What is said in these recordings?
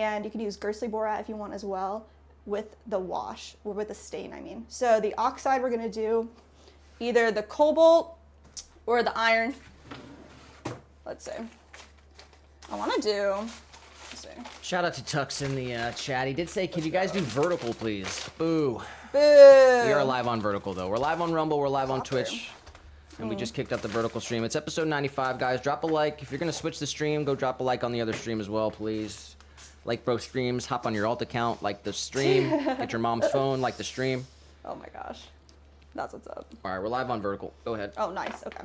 and you can use Gersley borat if you want as well with the wash, or with the stain, I mean. So the oxide, we're gonna do either the cobalt or the iron. Let's see. I wanna do, let's see. Shout out to Tux in the chat. He did say, "Can you guys do vertical, please?" Boo. Boo. We are live on vertical though. We're live on Rumble. We're live on Twitch. And we just kicked up the vertical stream. It's episode 95, guys. Drop a like. If you're going to switch the stream, go drop a like on the other stream as well, please. Like bro streams. Hop on your alt account. Like the stream. Get your mom's phone. Like the stream. Oh my gosh. That's what's up. All right, we're live on vertical. Go ahead. Oh, nice. Okay.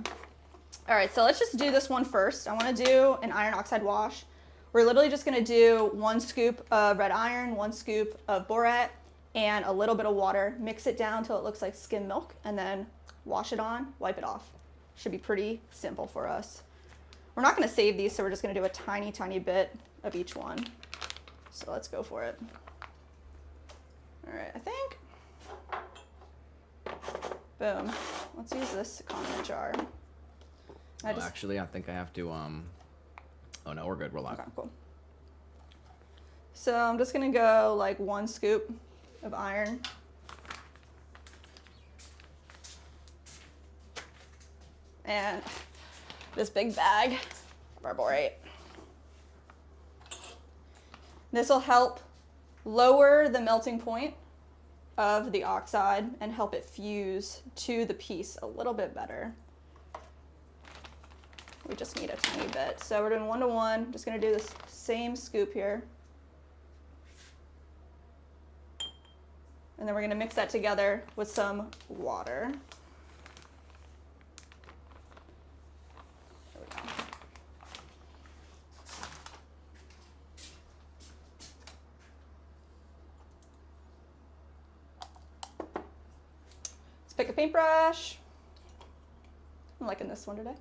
All right, so let's just do this one first. I want to do an iron oxide wash. We're literally just going to do 1 scoop of red iron, 1 scoop of borat, and a little bit of water. Mix it down till it looks like skim milk, and then wash it on, wipe it off. Should be pretty simple for us. We're not going to save these, so we're just going to do a tiny, tiny bit of each one. So let's go for it. All right, I think. Boom. Let's use this condiment jar. Actually, I think I have to, oh no, we're good. We're live. Okay, cool. So I'm just going to go like 1 scoop of iron. And this big bag of borate. This will help lower the melting point of the oxide and help it fuse to the piece a little bit better. We just need a tiny bit. So we're doing 1 to 1. Just going to do this same scoop here. And then we're going to mix that together with some water. Pick a paintbrush. I'm liking this one today.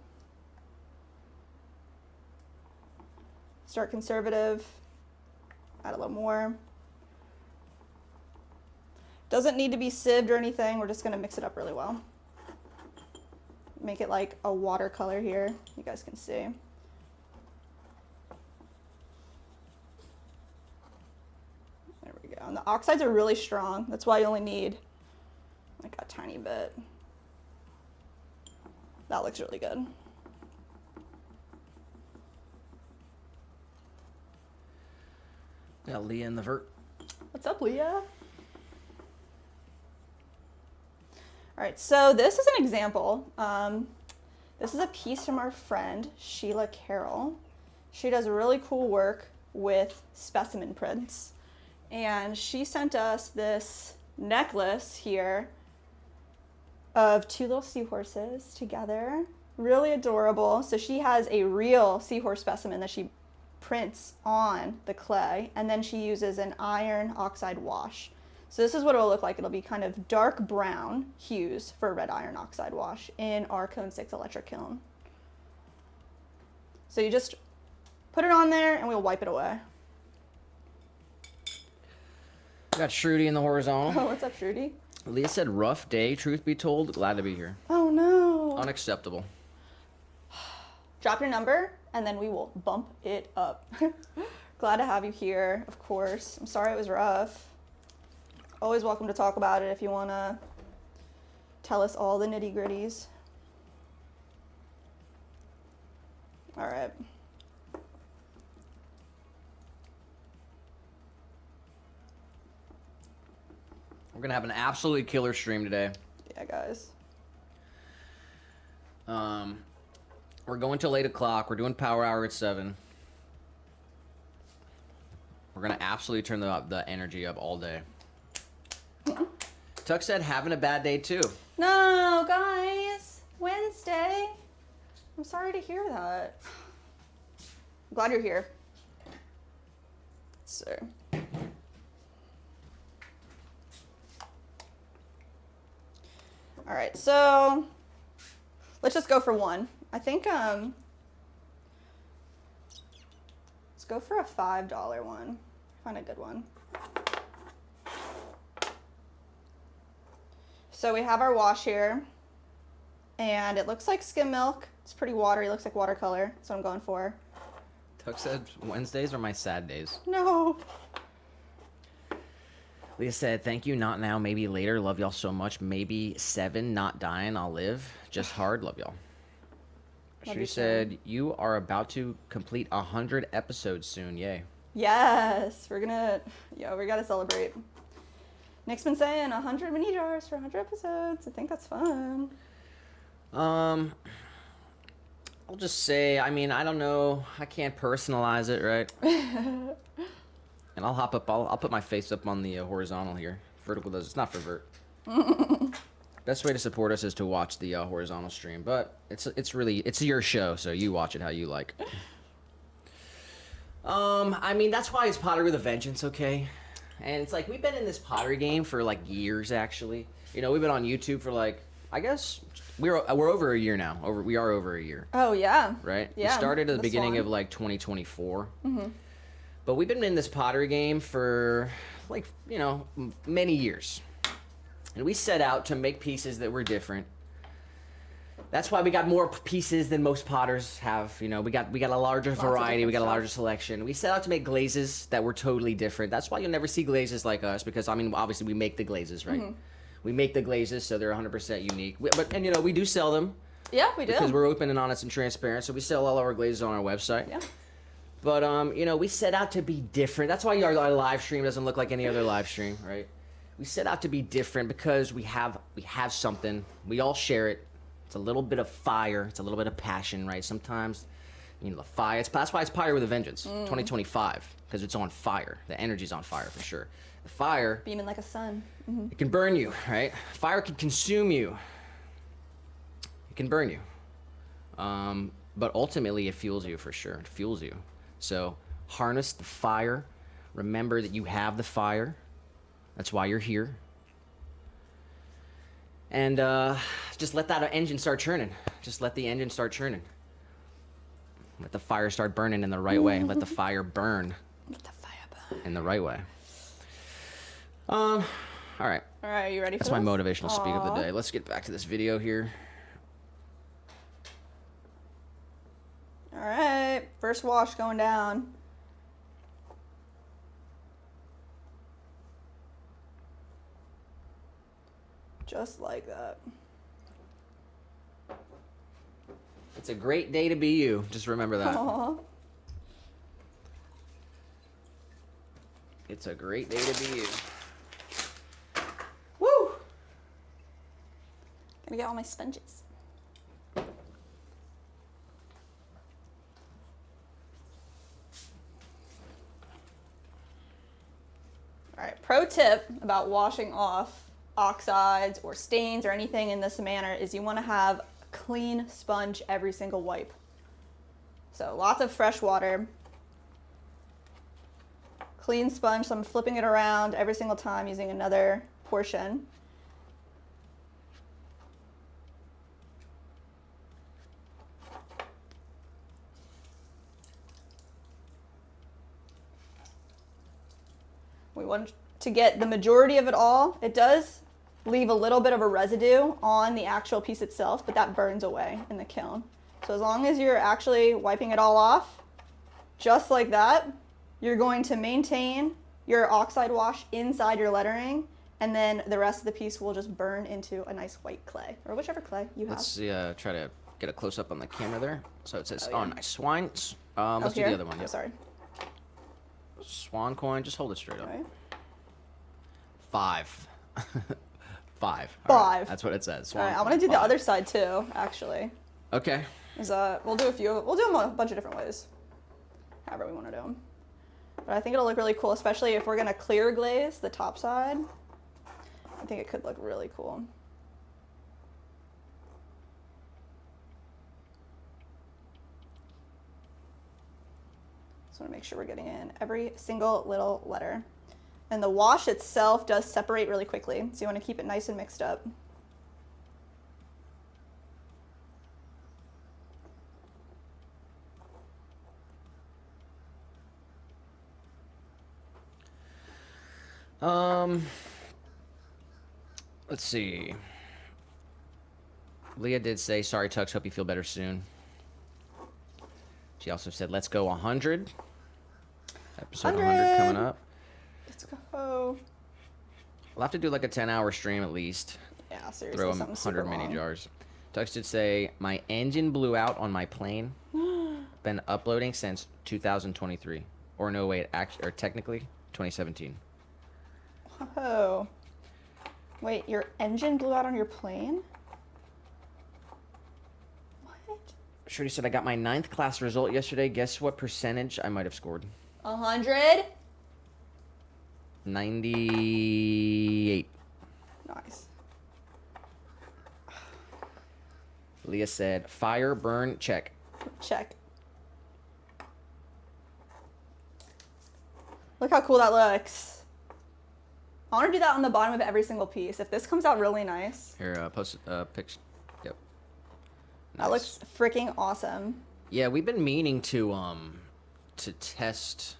Start conservative. Add a little more. Doesn't need to be sieved or anything. We're just going to mix it up really well. Make it like a watercolor here. You guys can see. There we go. And the oxides are really strong. That's why you only need like a tiny bit. That looks really good. Got Leah in the vert. What's up, Leah? All right, so this is an example. This is a piece from our friend, Sheila Carroll. She does really cool work with specimen prints. And she sent us this necklace here of 2 little seahorses together. Really adorable. So she has a real seahorse specimen that she prints on the clay, and then she uses an iron oxide wash. So this is what it'll look like. It'll be kind of dark brown hues for a red iron oxide wash in our Cone 6 electric kiln. So you just put it on there and we'll wipe it away. Got Shruti in the horizontal. Oh, what's up, Shruti? Leah said, "Rough day, truth be told. Glad to be here." Oh no. Unacceptable. Drop your number and then we will bump it up. Glad to have you here, of course. I'm sorry it was rough. Always welcome to talk about it if you want to tell us all the nitty-gritties. All right. We're going to have an absolutely killer stream today. Yeah, guys. We're going till 8 o'clock. We're doing power hour at 7. We're going to absolutely turn the energy up all day. Tuck said, having a bad day too. No, guys. Wednesday. I'm sorry to hear that. I'm glad you're here. So. All right, so let's just go for one. I think, let's go for a $5 one. Find a good one. So we have our wash here, and it looks like skim milk. It's pretty watery, looks like watercolor. That's what I'm going for. Tuck said Wednesdays are my sad days. No. Leah said, thank you, not now, maybe later. Love y'all so much. Maybe 7, not dying, I'll live. Just hard, love y'all. She said, you are about to complete 100 episodes soon. Yay. Yes, we gotta celebrate. Nick's been saying 100 mini jars for 100 episodes. I think that's fun. I'll just say, I mean, I don't know. I can't personalize it, right? And I'll hop up. I'll put my face up on the horizontal here. Vertical does. It's not for vert. Best way to support us is to watch the horizontal stream, but it's really your show, so you watch it how you like. I mean, that's why it's Pottery with a Vengeance, okay? And it's like we've been in this pottery game for like years, actually. You know, we've been on YouTube for like, I guess we're over a year now. We are over a year. Oh yeah. Right. Yeah. We started at the beginning Swan. of like 2024. But we've been in this pottery game for like, you know, many years. And we set out to make pieces that were different. That's why we got more pieces than most potters have. You know, we got a larger variety, we got a larger selection. We set out to make glazes that were totally different. That's why you'll never see glazes like us, because I mean, obviously we make the glazes, right? We make the glazes, so they're 100% unique. And you know, we do sell them. Yeah, we do. Because we're open and honest and transparent, so we sell all our glazes on our website. Yeah. But you know, we set out to be different. That's why our live stream doesn't look like any other live stream, right? We set out to be different because we have something. We all share it. It's a little bit of fire. It's a little bit of passion, right? Sometimes, you know, the fire. That's why it's Pottery with a Vengeance, 2025, because it's on fire. The energy's on fire for sure. The fire, beaming like a sun. It can burn you, right? Fire can consume you. It can burn you. But ultimately, it fuels you for sure. It fuels you. So harness the fire. Remember that you have the fire. That's why you're here. And just let that engine start churning. Just let the engine start churning. Let the fire start burning in the right way. Let the fire burn. Let the fire burn. In the right way. All right. All right, you ready for That's my motivational speak of the day. Let's get back to this video here. All right, first wash going down. Just like that. It's a great day to be you. Just remember that. Aww. It's a great day to be you. Woo! Gonna get all my sponges. All right, pro tip about washing off oxides or stains or anything in this manner is you want to have a clean sponge every single wipe. So lots of fresh water, clean sponge, so I'm flipping it around every single time using another portion. We want to get the majority of it all. It does leave a little bit of a residue on the actual piece itself, but that burns away in the kiln. So as long as you're actually wiping it all off, just like that, you're going to maintain your oxide wash inside your lettering, and then the rest of the piece will just burn into a nice white clay, or whichever clay you have. Let's try to get a close-up on the camera there. So it says, yeah. nice. Swan. Let's do the other one. Oh, Yep. sorry. Swan coin, just hold it straight up. Right. 5. 5. All right, that's what it says. All right, I want to do the other side too, actually. Okay. We'll do them a bunch of different ways, however we want to do them. But I think it'll look really cool, especially if we're going to clear glaze the top side. I think it could look really cool. Just want to make sure we're getting in every single little letter. And the wash itself does separate really quickly, so you want to keep it nice and mixed up. Let's see. Leah did say, sorry, Tux, hope you feel better soon. She also said, let's go 100. Episode 100 coming up. Let's go. We'll have to do like a 10-hour stream at least. Yeah, seriously. Throw 100 mini jars. Tux did say, my engine blew out on my plane. Been uploading since 2023. Or no, wait, or technically 2017. Oh. Wait, your engine blew out on your plane? What? Shorty said, I got my 9th class result yesterday. Guess what percentage I might have scored? 100? 98. Nice. Leah said, fire, burn, check. Check. Look how cool that looks. I want to do that on the bottom of every single piece. If this comes out really nice. Here, post pics. Yep. Nice. That looks freaking awesome. Yeah, we've been meaning to test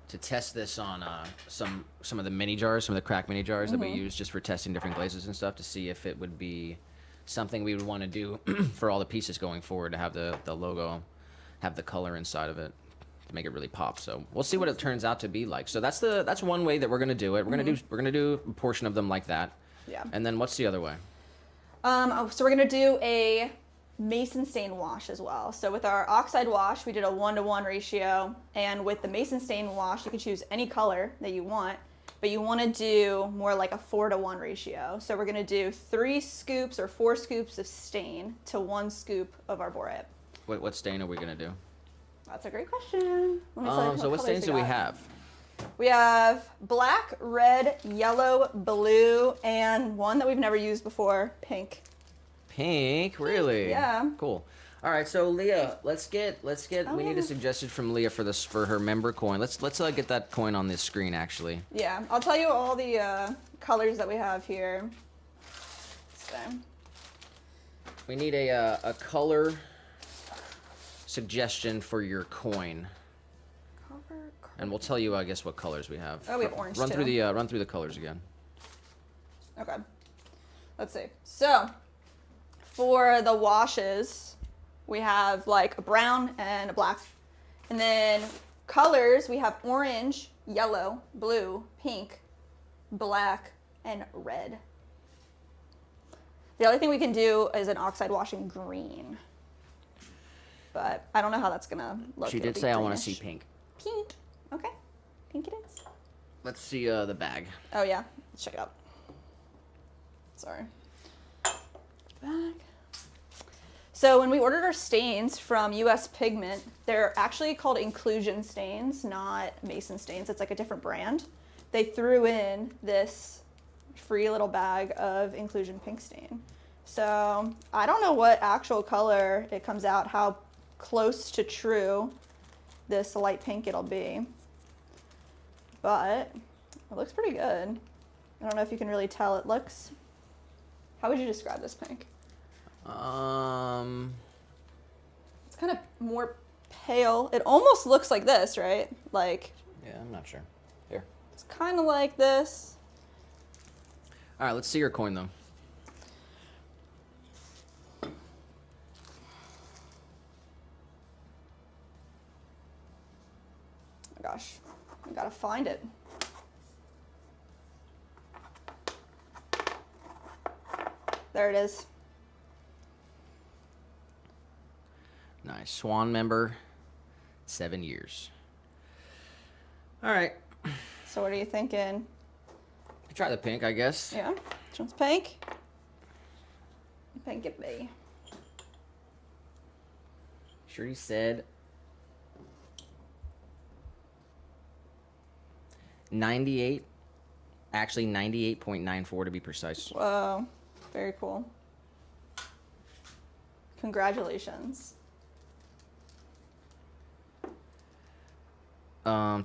this on some of the mini jars, some of the crack mini jars that we use just for testing different glazes and stuff to see if it would be something we would want to do for all the pieces going forward, to have the logo, have the color inside of it to make it really pop. So we'll see what it turns out to be like. So that's one way that we're gonna do it. We're gonna do a portion of them like that. Yeah. And then what's the other way? So we're gonna do a mason stain wash as well. So with our oxide wash, we did a 1-to-1 ratio, and with the mason stain wash, you can choose any color that you want, but you want to do more like a 4-to-1 ratio. So we're gonna do 3 scoops or 4 scoops of stain to 1 scoop of our borate. What stain are we gonna do? That's a great question. Let me tell you So what stains do we have? We have black, red, yellow, blue, and one that we've never used before, pink. Pink, really? Yeah. Cool. All right, so Leah, let's get. We need a suggestion from Leah for her member coin. Let's get that coin on this screen actually. Yeah, I'll tell you all the colors that we have here. So. We need a color suggestion for your coin. And we'll tell you, I guess, what colors we have. Oh, we have orange run too. Run through the colors again. Okay. Let's see. So, for the washes, we have like a brown and a black. And then colors, we have orange, yellow, blue, pink, black, and red. The other thing we can do is an oxide wash in green. But I don't know how that's gonna look. She did say, I want to see pink. Pink. Okay. Pink it is. Let's see the bag. Oh yeah. Let's check it out. Sorry. Bag. So when we ordered our stains from US Pigment, they're actually called inclusion stains, not mason stains. It's like a different brand. They threw in this free little bag of inclusion pink stain. So I don't know what actual color it comes out, how close to true this light pink it'll be, but it looks pretty good. I don't know if you can really tell. It looks, how would you describe this pink? It's kind of more pale. It almost looks like this, right? Like, Yeah, I'm not sure. Here. it's kind of like this. All right, let's see your coin though. Gosh, I gotta find it. There it is. Nice. Swan member, 7 years. All right. So what are you thinking? Try the pink, I guess. Yeah, which one's pink? Pink it be. Shirley said 98, actually 98.94 to be precise. Whoa, very cool. Congratulations.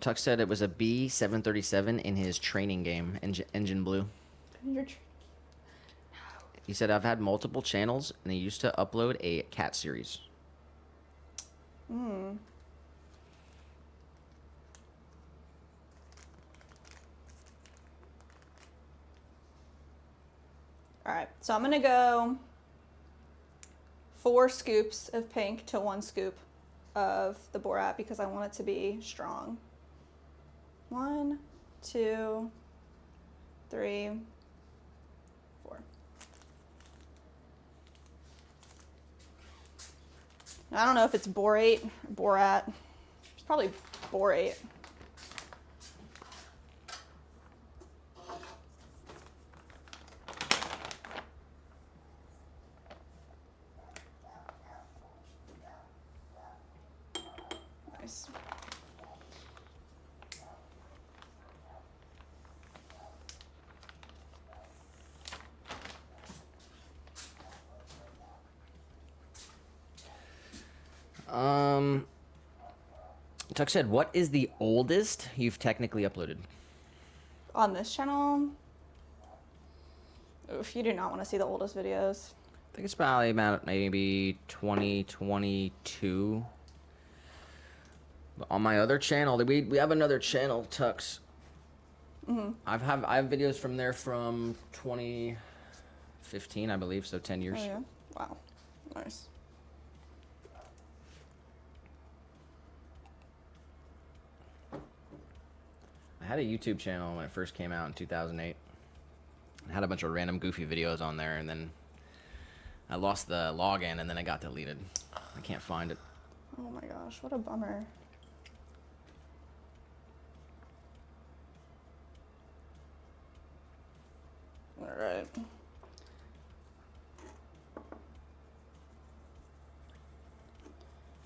Tuck said it was a B737 in his training game, engine blue. He said, I've had multiple channels, and they used to upload a cat series. Hmm. All right, so I'm gonna go 4 scoops of pink to 1 scoop. of the Borat because I want it to be strong. 1, 2, 3, 4. I don't know if it's borate or borat. It's probably borate. Nice. Tuck said, what is the oldest you've technically uploaded? On this channel, oof, you do not want to see the oldest videos. I think it's probably about maybe 2022. But on my other channel, we have another channel, Tux. I have videos from there from 2015, I believe, so 10 years. Oh yeah, wow, nice. I had a YouTube channel when it first came out in 2008. I had a bunch of random goofy videos on there, and then I lost the login, and then it got deleted. I can't find it. Oh my gosh, what a bummer. All right.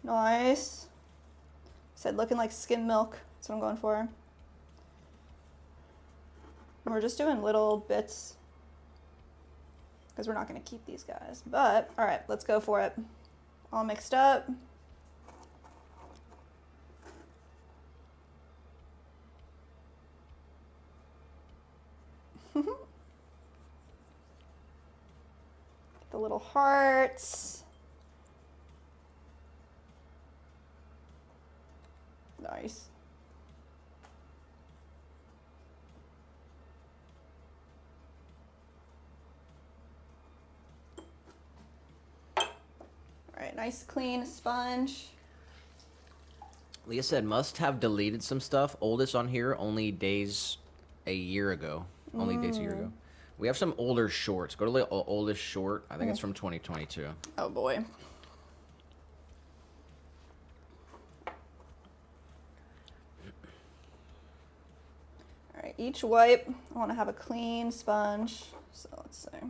Nice. Said looking like skim milk. That's what I'm going for. And we're just doing little bits because we're not going to keep these guys. But, all right, let's go for it. All mixed up. Get the little hearts. Nice. All right, nice clean sponge. Leah said, must have deleted some stuff. Oldest on here, only days a year ago. Only days a year ago. We have some older shorts. Go to the oldest short. I think it's from 2022. Oh boy. All right, each wipe, I want to have a clean sponge. So let's see.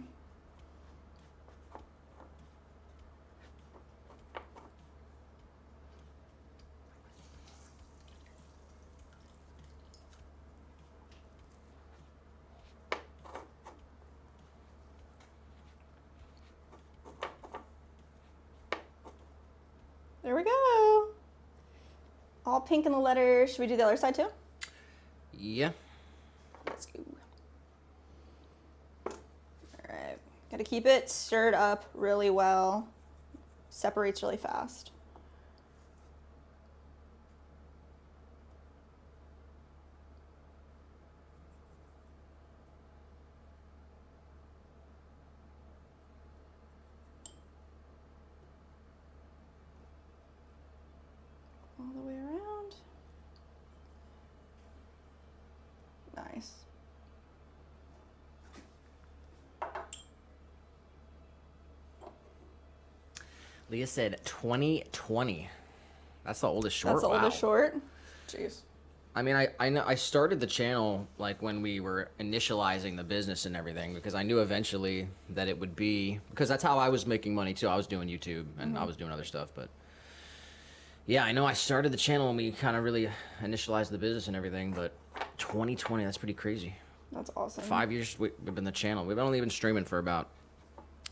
There we go. All pink in the letters. Should we do the other side too? Yeah. Let's go. All right. Got to keep it stirred up really well. Separates really fast. All the way around. Nice. Leah said 2020. That's the oldest short. That's the oldest short. Jeez. I mean, I know I started the channel like when we were initializing the business and everything because I knew eventually that it would be because that's how I was making money too. I was doing YouTube and I was doing other stuff, but yeah, I know I started the channel when we kind of really initialized the business and everything, but 2020, that's pretty crazy. That's awesome. 5 years we've been the channel. We've only been streaming for about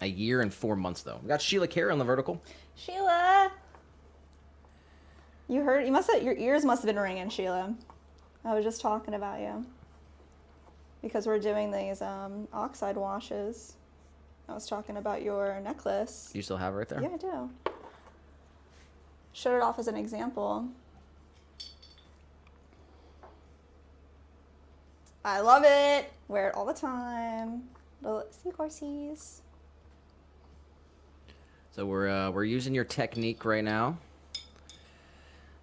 a year and 4 months though. We got Sheila Care on the vertical. Sheila. You heard, your ears must have been ringing, Sheila. I was just talking about you. Because we're doing these oxide washes. I was talking about your necklace. You still have it right there? Yeah, I do. Showed it off as an example. I love it. Wear it all the time. Little seahorses. So we're using your technique right now.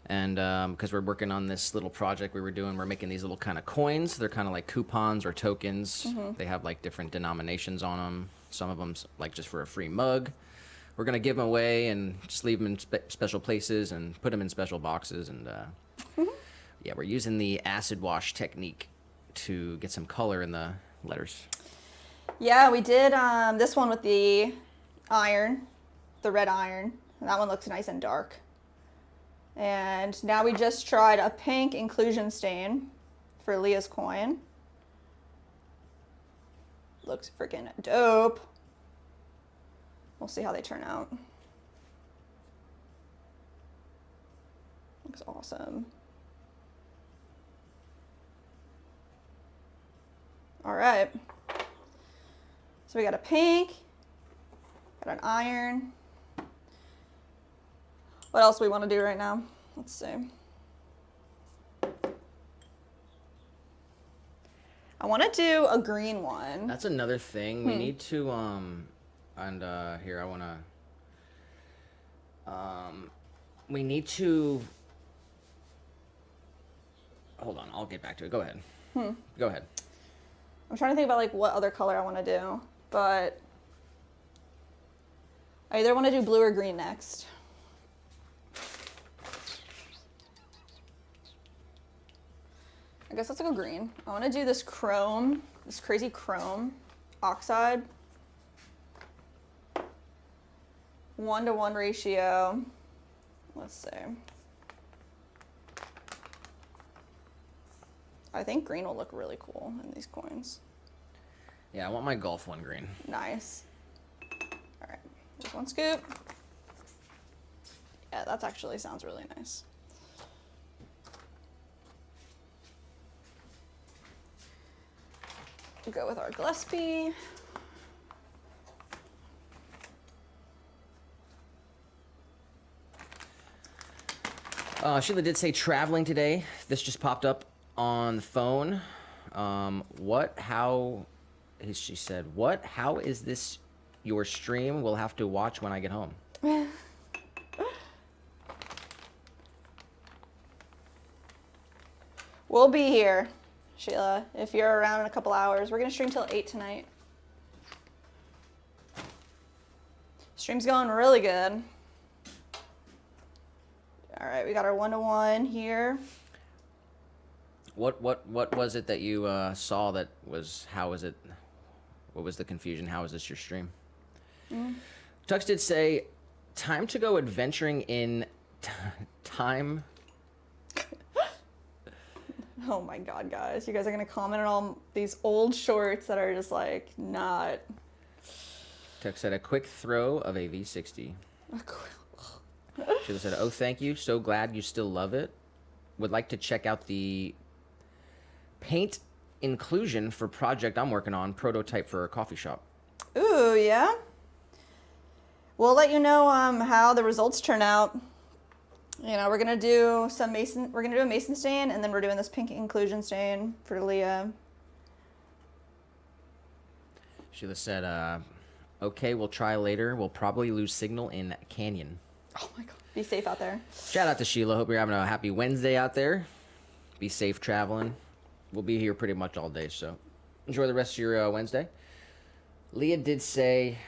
And because we're working on this little project we're making these little kind of coins. They're kind of like coupons or tokens. They have like different denominations on them. Some of them's like just for a free mug. We're going to give them away and just leave them in special places and put them in special boxes. And yeah, we're using the acid wash technique to get some color in the letters. Yeah, we did this one with the iron, the red iron. And that one looks nice and dark. And now we just tried a pink inclusion stain for Leah's coin. Looks freaking dope. We'll see how they turn out. Looks awesome. All right. So we got a pink, got an iron. What else do we want to do right now? Let's see. I want to do a green one. That's another thing. We need to, here, I want to, we need to, hold on, I'll get back to it. Go ahead. Go ahead. I'm trying to think about like what other color I want to do, but I either want to do blue or green next. I guess let's go green. I want to do this chrome, this crazy chrome oxide. 1-to-1 ratio. Let's see. I think green will look really cool in these coins. Yeah, I want my golf one green. Nice. All right, just one scoop. Yeah, that actually sounds really nice. We'll go with our Gillespie. Sheila did say traveling today. This just popped up on the phone. She said, how is this your stream? We'll have to watch when I get home. We'll be here, Sheila, if you're around in a couple hours. We're going to stream till 8 tonight. Stream's going really good. All right, we got our 1-to-1 here. What was it that you saw that was, what was the confusion? How is this your stream? Tux did say, time to go adventuring in time. Oh my God, guys. You guys are going to comment on all these old shorts that are just like not. Tux said, a quick throw of a V60. Sheila said, oh, thank you. So glad you still love it. Would like to check out the paint inclusion for project I'm working on, prototype for a coffee shop. Ooh, yeah. We'll let you know how the results turn out. You know, we're gonna do a mason stain, and then we're doing this pink inclusion stain for Leah. Sheila said, okay, we'll try later. We'll probably lose signal in Canyon. Oh my God. Be safe out there. Shout out to Sheila. Hope you're having a happy Wednesday out there. Be safe traveling. We'll be here pretty much all day, so enjoy the rest of your Wednesday. Leah did say,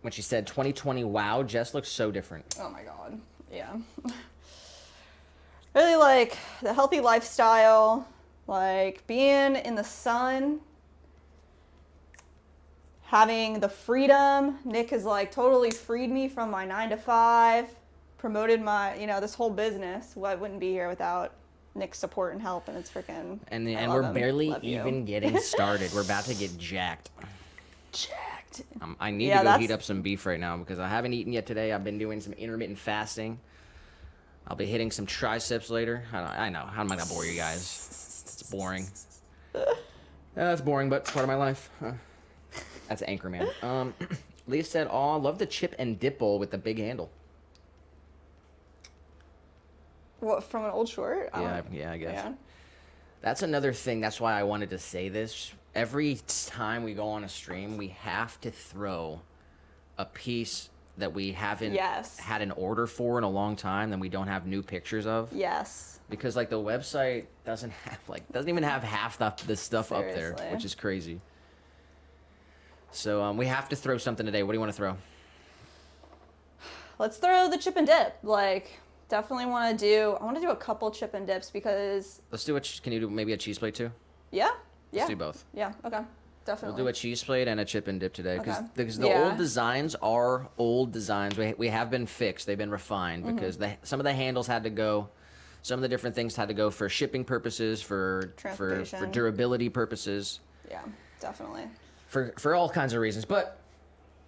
when she said 2020, wow, Jess looks so different. Oh my God. Yeah. Really like the healthy lifestyle, like being in the sun, having the freedom. Nick has like totally freed me from my 9-to-5, promoted my, this whole business. Well, I wouldn't be here without Nick's support and help, and it's freaking. And we're barely even getting started. We're about to get jacked. Jacked. I need to go heat up some beef right now because I haven't eaten yet today. I've been doing some intermittent fasting. I'll be hitting some triceps later. I know. How am I gonna bore you guys? It's boring. It's boring, but it's part of my life. That's Anchorman. Leah said, "Aw, love the chip and dip bowl with the big handle." What, from an old short? Yeah, I guess. Yeah. That's another thing. That's why I wanted to say this. Every time we go on a stream, we have to throw a piece that we haven't Yes. had an order for in a long time, that we don't have new pictures of. Yes. Because like the website doesn't even have half the stuff up there, Seriously. which is crazy. So we have to throw something today. What do you want to throw? Let's throw the chip and dip. Like, definitely I want to do a couple chip and dips because, Let's do can you do maybe a cheese plate too? yeah. Yeah. Let's do both. Yeah. Okay. Definitely. We'll do a cheese plate and a chip and dip today Okay. because the Yeah. old designs are old designs. We have been fixed. They've been refined Mm-hmm. because some of the handles had to go. Some of the different things had to go for shipping purposes, for Transportation. durability purposes, Yeah. Definitely. for all kinds of reasons. But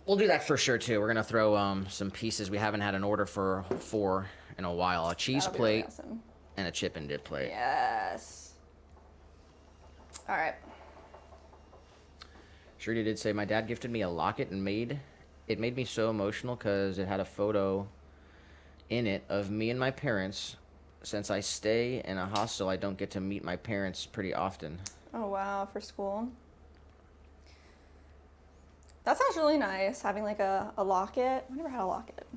we'll do that for sure too. We're gonna throw some pieces we haven't had an order for in a while. A cheese That'll be really plate awesome. and a chip and dip plate. Yes. All right. Shruti did say my dad gifted me a locket and it made me so emotional because it had a photo in it of me and my parents. Since I stay in a hostel, I don't get to meet my parents pretty often. Oh wow, for school. That sounds really nice. Having like a locket. I never had a locket.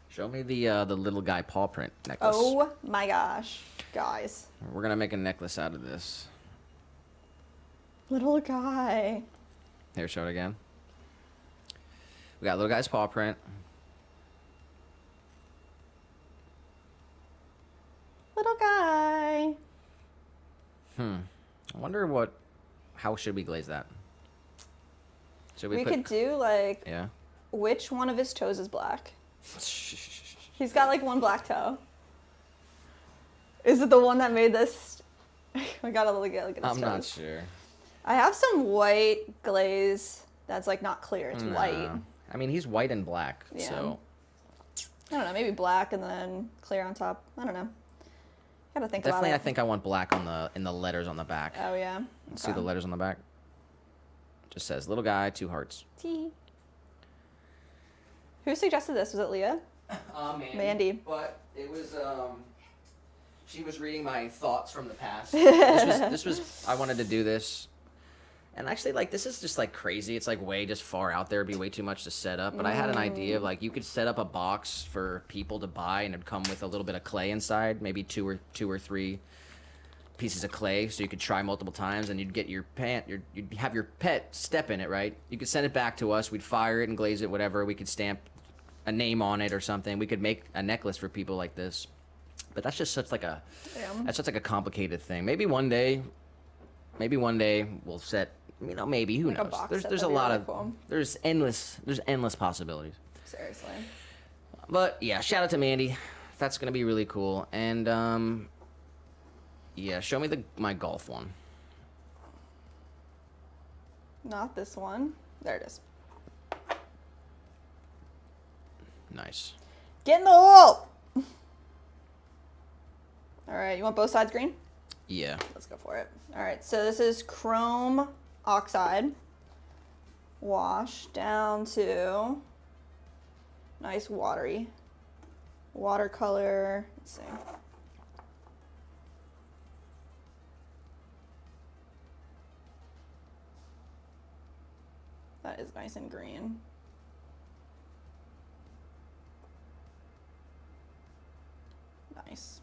Show me the little guy paw print necklace. Oh my gosh, guys. We're gonna make a necklace out of this. Little guy. Here, show it again. We got little guy's paw print. Little guy. I wonder how should we glaze that? Should We put, could do like yeah. which one of his toes is black? He's got like one black toe. Is it the one that made this? We gotta look at his I'm not toes. sure. I have some white glaze that's like not clear. It's white. No. I mean, he's white and black, Yeah. so I don't know, maybe black and then clear on top. I don't know. Gotta think definitely. I about it. think I want black in the letters on the back. Oh yeah. See the letters on the back? Just says little guy, 2 hearts. T. Who suggested this? Was it Leah? Mandy. But it was she was reading my thoughts from the past. this was I wanted to do this. And actually, like, this is just like crazy. It's like way just far out there. It'd be way too much to set up. But I had an idea of like you could set up a box for people to buy, and it'd come with a little bit of clay inside, maybe two or three pieces of clay, so you could try multiple times, and you'd get you'd have your pet step in it, right? You could send it back to us. We'd fire it and glaze it, whatever. We could stamp a name on it or something. We could make a necklace for people like this. But that's just such like a complicated thing. Maybe one day we'll set. Maybe who Like a knows? box There's set, a that'd be lot really of cool. there's endless possibilities. Seriously. But yeah, shout out to Mandy. That's gonna be really cool. And yeah, show me my golf one. Not this one. There it is. Nice. Get in the hole! All right, you want both sides green? Yeah. Let's go for it. All right, so this is chrome oxide. Wash down to nice watery watercolor. Let's see. That is nice and green. Nice.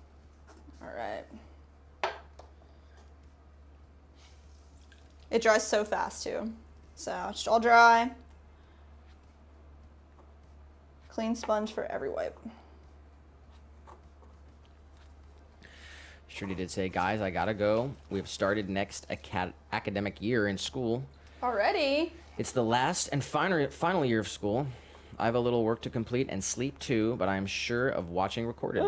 All right. It dries so fast too. So just all dry. Clean sponge for every wipe. Shruti did say, guys, I gotta go. We've started next academic year in school. Already? It's the last and final year of school. I have a little work to complete and sleep too, but I'm sure of watching recorded.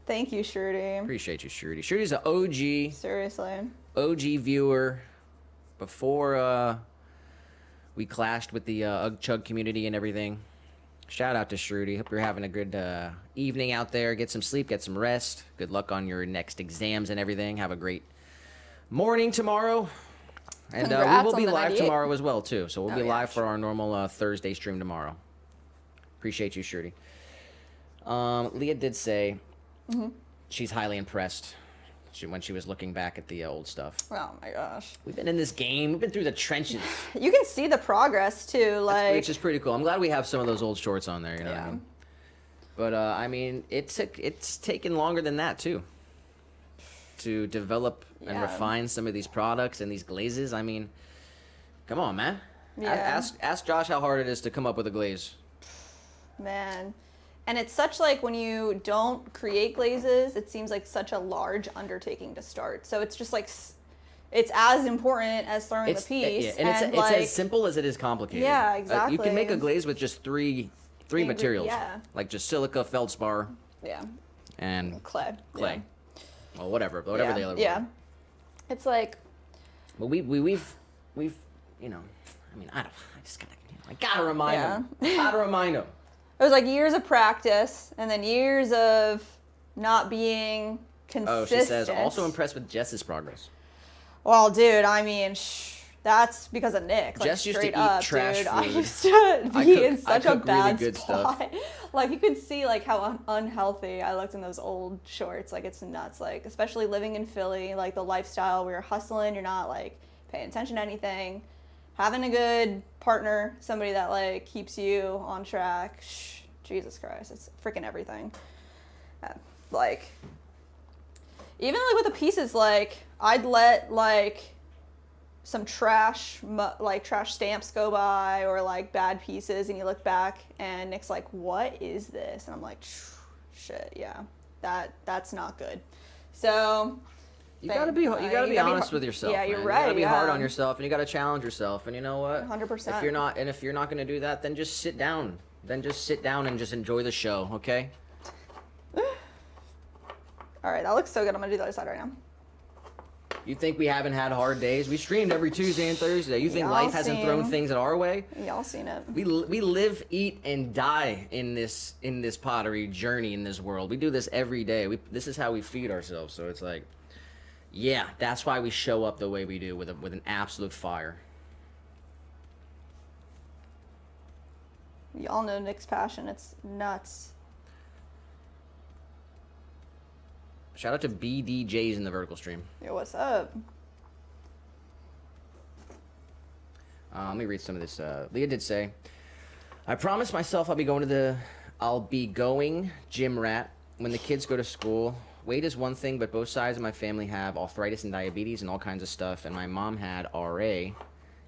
Thank you, Shruti. Appreciate you, Shruti. Shruti's an OG Seriously. viewer. Before we clashed with the Ugg Chug community and everything. Shout out to Shruti. Hope you're having a good evening out there. Get some sleep, get some rest. Good luck on your next exams and everything. Have a great morning tomorrow. And we Congrats will on be the live 98. tomorrow as well, too. So we'll be yeah, live for our normal Thursday stream tomorrow. Appreciate you, Shruti. Leah did say she's highly impressed. when she was looking back at the old stuff. Oh my gosh. We've been in this game. We've been through the trenches. You can see the progress too, like. Which is pretty cool. I'm glad we have some of those old shorts on there. You know what I Yeah. mean? But I mean, it's taken longer than that too. To develop and Yeah. refine some of these products and these glazes. I mean, come on, man. Yeah. Ask Josh how hard it is to come up with a glaze. Man. And it's such like when you don't create glazes, it seems like such a large undertaking to start. So it's just like it's as important as throwing the piece. Yeah, and it's like, as simple as it is complicated. Yeah, You can make a exactly. glaze with just three materials. Yeah. Like just silica, feldspar, Yeah. and Clay. clay. Well, whatever Yeah. the other Yeah. one. It's like But we've you know, I mean, I just gotta remind them. Gotta remind them. it was like years of practice and then years of not being consistent. Oh, she says also impressed with Jess's progress. Well, dude, I mean, that's because of Nick. Like, Jess used to straight eat up, trash dude. I food. used to be in such a cook really bad good spot. stuff. Like, you could see like how unhealthy I looked in those old shorts. Like, it's nuts. Like, especially living in Philly, like the lifestyle where you're hustling, you're not like paying attention to anything. Having a good partner, somebody that like keeps you on track. Jesus Christ, it's freaking everything. Like, even like with the pieces, like I'd let like some trash stamps go by or like bad pieces, and you look back and Nick's like, what is this? And I'm like, shit, yeah, that's not good. So You gotta be honest with yourself. Yeah, you're man. right. You gotta be hard yeah. on yourself, and you gotta challenge yourself. And you know what? 100%. If you're not gonna do that, then just sit down. Then just sit down and just enjoy the show, okay? All right, that looks so good. I'm gonna do the other side right now. You think we haven't had hard days? We streamed every Tuesday and Thursday. You think Y'all life hasn't thrown seen. things at our way? Y'all seen it. We live, eat, and die in this pottery journey in this world. We do this every day. This is how we feed ourselves. So it's like, yeah, that's why we show up the way we do with an absolute fire. Y'all know Nick's passion. It's nuts. Shout out to BDJs in the vertical stream. Yo, what's up? Let me read some of this. Leah did say, I promised myself I'll be going gym rat when the kids go to school. Weight is one thing, but both sides of my family have arthritis and diabetes and all kinds of stuff. And my mom had RA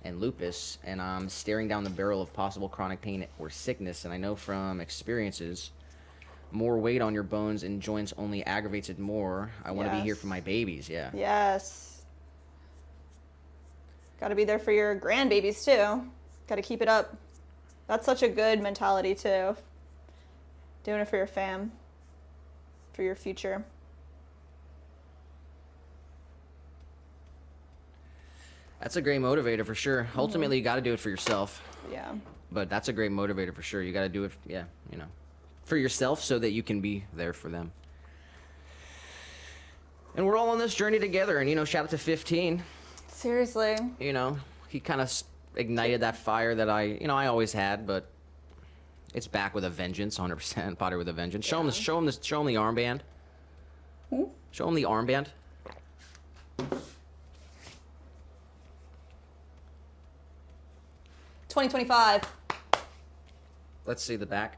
and lupus, and I'm staring down the barrel of possible chronic pain or sickness. And I know from experiences, more weight on your bones and joints only aggravates it more. I want to be here for my babies. Yeah. Yes. Got to be there for your grandbabies too. Got to keep it up. That's such a good mentality too. Doing it for your fam, for your future. That's a great motivator for sure. Ultimately, you got to do it for yourself. Yeah. But that's a great motivator for sure. You got to do it, for yourself so that you can be there for them. And we're all on this journey together. And, shout out to 15. Seriously. He kind of ignited that fire that I always had, but it's back with a vengeance, 100%. Pottery with a vengeance. Show him the armband. Show him the armband. $20.25. Let's see the back.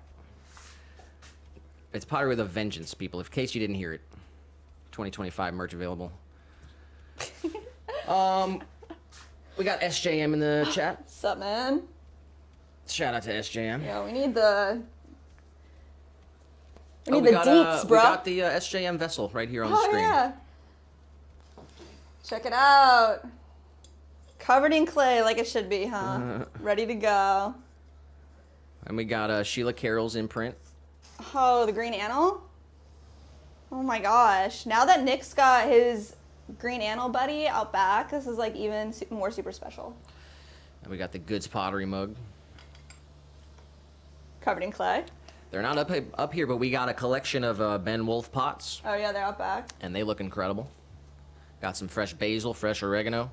It's Pottery with a Vengeance, people, in case you didn't hear it. 2025 merch available. We got SJM in the chat. What's up, man? Shout out to SJM. Yo, we need the We got, deets, bro. We got the SJM vessel right here on the screen. Yeah. Check it out. Covered in clay like it should be, huh? Ready to go. And we got Sheila Carroll's imprint. Oh, the green anvil? Oh my gosh. Now that Nick's got his green anvil buddy out back, this is like even more super special. And we got the Goods Pottery mug. Covered in clay. They're not up here, but we got a collection of Ben Wolf pots. Oh yeah, they're out back. And they look incredible. Got some fresh basil, fresh oregano.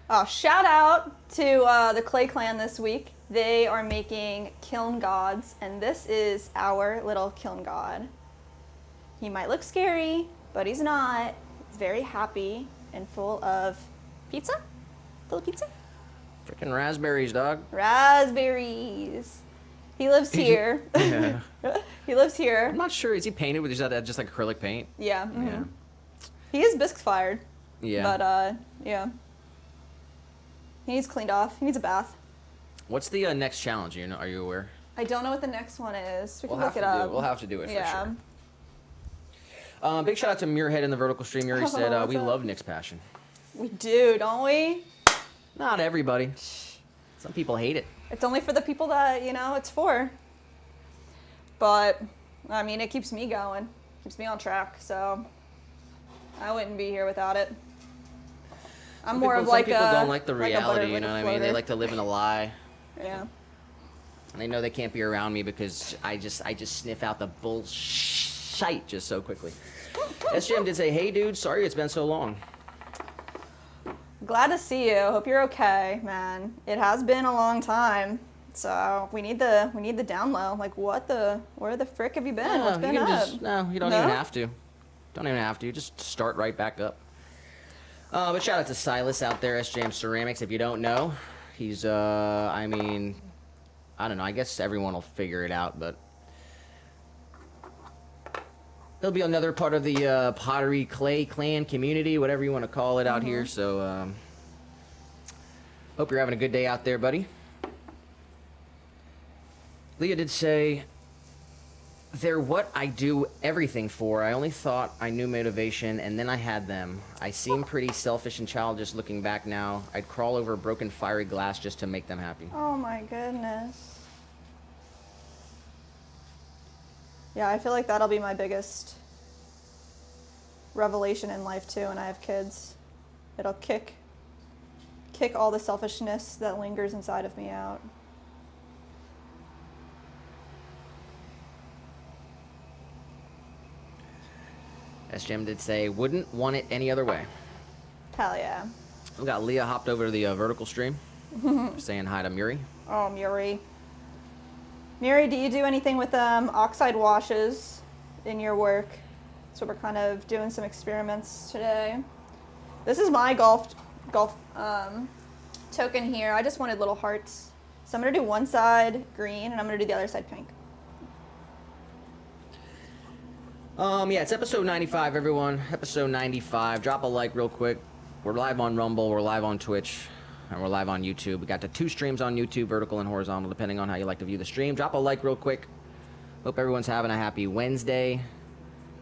Oh, shout out to the Clay Clan this week. They are making kiln gods, and this is our little kiln god. He might look scary, but he's not. very happy and full of pizza. Little pizza. Freaking raspberries, dog. Raspberries. He lives here. Yeah. He lives here. I'm not sure. Is he painted with just like acrylic paint? Yeah. Yeah. He is bisque fired. Yeah. But yeah. He needs cleaned off. He needs a bath. What's the next challenge? Are you aware? I don't know what the next one is. We can We'll look it up. We'll have to do it for Yeah. sure. Big shout out to Muirhead in the vertical stream. Yuri said what's we up? love Nick's passion. We do, don't we? Not everybody. Some people hate it. It's only for the people that, it's for. But, I mean, it keeps me going. Keeps me on track, so I wouldn't be here without it. I'm more of like a... Some people don't like the like a reality, butter- you know like what a I mean? They floater. like to live in a lie. Yeah. And they know they can't be around me because I just sniff out the bullshit just so quickly. SGM did say, hey dude, sorry it's been so long. Glad to see you. Hope you're okay, man. It has been a long time. So we need the down low. Like where the frick have you been? What's been up? You don't even have to. Don't even have to. Just start right back up. But shout out to Silas out there, SJM Ceramics. If you don't know, he's I mean, I don't know. I guess everyone will figure it out, but he'll be another part of the pottery clay clan community, whatever you want to call it out here. So hope you're having a good day out there, buddy. Leah did say, they're what I do everything for. I only thought I knew motivation, and then I had them. I seem pretty selfish and childish looking back now. I'd crawl over broken fiery glass just to make them happy. Oh my goodness. Yeah, I feel like that'll be my biggest revelation in life too when I have kids. It'll kick all the selfishness that lingers inside of me out. SJM did say, wouldn't want it any other way. Hell yeah. We got Leah hopped over to the vertical stream, saying hi to Muri. Oh, Muri. Muri, do you do anything with oxide washes in your work? So we're kind of doing some experiments today. This is my golf token here. I just wanted little hearts. So I'm gonna do one side green and I'm gonna do the other side pink. Yeah, it's episode 95, everyone. Episode 95. Drop a like real quick. We're live on Rumble, we're live on Twitch, and we're live on YouTube. We got the 2 streams on YouTube, vertical and horizontal, depending on how you like to view the stream. Drop a like real quick. Hope everyone's having a happy Wednesday.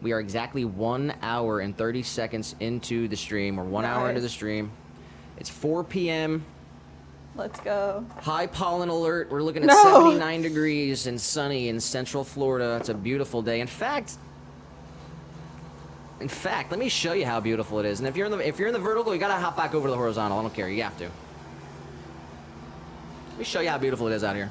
We are exactly 1 hour and 30 seconds into the stream. We're 1 hour into the stream. It's 4 p.m. Let's go. High pollen alert. We're looking at 79 degrees and sunny in Central Florida. It's a beautiful day. In fact, let me show you how beautiful it is. And if you're in the vertical, you gotta hop back over to the horizontal. I don't care. You have to. Let me show you how beautiful it is out here.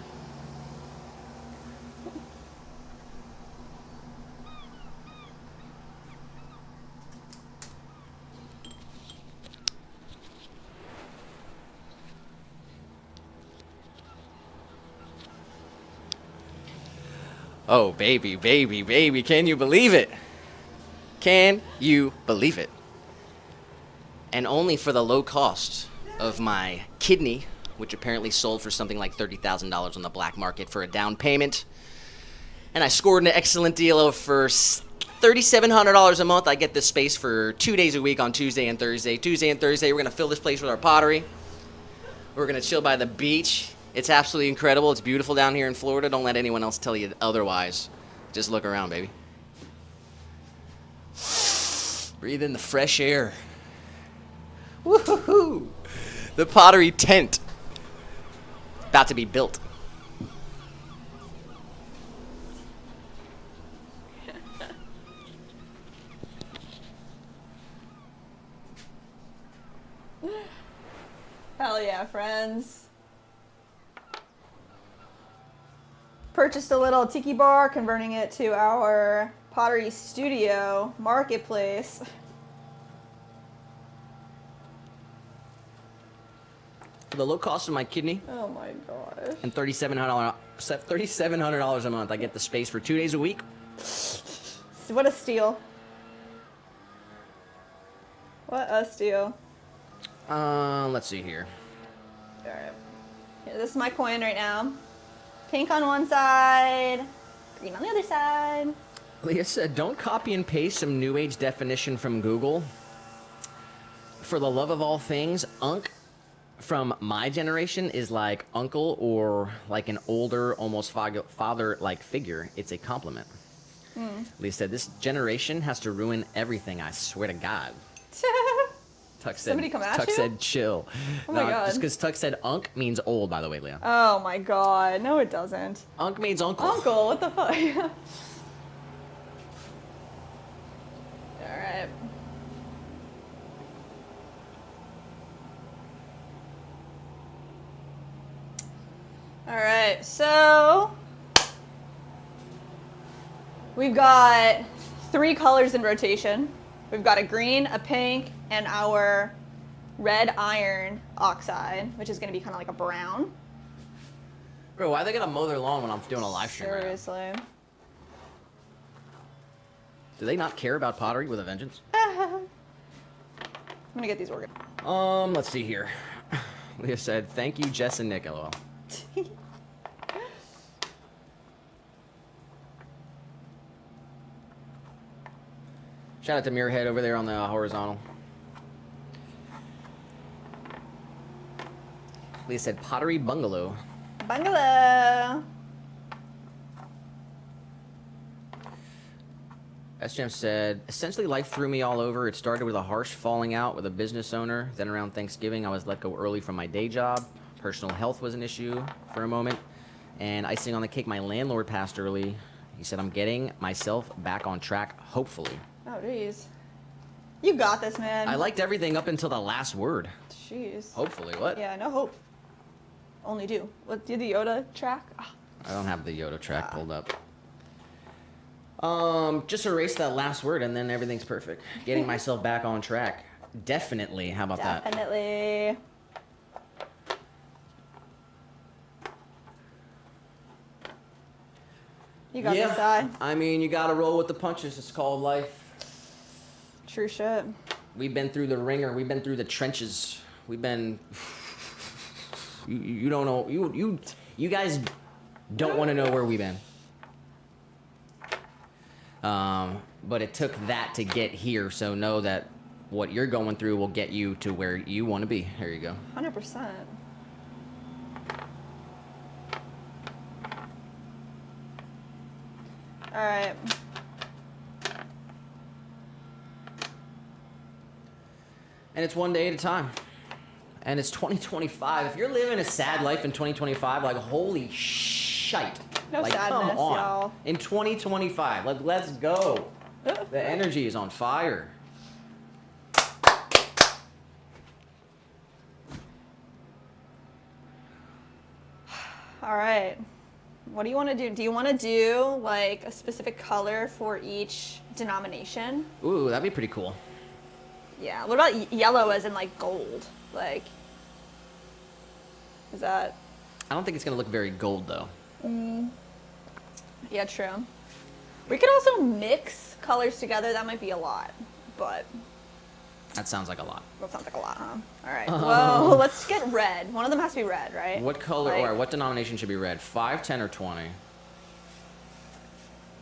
Oh, baby, baby, baby, can you believe it? Can you believe it? And only for the low cost of my kidney, which apparently sold for something like $30,000 on the black market for a down payment. And I scored an excellent deal for $3,700 a month. I get this space for 2 days a week on Tuesday and Thursday. Tuesday and Thursday, we're gonna fill this place with our pottery. We're gonna chill by the beach. It's absolutely incredible. It's beautiful down here in Florida. Don't let anyone else tell you otherwise. Just look around, baby. Breathe in the fresh air. Woohoo! The pottery tent. About to be built. Hell yeah, friends. Purchased a little tiki bar, converting it to our pottery studio marketplace. For the low cost of my kidney Oh my gosh. and $3,700 a month, I get the space for 2 days a week. What a steal. What us do? Let's see here. All right. Here, this is my coin right now. Pink on one side, green on the other side. Leah said, don't copy and paste some new age definition from Google. For the love of all things, unk from my generation is like uncle or like an older, almost father-like figure. It's a compliment. Leah said, this generation has to ruin everything, I swear to God. Tuck said, Somebody come at Tuck you? said, chill. Oh my God. Just because Tuck said unk means old, by the way, Leah. Oh my God. No, it doesn't. Unk means uncle. Uncle, what the fuck? All right. All right, so we've got 3 colors in rotation. We've got a green, a pink, and our red iron oxide, which is going to be kind of like a brown. Bro, why are they gonna mow their lawn when I'm doing a live stream right now? Seriously. Do they not care about pottery with a vengeance? I'm going to get these organized. Let's see here. Leah said, thank you, Jess and Nick, lol. Shout out to Mirrorhead over there on the horizontal. Leah said, pottery bungalow. Bungalow. SJM said, essentially life threw me all over. It started with a harsh falling out with a business owner. Then around Thanksgiving, I was let go early from my day job. Personal health was an issue for a moment. And icing on the cake, my landlord passed early. He said, I'm getting myself back on track, hopefully. Oh, jeez. You got this, man. I liked everything up until the last word. Jeez. Hopefully, what? Yeah, no hope. Only do. What, do the Yoda track? Ah. I don't have the Yoda track pulled up. Just erase that last word and then everything's perfect. Getting myself back on track. Definitely. How about that? Definitely. You got this side. I mean, you gotta roll with the punches. It's called life. True shit. We've been through the ringer. We've been through the trenches. We've been... You don't know... You guys don't want to know where we've been. But it took that to get here, so know that what you're going through will get you to where you want to be. Here you go. 100%. All right. And it's one day at a time. And it's 2025. If you're living a sad life in 2025, like, holy shite. No like, sadness, come on. y'all. In 2025, like, let's go. The energy is on fire. All right. What do you want to do? Do you want to do like a specific color for each denomination? Ooh, that'd be pretty cool. Yeah. What about yellow as in like gold? Like, is that? I don't think it's gonna look very gold though. Yeah, true. We could also mix colors together. That might be a lot, but That sounds like a lot. that sounds like a lot, huh? All right. Well, let's get red. One of them has to be red, right? What color, Like- or what denomination should be red? 5, 10, or 20?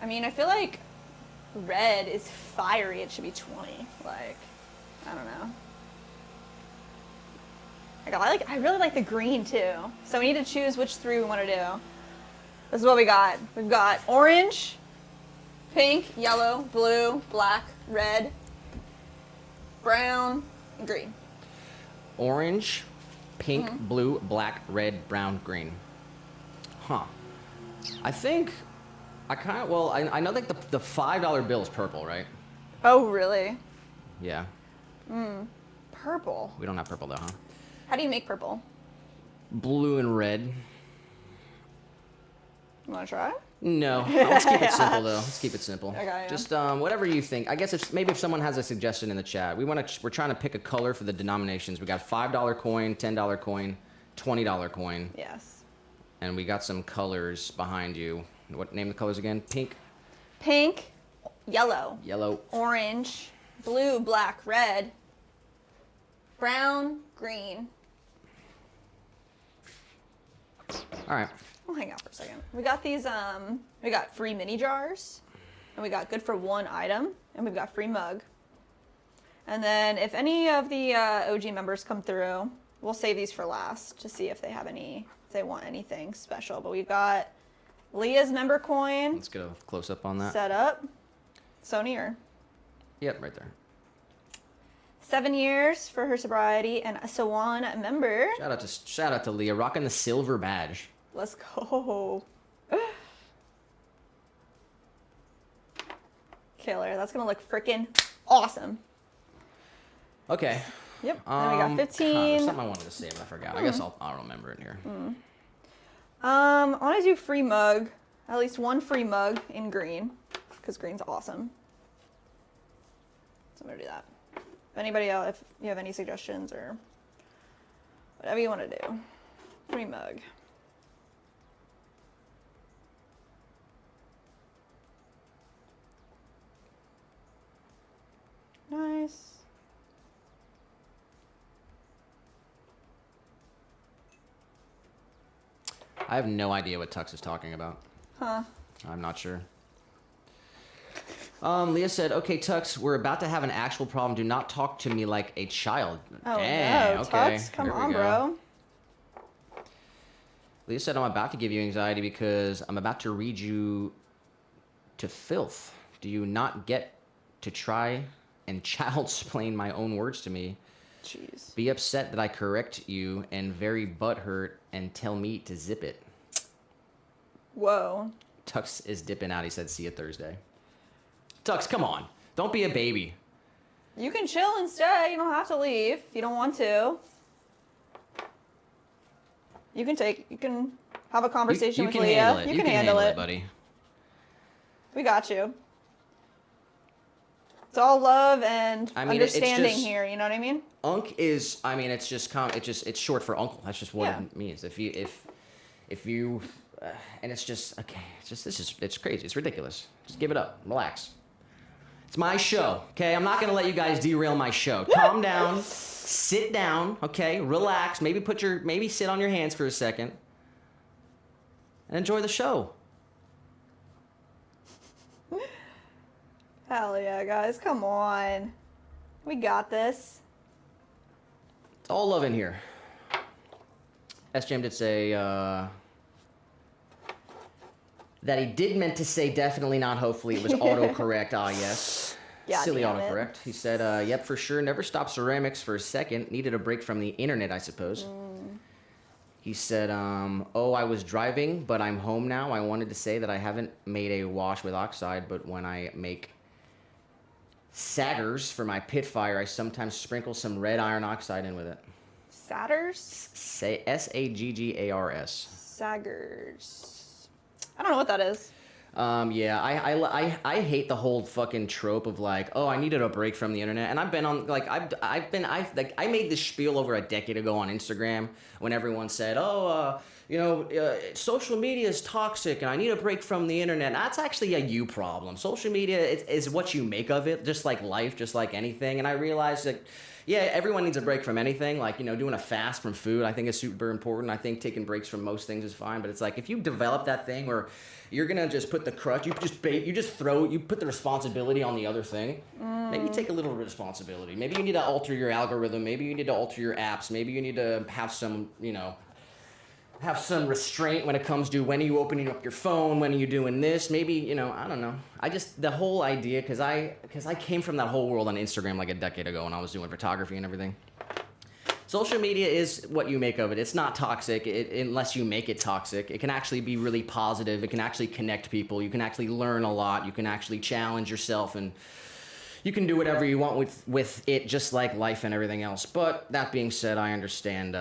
I mean, I feel like red is fiery. It should be 20. Like, I don't know. Like, I really like the green too. So we need to choose which 3 we want to do. This is what we got. We've got orange, pink, yellow, blue, black, red, brown, and green. Orange, pink, blue, black, red, brown, green. Huh. I think, I know like the $5 bill is purple, right? Oh, really? Yeah. Purple. We don't have purple though, huh? How do you make purple? Blue and red. You want to try? No, let's keep it simple though. Let's keep it simple. Okay, yeah. Just whatever you think. I guess if someone has a suggestion in the chat, we're trying to pick a color for the denominations. We got $5 coin, $10 coin, $20 coin, Yes. and we got some colors behind you. What name the colors again? Pink, Pink, yellow, yellow. orange, blue, black, red, Brown, green. All right. We'll hang out for a second. We got these, we got free mini jars, and we got good for one item, and we've got free mug. And then if any of the OG members come through, we'll save these for last to see if they have if they want anything special. But we've got Leah's member coin. Let's get a close up on that. Set up. Sony or? Yep, right there. 7 years for her sobriety and a Swan member. Shout out to Leah, rocking the silver badge. Let's go. Killer. That's gonna look freaking awesome. Okay. Yep. Then we got 15. God, there's something I wanted to say, but I forgot. I guess I'll remember it here. I want to do free mug. At least one free mug in green, because green's awesome. So I'm gonna do that. If anybody else, if you have any suggestions or whatever you want to do, free mug. Nice. I have no idea what Tux is talking about. Huh. I'm not sure. Leah said, okay, Tux, we're about to have an actual problem. Do not talk to me like a child. Oh, Dang, no, okay. Tux, come Here we on, go. bro. Leah said, I'm about to give you anxiety because I'm about to read you to filth. Do you not get to try and child-splain my own words to me? Jeez. Be upset that I correct you and very butthurt and tell me to zip it. Whoa. Tux is dipping out. He said, see you Thursday. Tux, come on. Don't be a baby. You can chill and stay. You don't have to leave if you don't want to. You can have a conversation you with can Leah. handle it. You can handle it, buddy. We got you. It's all love and understanding just, here. You know what I mean? Unk is, it's just, it's short for uncle. That's just what it means. If you, and it's just, okay, it's crazy. It's ridiculous. Just give it up. Relax. It's my show, okay? I'm not going to let you guys derail my show. Calm down. Sit down, okay? Relax. Maybe sit on your hands for a second. And enjoy the show. Hell yeah, guys. Come on. We got this. It's all love in here. SJM did say that he did meant to say definitely not hopefully. It was autocorrect. Ah, yes. Yeah, Silly damn autocorrect. He said, yep, for sure. Never stopped ceramics for a second. Needed a break from the internet, I suppose. He said, oh, I was driving, but I'm home now. I wanted to say that I haven't made a wash with oxide, but when I make saggers for my pit fire, I sometimes sprinkle some red iron oxide in with it. Saggers? Say Saggars. Saggers. I don't know what that is. Yeah, I hate the whole fucking trope of like, oh, I needed a break from the internet, and I've been on like I made this spiel over a decade ago on Instagram when everyone said, oh, social media is toxic and I need a break from the internet. That's actually a you problem. Social media is what you make of it, just like life, just like anything. And I realized that, yeah, everyone needs a break from anything. Like, doing a fast from food, I think is super important. I think taking breaks from most things is fine. But it's like, if you develop that thing where you're gonna just put the crutch, you put the responsibility on the other thing. Maybe take a little responsibility. Maybe you need to alter your algorithm. Maybe you need to alter your apps. Maybe you need to have some, have some restraint when it comes to when are you opening up your phone, when are you doing this, maybe, I don't know. The whole idea, because I came from that whole world on Instagram like a decade ago when I was doing photography and everything. Social media is what you make of it. It's not toxic unless you make it toxic. It can actually be really positive. It can actually connect people. You can actually learn a lot. You can actually challenge yourself, and you can do whatever you want with it, just like life and everything else. But that being said, I understand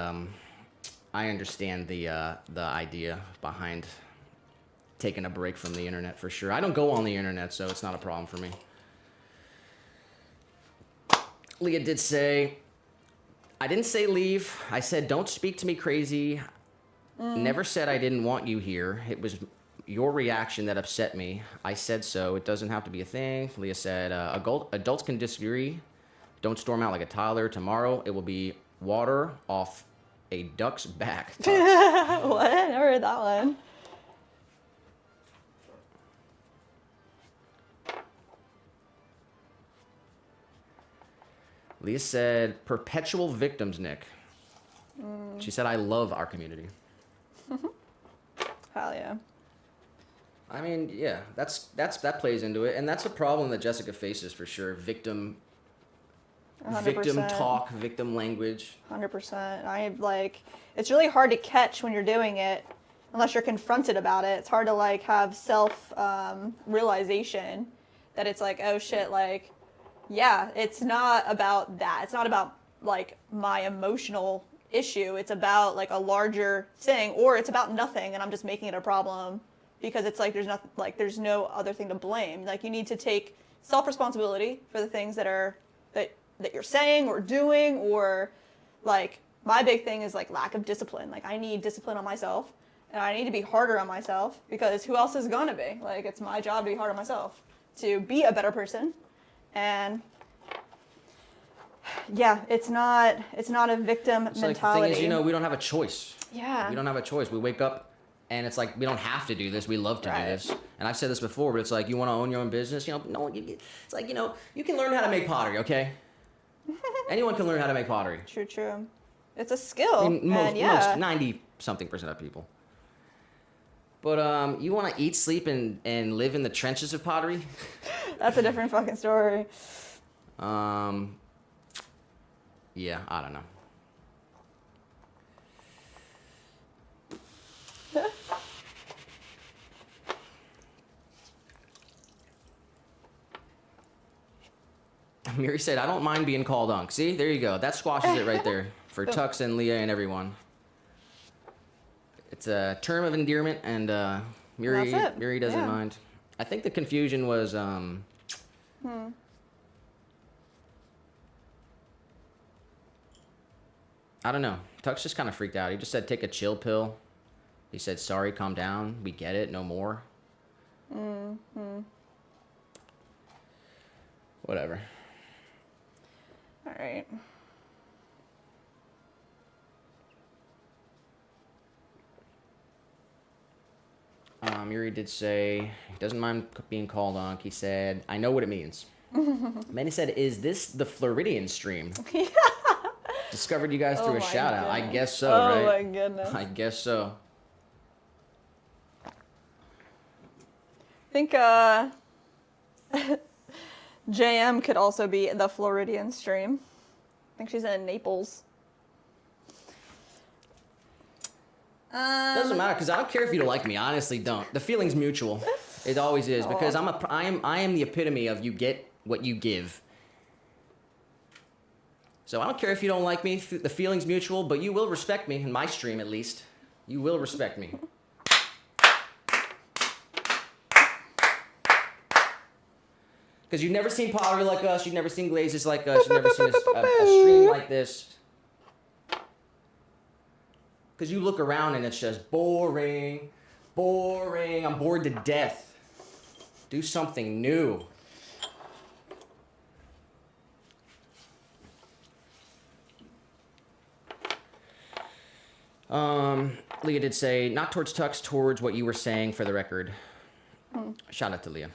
the idea behind taking a break from the internet for sure. I don't go on the internet, so it's not a problem for me. Leah did say, I didn't say leave. I said don't speak to me crazy. Never said I didn't want you here. It was your reaction that upset me. I said so. It doesn't have to be a thing. Leah said adults can disagree, Don't storm out like a toddler. Tomorrow it will be water off a duck's back. What? I never heard that one. Leah said, perpetual victims, Nick. She said, I love our community. Hell yeah. I mean, yeah, that plays into it. And that's a problem that Jessica faces for sure. Victim 100%. talk, victim language. 100%. It's really hard to catch when you're doing it unless you're confronted about it. It's hard to like have self realization that it's like, oh shit, like, yeah, it's not about that. It's not about like my emotional issue. It's about like a larger thing, or it's about nothing and I'm just making it a problem because it's like there's nothing, like there's no other thing to blame. Like you need to take self-responsibility for the things that are that you're saying or doing, or like my big thing is like lack of discipline. Like I need discipline on myself and I need to be harder on myself because who else is gonna be? Like it's my job to be hard on myself, to be a better person. And yeah, it's not a victim mentality. Like, the thing is, you know, we don't have a choice. Yeah. We don't have a choice. We wake up and it's like we don't have to do this. We love to do this. And I've said this before, but it's like you want to own your own business. You know, no, it's like, you know, you can learn how to make pottery, okay? Anyone can learn how to make pottery. True. It's a skill. I mean, most 90-something% of people. But you want to eat, sleep, and live in the trenches of pottery? That's a different fucking story. Yeah, I don't know. Miri said, I don't mind being called Unc. See, there you go. That squashes it right there for Tux and Leah and everyone. It's a term of endearment, and Miri doesn't mind. I think the confusion was I don't know. Tux just kind of freaked out. He just said, take a chill pill. He said, sorry, calm down. We get it. No more. Whatever. All right. Yuri did say he doesn't mind being called Unc. He said, I know what it means. Manny said, is this the Floridian stream? Discovered you guys through a shout out. I guess so, right? Oh my goodness. I guess so. I think JM could also be the Floridian stream. I think she's in Naples. Doesn't matter, because I don't care if you don't like me. I honestly don't. The feeling's mutual. It always is, because I am the epitome of you get what you give. So I don't care if you don't like me. The feeling's mutual, but you will respect me in my stream, at least. You will respect me. Because you've never seen pottery like us. You've never seen glazes like us. You've never seen a stream like this. Because you look around and it's just boring, boring. I'm bored to death. Do something new. Leah did say, not towards Tux, towards what you were saying for the record. Shout out to Leah.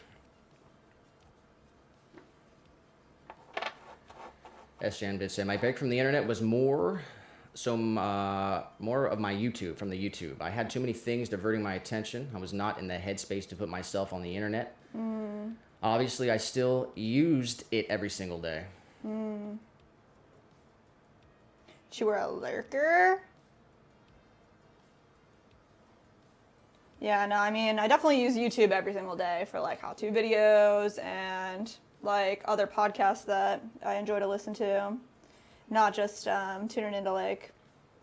SJM did say, my break from the internet was more of my YouTube, from the YouTube. I had too many things diverting my attention. I was not in the headspace to put myself on the internet. Obviously, I still used it every single day. You were a lurker? Yeah, no, I mean, I definitely use YouTube every single day for like how-to videos and like other podcasts that I enjoy to listen to. Not just tuning into like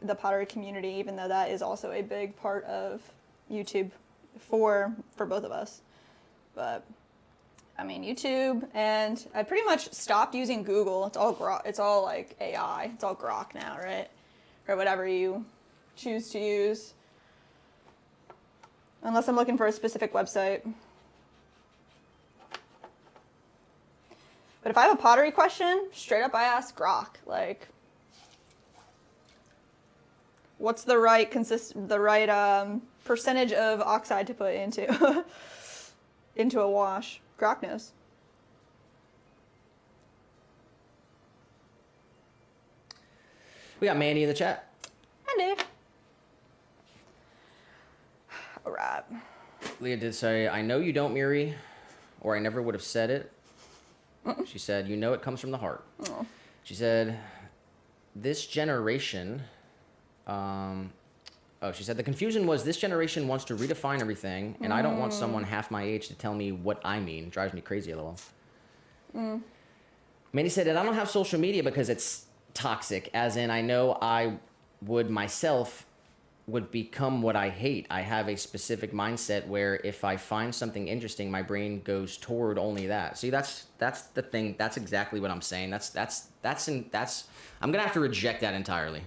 the pottery community, even though that is also a big part of YouTube for both of us. But I mean, YouTube, and I pretty much stopped using Google. It's all like AI. It's all Grok now, right? Or whatever you choose to use. Unless I'm looking for a specific website. But But if I have a pottery question, straight up I ask Grok, like, what's the right percentage of oxide to put into into a wash? Grok knows. We got Mandy in the chat. Andy. All right. Leah did say, I know you don't, Miri, or I never would have said it. She said, you know it comes from the heart. Oh. She said, this generation, she said, the confusion was this generation wants to redefine everything, and I don't want someone half my age to tell me what I mean. It drives me crazy, lol. Mandy said, and I don't have social media because it's toxic, as in I know I would myself would become what I hate. I have a specific mindset where if I find something interesting, my brain goes toward only that. See, that's the thing. That's exactly what I'm saying. I'm gonna have to reject that entirely.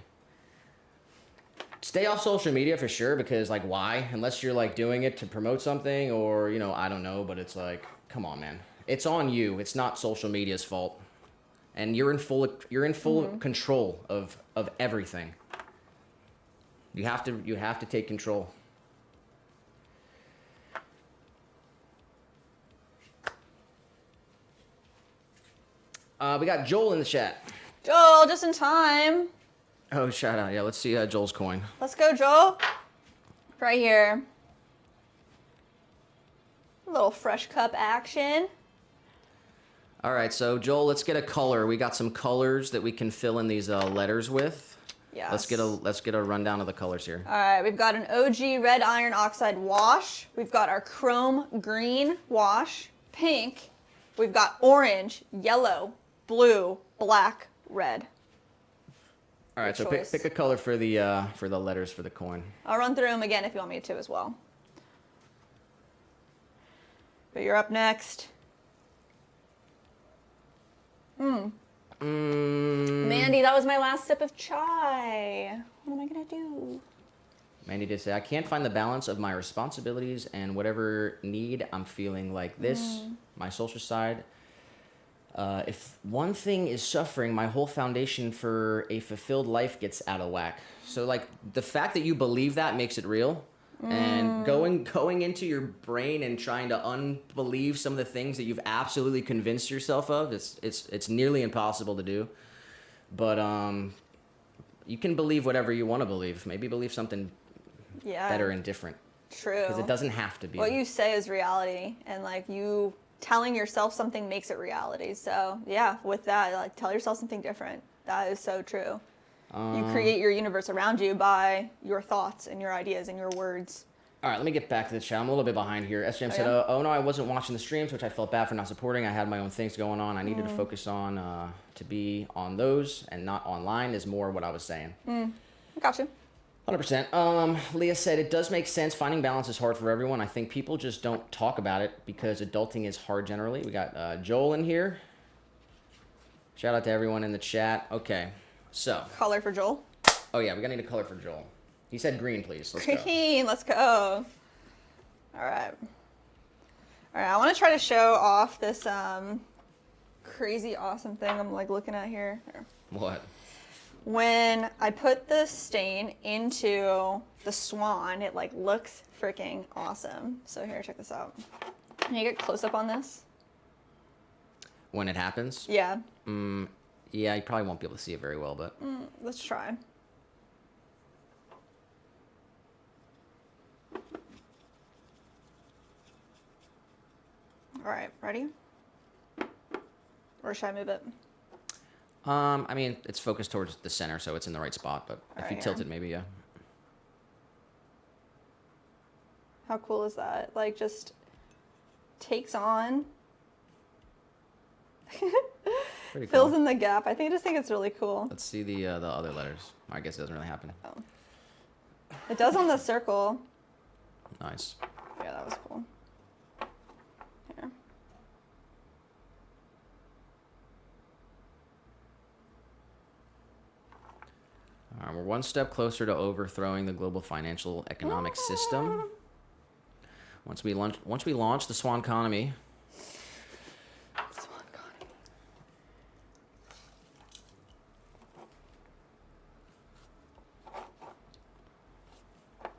Stay off social media for sure, because like, why? Unless you're like doing it to promote something, or you know, I don't know. But it's like, come on, man. It's on you. It's not social media's fault, and you're in full control of everything. You have to take control. We got Joel in the chat. Joel, just in time. Oh, shout out. Yeah, let's see Joel's coin. Let's go, Joel. Right here. A little fresh cup action. All right, so Joel, let's get a color. We got some colors that we can fill in these letters with. Yes. Let's get a rundown of the colors here. All right, we've got an OG red iron oxide wash. We've got our chrome green wash, pink. We've got orange, yellow, blue, black, red. All right, so pick a color for the letters for the coin. I'll run through them again if you want me to as well. But you're up next. Mandy, that was my last sip of chai. What am I gonna do? Mandy did say, I can't find the balance of my responsibilities and whatever need I'm feeling like this, my social side. If one thing is suffering, my whole foundation for a fulfilled life gets out of whack. So like the fact that you believe that makes it real. And going into your brain and trying to unbelieve some of the things that you've absolutely convinced yourself of, it's nearly impossible to do. But you can believe whatever you want to believe. Maybe believe something better and different. True. Because it doesn't have to be. What you say is reality, and like you telling yourself something makes it reality. So yeah, with that, like tell yourself something different. That is so true. You create your universe around you by your thoughts and your ideas and your words. All right, let me get back to the chat. I'm a little bit behind here. SJM said, oh no, I wasn't watching the streams, which I felt bad for not supporting. I had my own things going on. I needed to focus on, to be on those and not online is more what I was saying. Got you. 100%. Leah said, it does make sense. Finding balance is hard for everyone. I think people just don't talk about it because adulting is hard generally. We got Joel in here. Shout out to everyone in the chat. Okay. So. Color for Joel. Oh yeah, we're gonna need a color for Joel. He said green, please. Let's green, let's go. All right. All right, I want to try to show off this crazy awesome thing I'm like looking at here. What? When I put the stain into the Swan, it like looks freaking awesome. So here, check this out. Can you get close up on this? When it happens? Yeah. Yeah, you probably won't be able to see it very well, but... let's try. All right, ready? Or should I move it? I mean, it's focused towards the center, so it's in the right spot, but if you tilt it, maybe, yeah. How cool is that? Like, just takes on... Pretty cool. Fills in the gap. I just think it's really cool. Let's see the other letters. I guess it doesn't really happen. Oh. It does on the circle. Nice. Yeah, that was cool. Here. All right, we're one step closer to overthrowing the global financial economic system. Once we launch the Swan economy.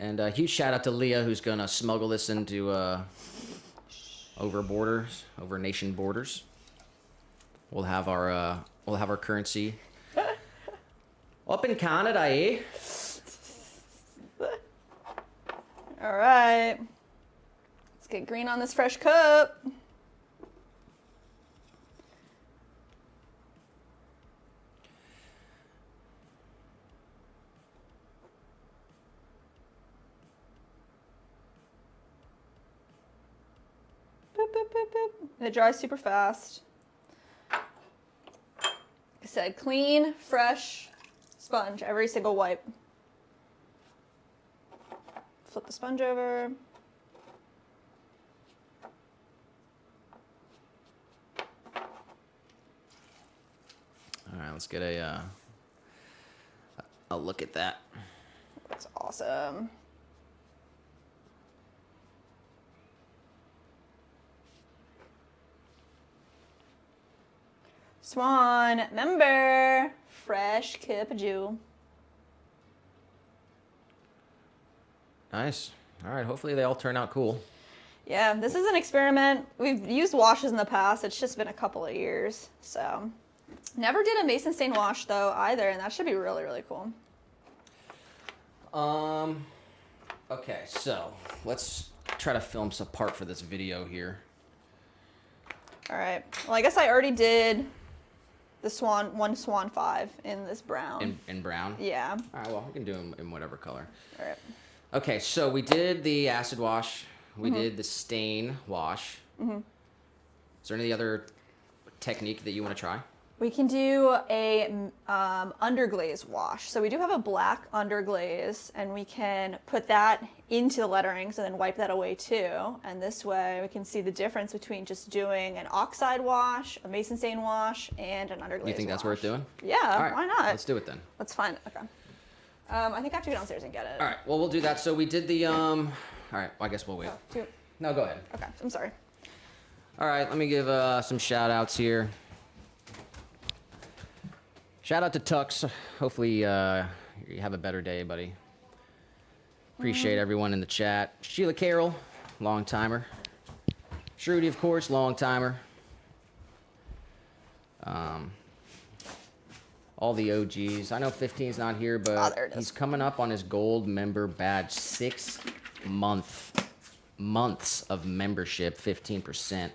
And a huge shout out to Leah, who's gonna smuggle this into over nation borders. We'll have our currency up in Canada, eh? All right. Let's get green on this fresh cup. Boop, boop, boop, boop. And it dries super fast. Like I said, clean, fresh sponge every single wipe. Flip the sponge over. All right, let's get a look at that. That's awesome. Swan member, fresh cup of Jew. Nice. All right, hopefully they all turn out cool. Yeah, this is an experiment. We've used washes in the past. It's just been a couple of years. So, never did a mason stain wash though either, and that should be really, really cool. Okay, so let's try to film some part for this video here. All right. Well, I guess I already did the Swan 5 in this brown. In brown? Yeah. All right, well, we can do them in whatever color. All right. Okay, so we did the acid wash. We did the stain wash. Is there any other technique that you want to try? We can do a underglaze wash. So we do have a black underglaze, and we can put that into the letterings and then wipe that away too. And this way we can see the difference between just doing an oxide wash, a mason stain wash, and an underglaze wash. You think that's worth doing? Yeah, All right, why not? let's do it then. Let's find it. Okay. I think I have to go downstairs and get it. All right, well, we'll do that. So we did the, all right, well, I guess we'll wait. Oh, No, go ahead. okay, I'm sorry. All right, let me give some shout outs here. Shout out to Tux. Hopefully you have a better day, buddy. Appreciate everyone in the chat. Sheila Carroll, long timer. Shruti, of course, long timer. All the OGs. I know 15's not here, but he's coming up on his gold member badge. 6 months of membership, 15%.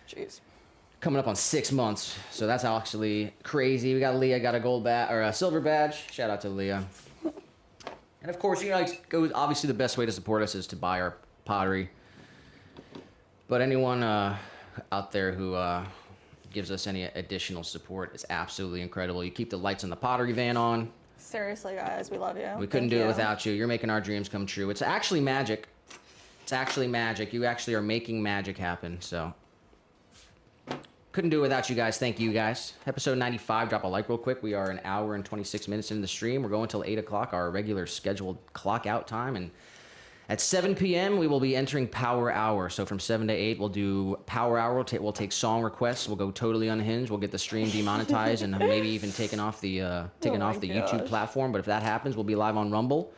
Jeez. Coming up on 6 months, so that's actually crazy. We got Leah, got a gold badge or a silver badge. Shout out to Leah. And of course, you know, obviously the best way to support us is to buy our pottery. But anyone out there who gives us any additional support is absolutely incredible. You keep the lights on the pottery van on. Seriously, guys, we love you. We couldn't do it without you. You're making our dreams come true. It's actually magic. It's actually magic. You actually are making magic happen, so. Couldn't do it without you guys. Thank you guys. Episode 95. Drop a like real quick. We are an hour and 26 minutes into the stream. We're going till 8 o'clock, our regular scheduled clock out time. And at 7 p.m., we will be entering Power Hour. So from 7 to 8, we'll do Power Hour. We'll take song requests. We'll go totally unhinged. We'll get the stream demonetized and maybe even taken off the YouTube platform. But if that happens, we'll be live on Rumble.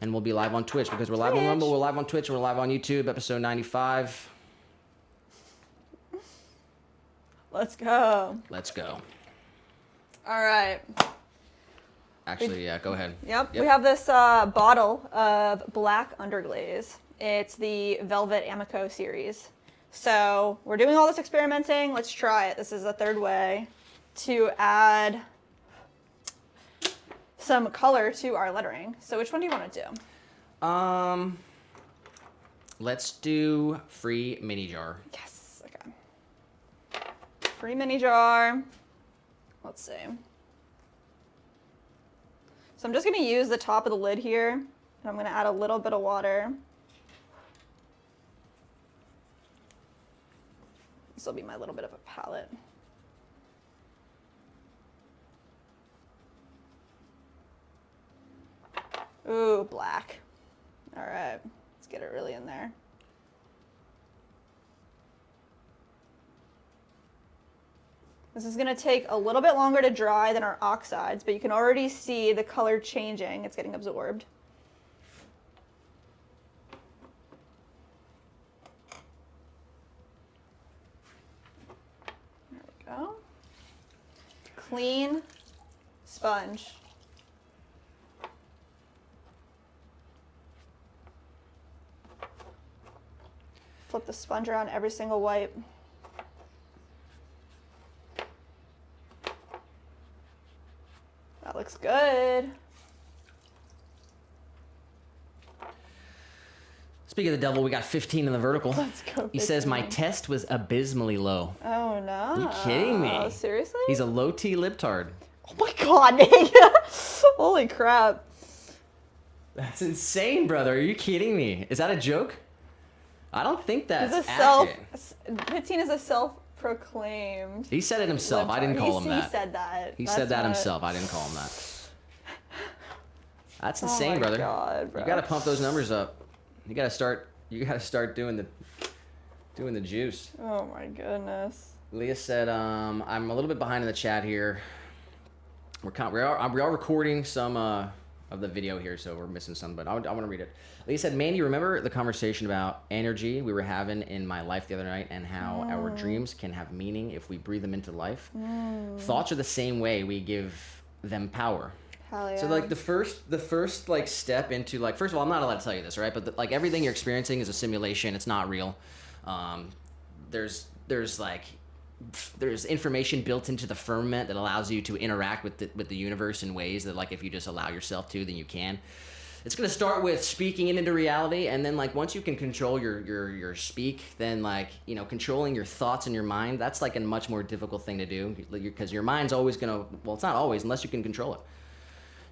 And we'll be live on Twitch because we're live on Rumble, we're live on Twitch, and we're live on YouTube. Episode 95. Let's go. Let's go. All right. Actually, yeah, go ahead. Yep. We have this bottle of black underglaze. It's the Velvet Amico series. So we're doing all this experimenting. Let's try it. This is the third way to add some color to our lettering. So which one do you want to do? Let's do free mini jar. Yes. Okay. Free mini jar. Let's see. So I'm just going to use the top of the lid here, and I'm going to add a little bit of water. This will be my little bit of a palette. Ooh, black. All right, let's get it really in there. This is going to take a little bit longer to dry than our oxides, but you can already see the color changing. It's getting absorbed. clean sponge. Flip the sponge around every single wipe. That looks good. Speaking of the devil, we got 15 in the vertical. Let's go. He says, my 15. test was abysmally low. Oh no. Are you kidding me? Seriously? He's a low T libtard. Oh my god, Nick. Holy crap. That's insane, brother. Are you kidding me? Is that a joke? I don't think that's He's a accurate. 15 is a self-proclaimed. He said it himself. I didn't call him that. He said that. He That's said that not- himself. I didn't call him that. That's Oh insane, my brother. God, bro. You gotta pump those numbers up. You gotta start doing the juice. Oh my goodness. Leah said, I'm a little bit behind in the chat here. We are recording some of the video here, so we're missing some, but I want to read it. Leah said, Mandy, remember the conversation about energy we were having in my life the other night and how our dreams can have meaning if we breathe them into life? Thoughts are the same way. We give them power. Hell yeah. So like the first like step into like, first of all, I'm not allowed to tell you this, right? But like everything you're experiencing is a simulation. It's not real. There's information built into the firmament that allows you to interact with the universe in ways that like if you just allow yourself to, then you can. It's gonna start with speaking it into reality, and then like once you can control your speak, then like controlling your thoughts and your mind, that's like a much more difficult thing to do because your mind's always gonna, well, it's not always unless you can control it.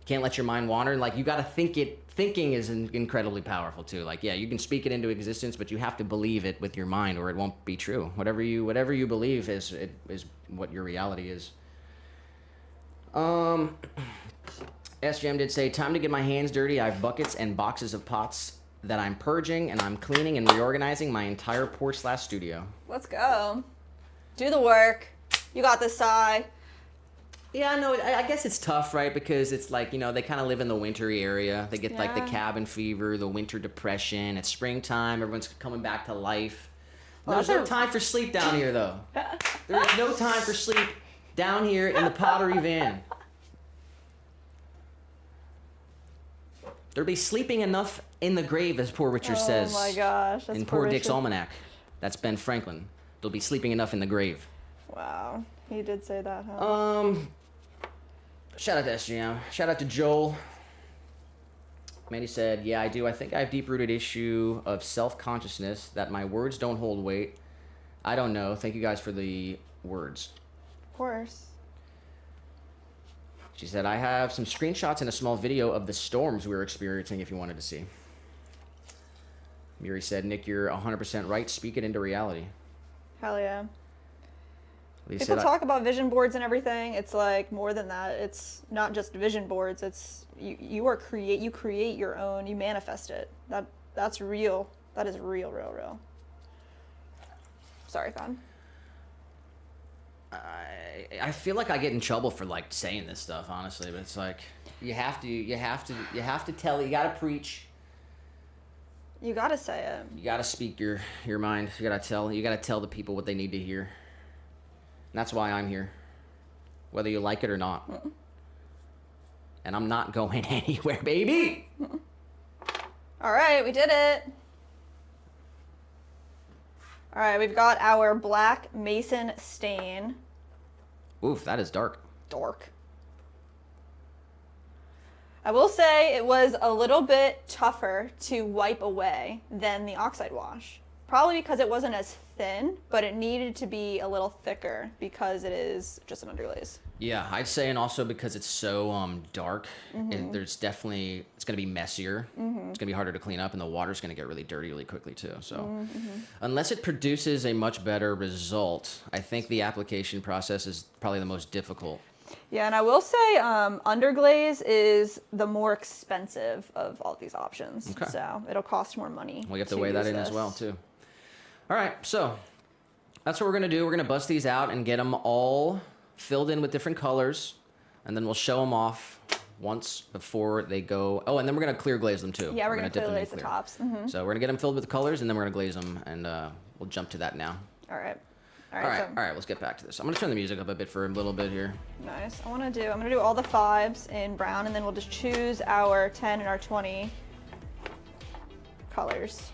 You can't let your mind wander. Like you got to think it. Thinking is incredibly powerful too. Like yeah, you can speak it into existence, but you have to believe it with your mind, or it won't be true. Whatever you believe is what your reality is. SGM did say, time to get my hands dirty. I have buckets and boxes of pots that I'm purging, and I'm cleaning and reorganizing my entire porch/studio. Let's go. Do the work. You got this, Sai. Yeah, no, I guess it's tough, right? Because it's like, they kind of live in the wintry area. They get like the Yeah. cabin fever, the winter depression. It's springtime. Everyone's coming back to life. Well, There's that's no a- time for sleep down here, though. There's no time for sleep down here in the pottery van. There'll be sleeping enough in the grave, as Poor Richard says. Oh my gosh. That's in Poor Dick's Richard. Almanac. That's Ben Franklin. There'll be sleeping enough in the grave. Wow. He did say that, huh? Shout out to SGM. Shout out to Joel. Mandy said, yeah, I do. I think I have deep-rooted issue of self-consciousness that my words don't hold weight. I don't know. Thank you guys for the words. Of course. She said, I have some screenshots and a small video of the storms we were experiencing if you wanted to see. Miri said, Nick, you're 100% right. Speak it into reality. Hell yeah. Lee People said, talk about vision boards and everything. It's like more than that. It's not just vision boards. It's you create your own. You manifest it. That's real. That is real. Sorry, Fan. I feel like I get in trouble for like saying this stuff, honestly, but it's like you have to tell it. You gotta preach. You gotta say it. You gotta speak your mind. You gotta tell the people what they need to hear. And that's why I'm here, whether you like it or not. And I'm not going anywhere, baby. All right, we did it. All right, we've got our black mason stain. Oof, that is dark. Dork. I will say it was a little bit tougher to wipe away than the oxide wash. Probably because it wasn't as thin, but it needed to be a little thicker because it is just an underglaze. Yeah, I'd say, and also because it's so dark, it's gonna be messier. It's gonna be harder to clean up, and the water's gonna get really dirty really quickly too. So, unless it produces a much better result, I think the application process is probably the most difficult. Yeah, and I will say underglaze is the more expensive of all these options. Okay. So it'll cost more money. We have to weigh that in as well too. All right, so that's what we're gonna do. We're gonna bust these out and get them all filled in with different colors, and then we'll show them off once before they go. Oh, and then we're gonna clear glaze them too. Yeah, we're gonna dip clear them in glaze the clear. tops. So we're gonna get them filled with the colors, and then we're gonna glaze them, and we'll jump to that now. All right. All All right, right, so all right, let's get back to this. I'm gonna turn the music up a bit for a little bit here. nice. I'm gonna do all the 5s in brown, and then we'll just choose our 10 and our 20 colors.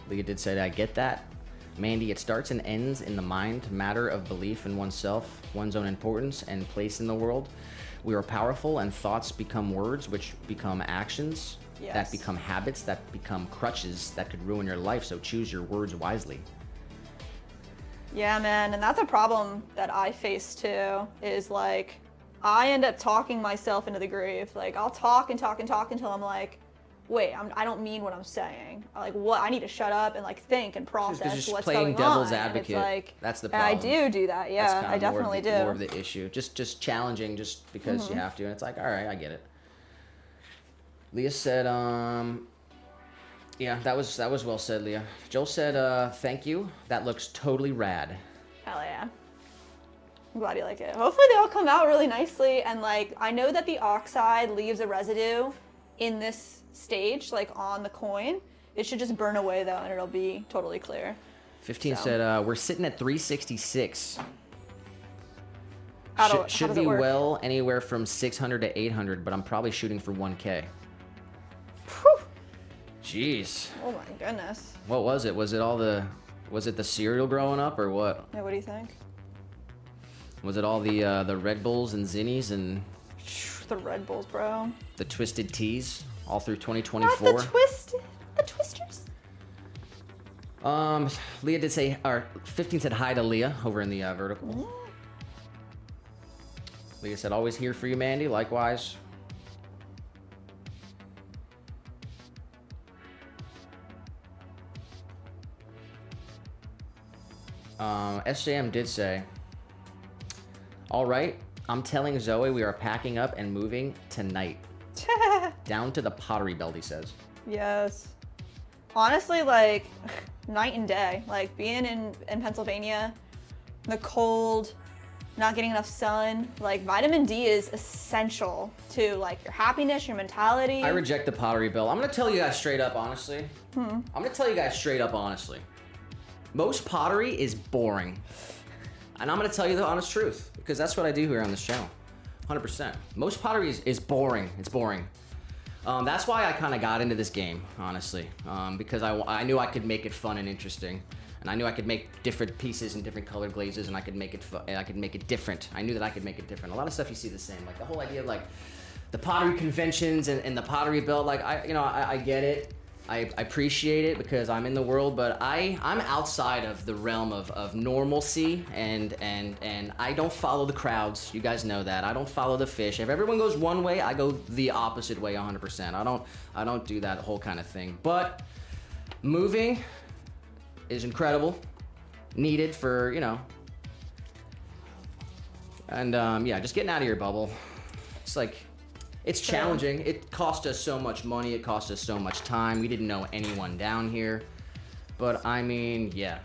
Leah did say that. I get that. Mandy, it starts and ends in the mind, matter of belief in oneself, one's own importance and place in the world. We are powerful, and thoughts become words, which become actions, Yes. that become habits, that become crutches that could ruin your life. So choose your words wisely. Yeah, man, and that's a problem that I face too, is like, I end up talking myself into the grave. Like, I'll talk and talk and talk until I'm like, wait, I don't mean what I'm saying. Like, what? I need to shut up and like think and process just what's playing going devil's on. And advocate. it's like, That's the and I problem. do that. That's Yeah, kinda I definitely do. more of the issue. Just challenging just because you have to. And it's like, all right, I get it. Leah said, yeah, that was well said, Leah. Joel said, thank you. That looks totally rad. Hell yeah. I'm glad you like it. Hopefully they all come out really nicely. And like, I know that the oxide leaves a residue in this stage, like on the coin. It should just burn away though, and it'll be totally clear. 15 So. said, we're sitting at 366. How does Should it be work? well anywhere from 600 to 800, but I'm probably shooting for 1K. Whew. Jeez. Oh my goodness. What was it? Was it the cereal growing up or what? Yeah, what do you think? Was it all the Red Bulls and Zinnies and The Red Bulls, bro. the Twisted Teas all through Not 2024? the twisters. Leah did say, or 15 said hi to Leah over in the vertical. Leah said, always here for you, Mandy. Likewise. SJM did say, all right, I'm telling Zoe we are packing up and moving tonight. Down to the pottery belt, he says. Yes. Honestly, like, night and day. Like, being in Pennsylvania, the cold, not getting enough sun, like, vitamin D is essential to, like, your happiness, your mentality. I reject the pottery belt. I'm going to tell you guys straight up, honestly. I'm going to tell you guys straight up, honestly. Most pottery is boring. And I'm going to tell you the honest truth, because that's what I do here on this channel. 100%. Most pottery is boring. It's boring. That's why I kind of got into this game, honestly, because I knew I could make it fun and interesting, and I knew I could make different pieces and different colored glazes, and I could make it different. I knew that I could make it different. A lot of stuff you see the same, like the whole idea of like the pottery conventions and the pottery belt. Like I get it. I appreciate it because I'm in the world, but I'm outside of the realm of normalcy, and I don't follow the crowds. You guys know that. I don't follow the fish. If everyone goes one way, I go the opposite way 100%. I don't do that whole kind of thing. But moving is incredible, needed for, and yeah, just getting out of your bubble. It's like, it's challenging. It cost us so much money. It cost us so much time. We didn't know anyone down here. But I mean, yeah.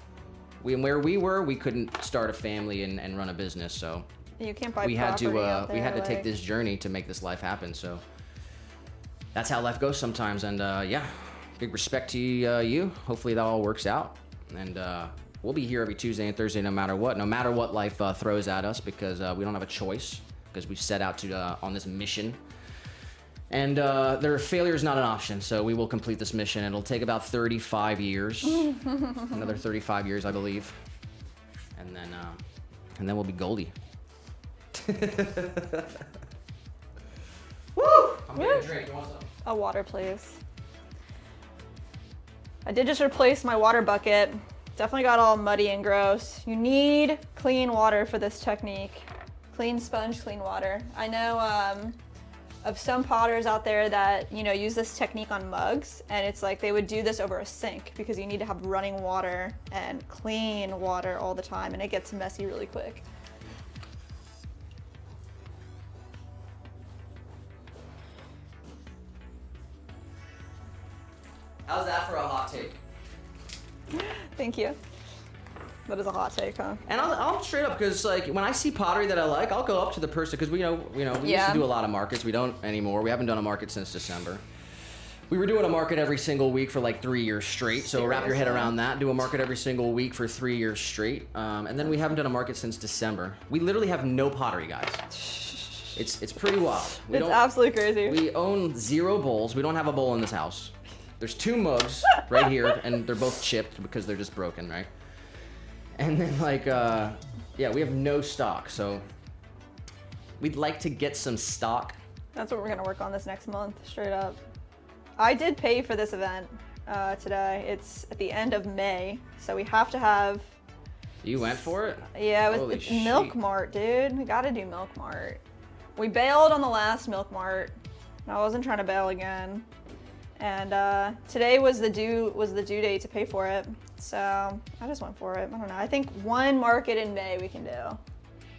Where we were, we couldn't start a family and run a business. So You can't buy we had to property out we had to there, take like- this journey to make this life happen. So that's how life goes sometimes. And yeah, big respect to you. Hopefully that all works out. And we'll be here every Tuesday and Thursday, no matter what life throws at us, because we don't have a choice, because we've set out to on this mission. And failure is not an option, so we will complete this mission. It'll take about 35 years, another 35 years, I believe, and then we'll be Goldie. Woo! I'm getting a drink. You want some? A water, please. I did just replace my water bucket. Definitely got all muddy and gross. You need clean water for this technique. Clean sponge, clean water. I know of some potters out there that, use this technique on mugs, and it's like they would do this over a sink because you need to have running water and clean water all the time, and it gets messy really quick. How's that for a hot take? Thank you. That is a hot take, huh? And I'll straight up, because like when I see pottery that I like, I'll go up to the person, because we used Yeah. to do a lot of markets. We don't anymore. We haven't done a market since December. We were doing a market every single week for like 3 years straight. So wrap your head around that. Do a market every single week for 3 years straight. And then we haven't done a market since December. We literally have no pottery, guys. It's pretty wild. It's absolutely crazy. We own 0 bowls. We don't have a bowl in this house. There's 2 mugs right here, and they're both chipped because they're just broken, right? And then like, yeah, we have no stock. So we'd like to get some stock. That's what we're gonna work on this next month, straight up. I did pay for this event today. It's at the end of May, so we have to have... You went for it? Yeah, it's Milk Mart, dude. We gotta do Milk Mart. We bailed on the last Milk Mart. I wasn't trying to bail again. And today was the due date to pay for it. So I just went for it. I don't know. I think 1 market in May we can do.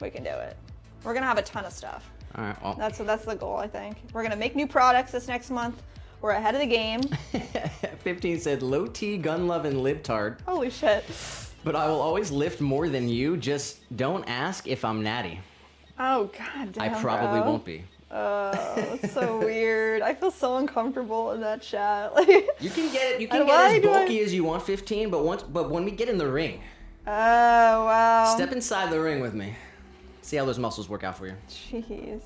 We can do it. We're gonna have a ton of stuff. All right, well. That's the goal, I think. We're gonna make new products this next month. We're ahead of the game. 15 said, low T, gun love, and libtard. Holy shit. But I will always lift more than you. Just don't ask if I'm natty. Oh, god damn, I probably won't be. Oh, it's so weird. I feel so uncomfortable in that chat. Like, you can get it. You can get as bulky as you want, 15. But when we get in the ring, oh wow. Step inside the ring with me. See how those muscles work out for you. Jeez.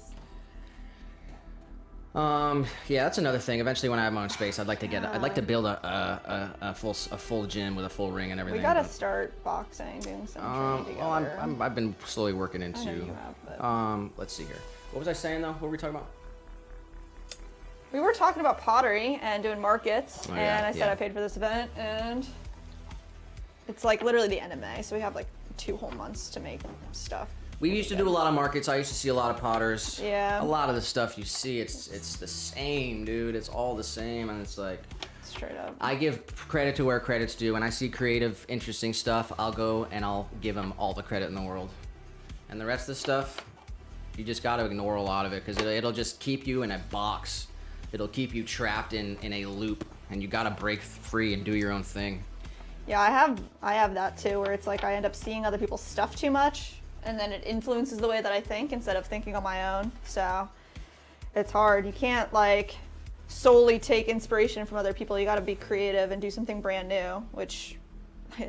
Yeah, that's another thing. Eventually, when I have my own space, I'd like to build a full gym with a full ring and everything. We gotta start boxing, doing some training together. Well, I've been slowly working into. I know you have, but... Let's see here. What was I saying though? What were we talking about? We were talking about pottery and doing markets, oh, and I said I paid for this event, and it's like literally the end of May, so we have like 2 whole months to make stuff. We used to do a lot of markets. I used to see a lot of potters. Yeah. A lot of the stuff you see, it's the same, dude. It's all the same, and it's like... Straight up. I give credit to where credit's due. When I see creative, interesting stuff, I'll go and I'll give them all the credit in the world. And the rest of the stuff, you just gotta ignore a lot of it, because it'll just keep you in a box. It'll keep you trapped in a loop, and you gotta break free and do your own thing. Yeah, I have that too, where it's like I end up seeing other people's stuff too much, and then it influences the way that I think instead of thinking on my own. So it's hard. You can't like solely take inspiration from other people. You got to be creative and do something brand new, which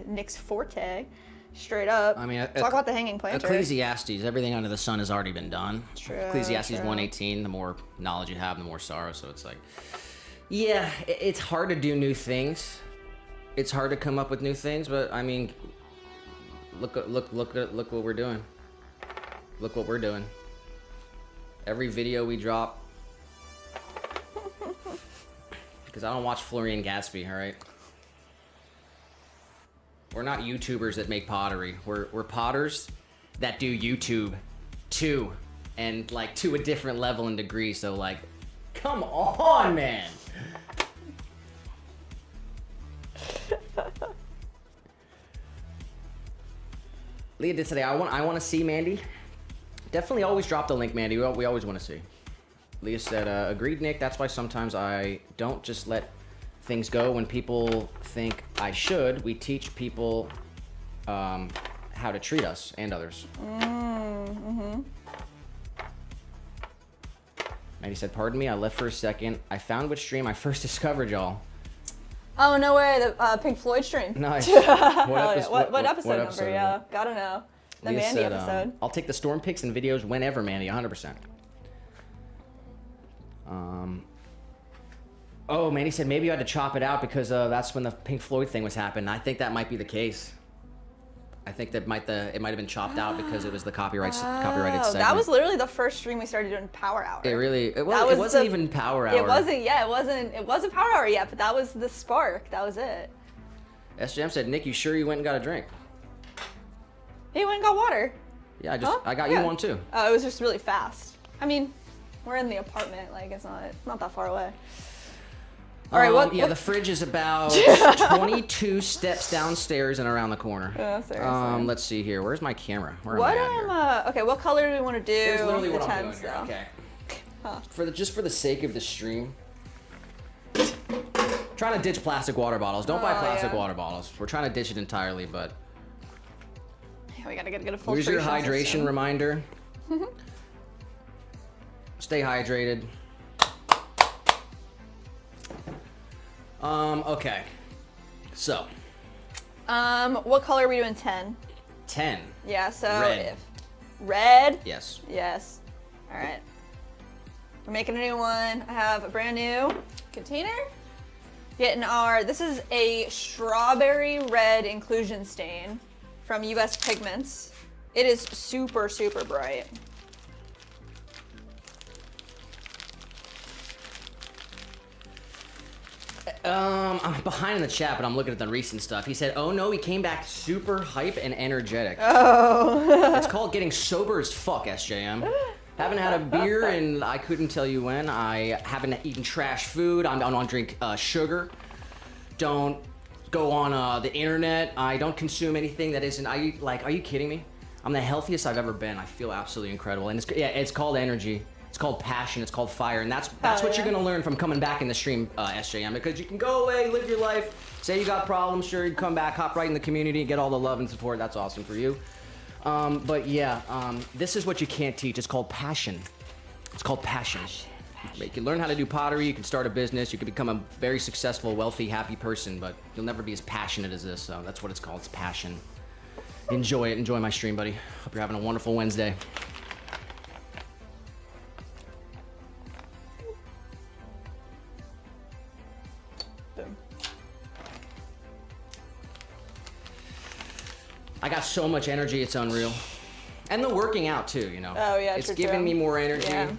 Nick's forte, straight up. I mean, talk about the hanging planter. Ecclesiastes, everything under the sun has already been done. True, Ecclesiastes true. 1:18, the more knowledge you have, the more sorrow. So it's like, yeah, it's hard to do new things. It's hard to come up with new things, but I mean, look what we're doing. Look what we're doing. Every video we drop, because I don't watch Florian Gatsby, all right? We're not YouTubers that make pottery. We're potters that do YouTube too, and like to a different level and degree. So like, come on, man. Leah did today. I want to see Mandy. Definitely always drop the link, Mandy. We always want to see. Leah said, agreed, Nick. That's why sometimes I don't just let things go when people think I should. We teach people how to treat us and others. Mm-hmm. Mandy said, pardon me, I left for a second. I found which stream I first discovered y'all. Oh, no way. The Pink Floyd stream. Nice. What episode number? Yeah, gotta know. The Leah Mandy said, episode. I'll take the storm pics and videos whenever, Mandy, 100%. Oh, Mandy said maybe you had to chop it out because that's when the Pink Floyd thing was happening. I think that might be the case. I think that it might have been chopped out because it was the copyrighted segment. That was literally the first stream we started doing Power Hour. It wasn't even Power Hour. It wasn't Power Hour yet, but that was the spark. That was it. SJM said, Nick, you sure you went and got a drink? He went and got water. Yeah, I got you one too. Oh, it was just really fast. I mean, we're in the apartment, like it's not that far away. All right, the fridge is about 22 steps downstairs and around the corner. Yeah, seriously. Let's see here. Where's my camera? Where what am I at here? Okay, what color do we want to do? Here's literally what I'm tents, doing here. though? Okay. Huh. Just for the sake of the stream. Trying to ditch plastic water bottles. Don't buy plastic water bottles. We're trying to ditch it entirely, but. Yeah, we gotta get a full. Here's your hydration reminder. Stay hydrated. Okay. So. What color are we doing? 10. 10. Yeah. So Red. if red. Yes. Yes. All right. We're making a new one. I have a brand new container. Getting this is a strawberry red inclusion stain from US Pigments. It is super, super bright. I'm behind in the chat, but I'm looking at the recent stuff. He said, oh no, he came back super hype and energetic. Oh. It's called getting sober as fuck, SJM. Haven't had a beer and I couldn't tell you when. I haven't eaten trash food. I don't drink sugar. Don't go on the internet. I don't consume anything that isn't. Are you kidding me? I'm the healthiest I've ever been. I feel absolutely incredible. And it's called energy. It's called passion. It's called fire. And that's what you're gonna learn from coming back in the stream, SJM. Because you can go away, live your life, say you got problems, sure, you come back, hop right in the community, get all the love and support. That's awesome for you. But yeah, this is what you can't teach. It's called passion. It's called passion. You can learn how to do pottery, you can start a business, you can become a very successful, wealthy, happy person, but you'll never be as passionate as this, so that's what it's called. It's passion. Enjoy it. Enjoy my stream, buddy. Hope you're having a wonderful Wednesday. Boom. I got so much energy, it's unreal. And the working out too, you know. Oh yeah, it's true, giving too. me more energy. Yeah.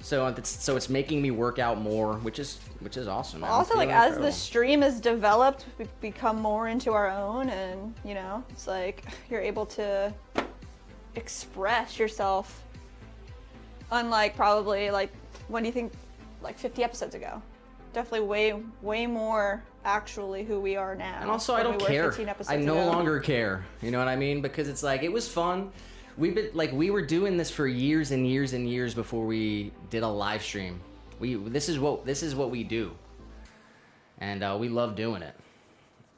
So it's making me work out more, which is awesome. Man. Also, I'm like feeling as incredible. the stream is developed, we've become more into our own, and you know, it's like you're able to express yourself. Unlike probably like when do you think like 50 episodes ago? Definitely way more actually who we are now. And also, I than don't we were care. 15 episodes I no ago. longer care. You know what I mean? Because it's like it was fun. We were doing this for years and years and years before we did a live stream. This is what we do, and we love doing it.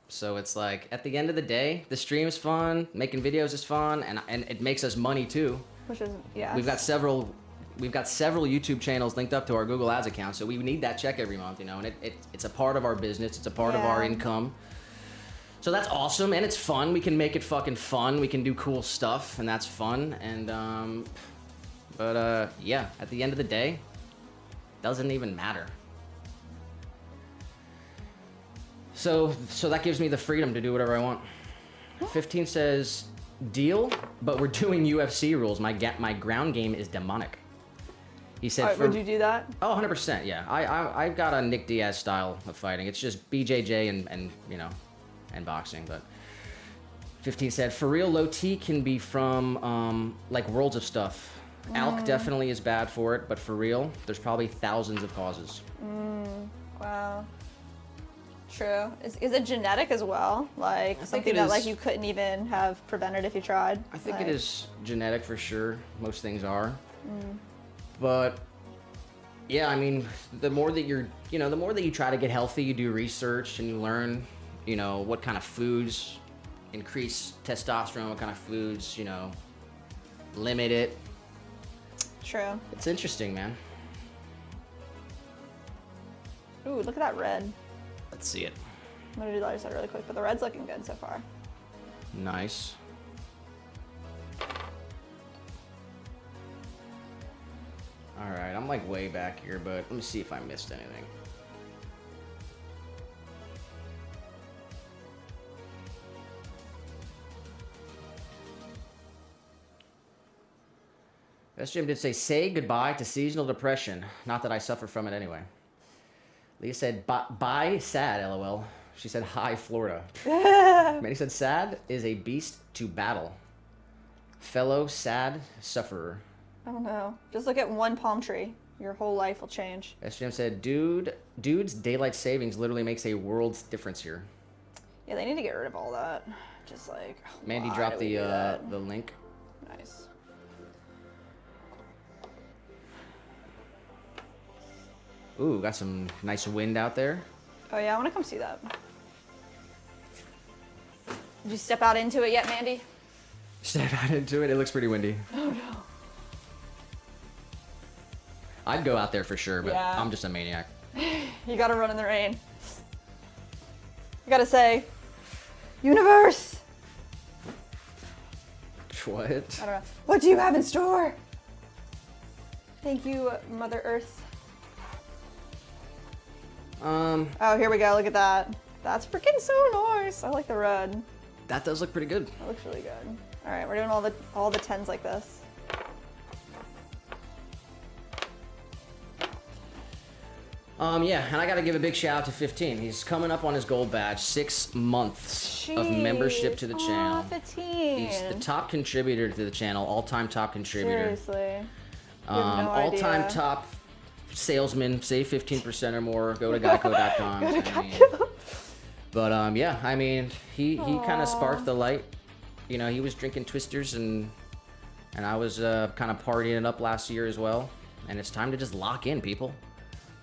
So it's like at the end of the day, the stream is fun, making videos is fun, and it makes us money too. Which is yeah. We've got several YouTube channels linked up to our Google Ads account, so we need that check every month, you know, and it's a part of our business, it's a part of our income. So that's awesome, and it's fun. We can make it fucking fun. We can do cool stuff, and that's fun. And yeah, at the end of the day, doesn't even matter. So that gives me the freedom to do whatever I want. 15 says, deal, but we're doing UFC rules. My ground game is demonic. He said, would you do that? Oh, 100%, yeah. I've got a Nick Diaz style of fighting. It's just BJJ and you know, and boxing, but 15 said, for real, low T can be from like worlds of stuff. Alk definitely is bad for it, but for real, there's probably thousands of causes. Wow. True. Is it genetic as well? Like something that like you couldn't even have prevented if you tried? I think like, it is genetic for sure. Most things are. But yeah, I mean, the more that the more that you try to get healthy, you do research and you learn, you know, what kind of foods increase testosterone, what kind of foods, you know, limit it. True. It's interesting, man. Ooh, look at that red. Let's see it. I'm gonna do the other side really quick, but the red's looking good so far. Nice. All right, I'm like way back here, but let me see if I missed anything. Best Jim did say goodbye to seasonal depression. Not that I suffer from it anyway. Leah said, bye, sad, lol. She said, hi, Florida. Manny said, sad is a beast to battle. Fellow sad sufferer. I don't know. Just look at one palm tree. Your whole life will change. SGM said, dude's daylight savings literally makes a world's difference here. Yeah, they need to get rid of all that. Just like, Mandy why dropped do we do that? the link. Nice. Ooh, got some nice wind out there. Oh yeah, I want to come see that. Did you step out into it yet, Mandy? Step out into it. It looks pretty windy. Oh no. I'd go out there for sure, but Yeah. I'm just a maniac. You gotta run in the rain. You gotta say, universe! What? I don't know. What do you have in store? Thank you, Mother Earth. Oh, here we go. Look at that. That's freaking so nice. I like the red. That does look pretty good. That looks really good. All right, we're doing all the 10s like this. Yeah, and I gotta give a big shout out to 15. He's coming up on his gold badge. 6 months of membership to the channel. 15. He's the top contributor to the channel, all-time top contributor. Seriously. You have no All-time idea. top salesman. Save 15% or more. Go to Geico.com. Go to I mean, Geico. but yeah, I mean, he kind of sparked the light. You know, he was drinking Twisters and I was kind of partying it up last year as well. And it's time to just lock in, people.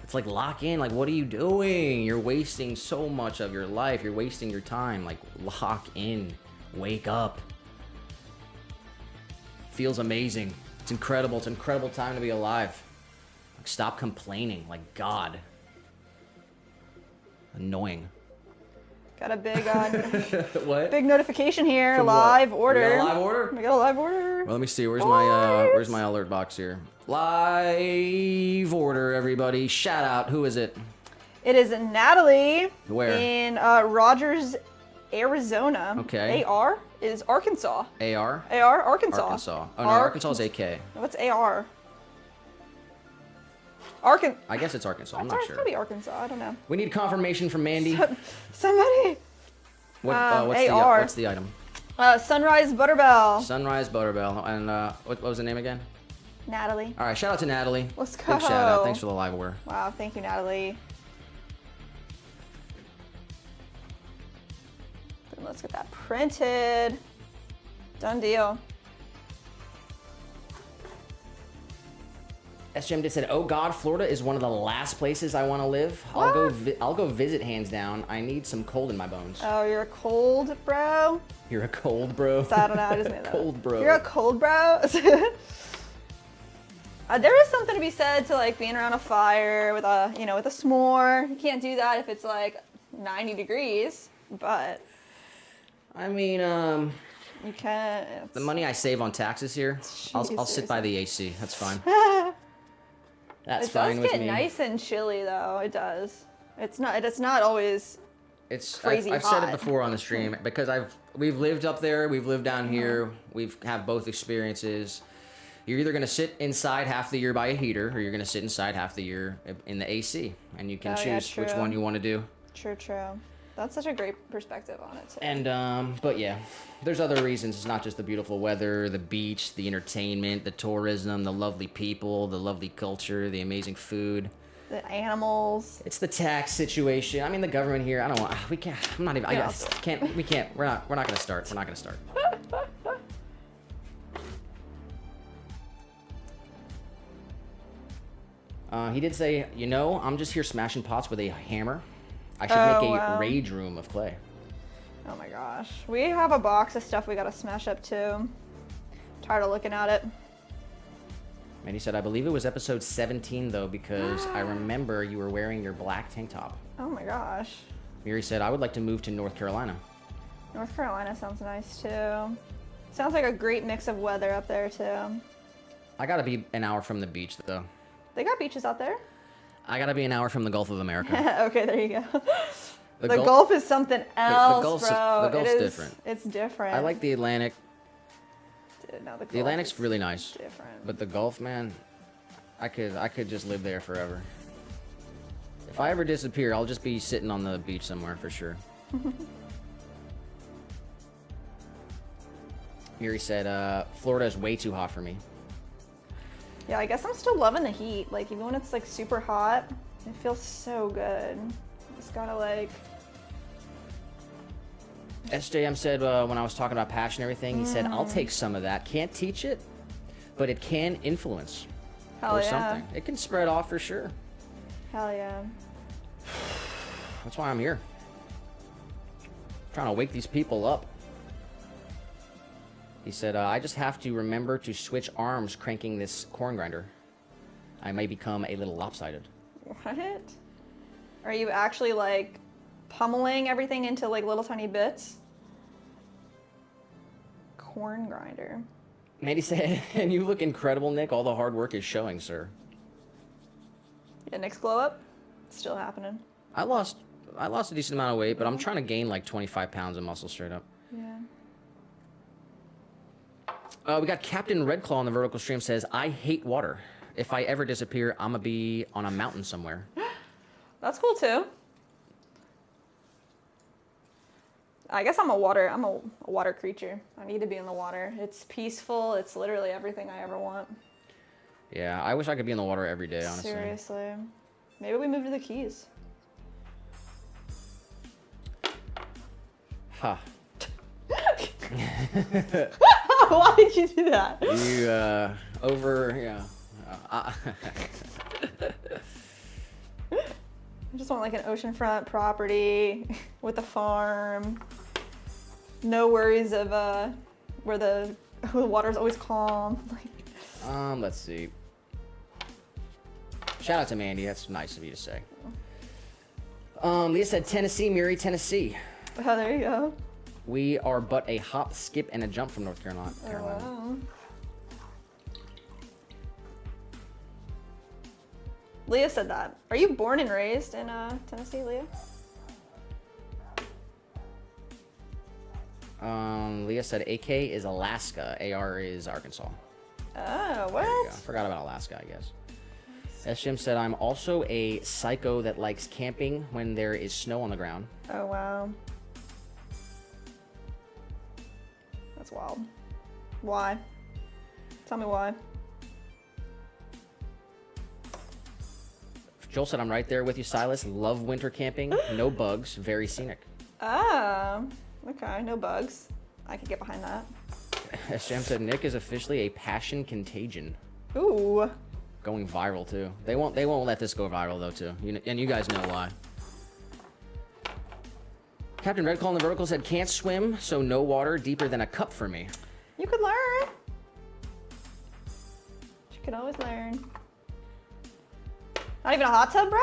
It's like lock in. Like, what are you doing? You're wasting so much of your life. You're wasting your time. Like, lock in. Wake up. Feels amazing. It's incredible. It's an incredible time to be alive. Like, stop complaining. Like, God. Annoying. Got a big What? big notification here. From what? Live We order. got a live order? We got a live order. Well, let me see. What? Where's my alert box here? Live order, everybody. Shout out. Who is it? It is Natalie. Where? In Rogers, Arizona. Okay. AR is Arkansas. AR? AR, Arkansas. Arkansas. Oh, no, Arkansas is AK. What's AR? I guess it's Arkansas. I'm not sure. Probably Arkansas. I don't know. We need confirmation from Mandy. Somebody. What's the item? Sunrise Butterbell. Sunrise Butterbell. And what was the name again? Natalie. All right, shout out to Natalie. Let's go. Big shout out. Thanks for the live order. Wow, thank you, Natalie. Then let's get that printed. Done deal. SGM just said, "Oh God, Florida is one of the last places I want to live. I'll go visit hands down. I need some cold in my bones." Oh, you're a cold bro? You're a cold bro. So, I don't know. I just made that. Cold bro. You're a cold bro? There is something to be said to like being around a fire with a with a s'more. You can't do that if it's like 90 degrees, but I mean, you can. the money I save on taxes here, I'll sit Jesus. by the AC. That's fine. That's It fine does with get me. nice and chilly though. It does. It's not always. Crazy I've said it hot. before on the stream because we've lived up there, we've lived down here, we've have both experiences. You're either gonna sit inside half the year by a heater, or you're gonna sit inside half the year in the AC, and you can Oh, yeah, choose which true. one you want to do. True. That's such a great perspective on it too. And but yeah, there's other reasons. It's not just the beautiful weather, the beach, the entertainment, the tourism, the lovely people, the lovely culture, the amazing food. The animals. It's the tax situation. I mean, the government here. I don't want. We can't. I'm not even. I Yeah. guess can't. We can't. We're not gonna start. We're not gonna start. He did say, I'm just here smashing pots with a hammer. I should make a wow. rage room of clay. Oh my gosh. We have a box of stuff we gotta smash up too. Tired of looking at it. And he said, I believe it was episode 17 though, because I remember you were wearing your black tank top. Oh my gosh. Miri said, I would like to move to North Carolina. North Carolina sounds nice too. Sounds like a great mix of weather up there too. I gotta be an hour from the beach though. They got beaches out there. I gotta be an hour from the Gulf of America. Okay, there you go. The Gulf is something else, Gulf's- bro. the Gulf's It is, different. It's different. I like the Atlantic. Dude, no, The Atlantic's really nice. different. But the Gulf, man, I could just live there forever. If I ever disappear, I'll just be sitting on the beach somewhere for sure. Yuri said, Florida is way too hot for me. Yeah, I guess I'm still loving the heat. Like, even when it's like super hot, it feels so good. Just gotta like. SJM said when I was talking about passion and everything, he said, I'll take some of that. Can't teach it, but it can influence. Hell or yeah. something. It can spread off for sure. Hell yeah. That's why I'm here. Trying to wake these people up. He said, I just have to remember to switch arms cranking this corn grinder. I may become a little lopsided. What? Are you actually like pummeling everything into like little tiny bits? Corn grinder. Mandy said, and you look incredible, Nick. All the hard work is showing, sir. Yeah, Nick's glow up. It's still happening. I lost a decent amount of weight, but I'm trying to gain like 25 pounds of muscle straight up. Yeah. We got Captain Redclaw on the vertical stream says, I hate water. If I ever disappear, I'm gonna be on a mountain somewhere. That's cool too. I guess I'm a water creature. I need to be in the water. It's peaceful. It's literally everything I ever want. Yeah, I wish I could be in the water every day, honestly. Seriously. Maybe we move to the Keys. Huh. Why did you do that? You, I just want like an oceanfront property with a farm. No worries of where the water's always calm. Let's see. Shout out to Mandy. That's nice of you to say. Leah said Tennessee, Murray, Tennessee. Oh, there you go. We are but a hop, skip, and a jump from North Carolina. Oh, wow. Leah said that. Are you born and raised in Tennessee, Leah? Leah said AK is Alaska, AR is Arkansas. Oh, what? There you go. Forgot about Alaska, I guess. SGM said, I'm also a psycho that likes camping when there is snow on the ground. Oh, wow. That's wild. Why? Tell me why. Joel said, I'm right there with you, Silas. Love winter camping. No bugs. Very scenic. Oh, okay. No bugs. I could get behind that. SGM said, Nick is officially a passion contagion. Ooh. Going viral, too. They won't let this go viral, though, too. And you guys know why. Captain Redclaw in the vertical said, can't swim, so no water deeper than a cup for me. You could learn. You can always learn. Not even a hot tub, bro?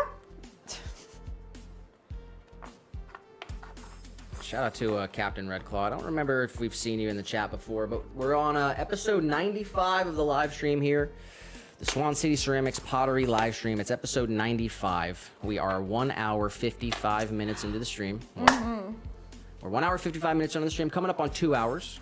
Shout out to Captain Redclaw. I don't remember if we've seen you in the chat before, but we're on episode 95 of the live stream here. The Swan City Ceramics Pottery live stream. It's episode 95. We are 1 hour, 55 minutes into the stream. We're 1 hour, 55 minutes into the stream, coming up on 2 hours.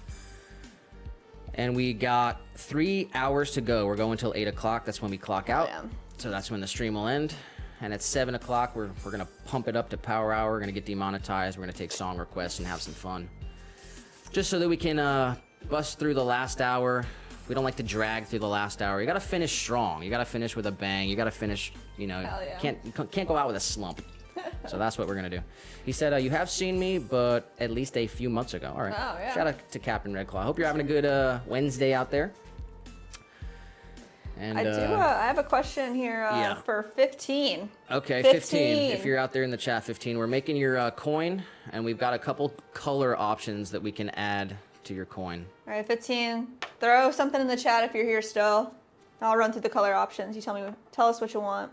And we got 3 hours to go. We're going until 8 o'clock. That's when we clock out. Yeah. So that's when the stream will end. And at 7 o'clock, we're going to pump it up to power hour. We're going to get demonetized. We're going to take song requests and have some fun. Just so that we can bust through the last hour. We don't like to drag through the last hour. You got to finish strong. You got to finish with a bang. You got to finish, you know, yeah. can't go out with a slump. So that's what we're going to do. He said, you have seen me, but at least a few months ago. All right. Oh, yeah. Shout out to Captain Redclaw. Hope you're having a good Wednesday out there. And, I do. I have a question here for 15. Okay, 15. If you're out there in the chat, 15. We're making your coin, and we've got a couple color options that we can add to your coin. All right, 15. Throw something in the chat if you're here still. I'll run through the color options. You tell us what you want.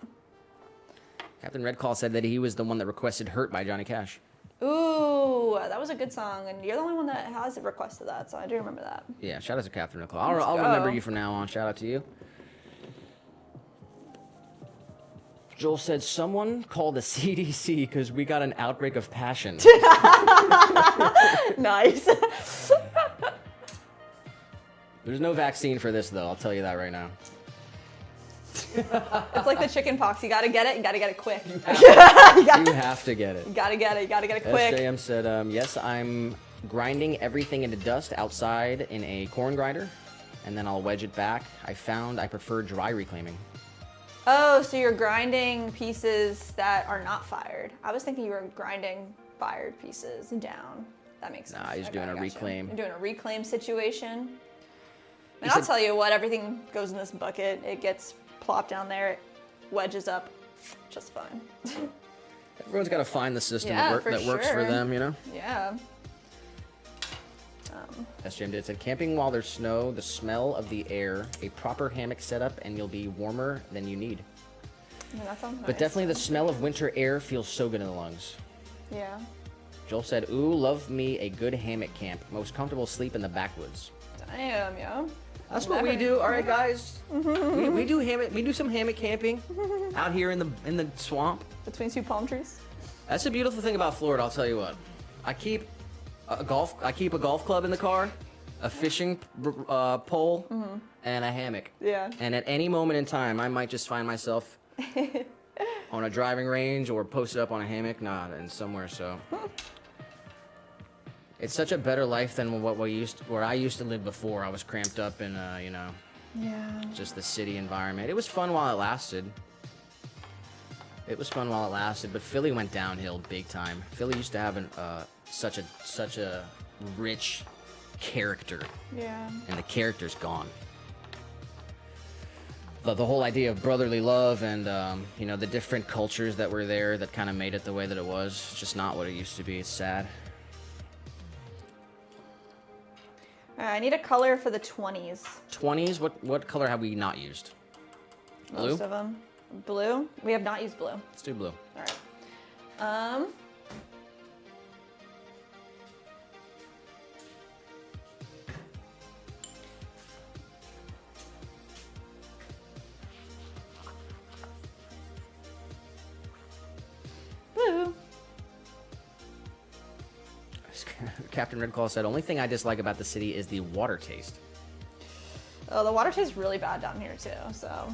Captain Redclaw said that he was the one that requested "Hurt" by Johnny Cash. Ooh, that was a good song, and you're the only one that has requested that, so I do remember that. Yeah, shout out to Captain Redclaw. I'll remember you from now on. Shout out to you. Joel said, someone call the CDC because we got an outbreak of passion. Nice. There's no vaccine for this, though. I'll tell you that right now. It's like the chicken pox. You gotta get it. You gotta get it quick. You have to get it. You gotta get it. You gotta get it quick. SJM said, yes, I'm grinding everything into dust outside in a corn grinder, and then I'll wedge it back. I prefer dry reclaiming. Oh, so you're grinding pieces that are not fired. I was thinking you were grinding fired pieces down. That makes sense. Nah, he's doing a reclaim. You're doing a reclaim situation. And I'll tell you what, everything goes in this bucket. It gets plopped down there. It wedges up just fine. Everyone's got to find the system that works for them, you know? Yeah. SJM did said, camping while there's snow, the smell of the air, a proper hammock setup, and you'll be warmer than you need. Yeah, that sounds nice. But definitely the smell of winter air feels so good in the lungs. Yeah. Joel said, ooh, love me a good hammock camp. Most comfortable sleep in the backwoods. Damn, yo. That's what we do. All right, guys. we do some hammock camping out here in the swamp. Between 2 palm trees. That's a beautiful thing about Florida, I'll tell you what. I keep a golf club in the car, a fishing pole, and a hammock. Yeah. And at any moment in time, I might just find myself on a driving range or posted up on a hammock, and somewhere. So it's such a better life than where I used to live before. I was cramped up in, Yeah. just the city environment. It was fun while it lasted. But Philly went downhill big time. Philly used to have such a rich character, Yeah. and the character's gone. The whole idea of brotherly love and the different cultures that were there that kind of made it the way that it was, it's just not what it used to be. It's sad. I need a color for the 20s. 20s. What color have we not used? Blue. Most of them. Blue? We have not used blue. Let's do blue. All right. Blue. Captain Red Claw said, only thing I dislike about the city is the water taste. Oh, the water tastes really bad down here too, so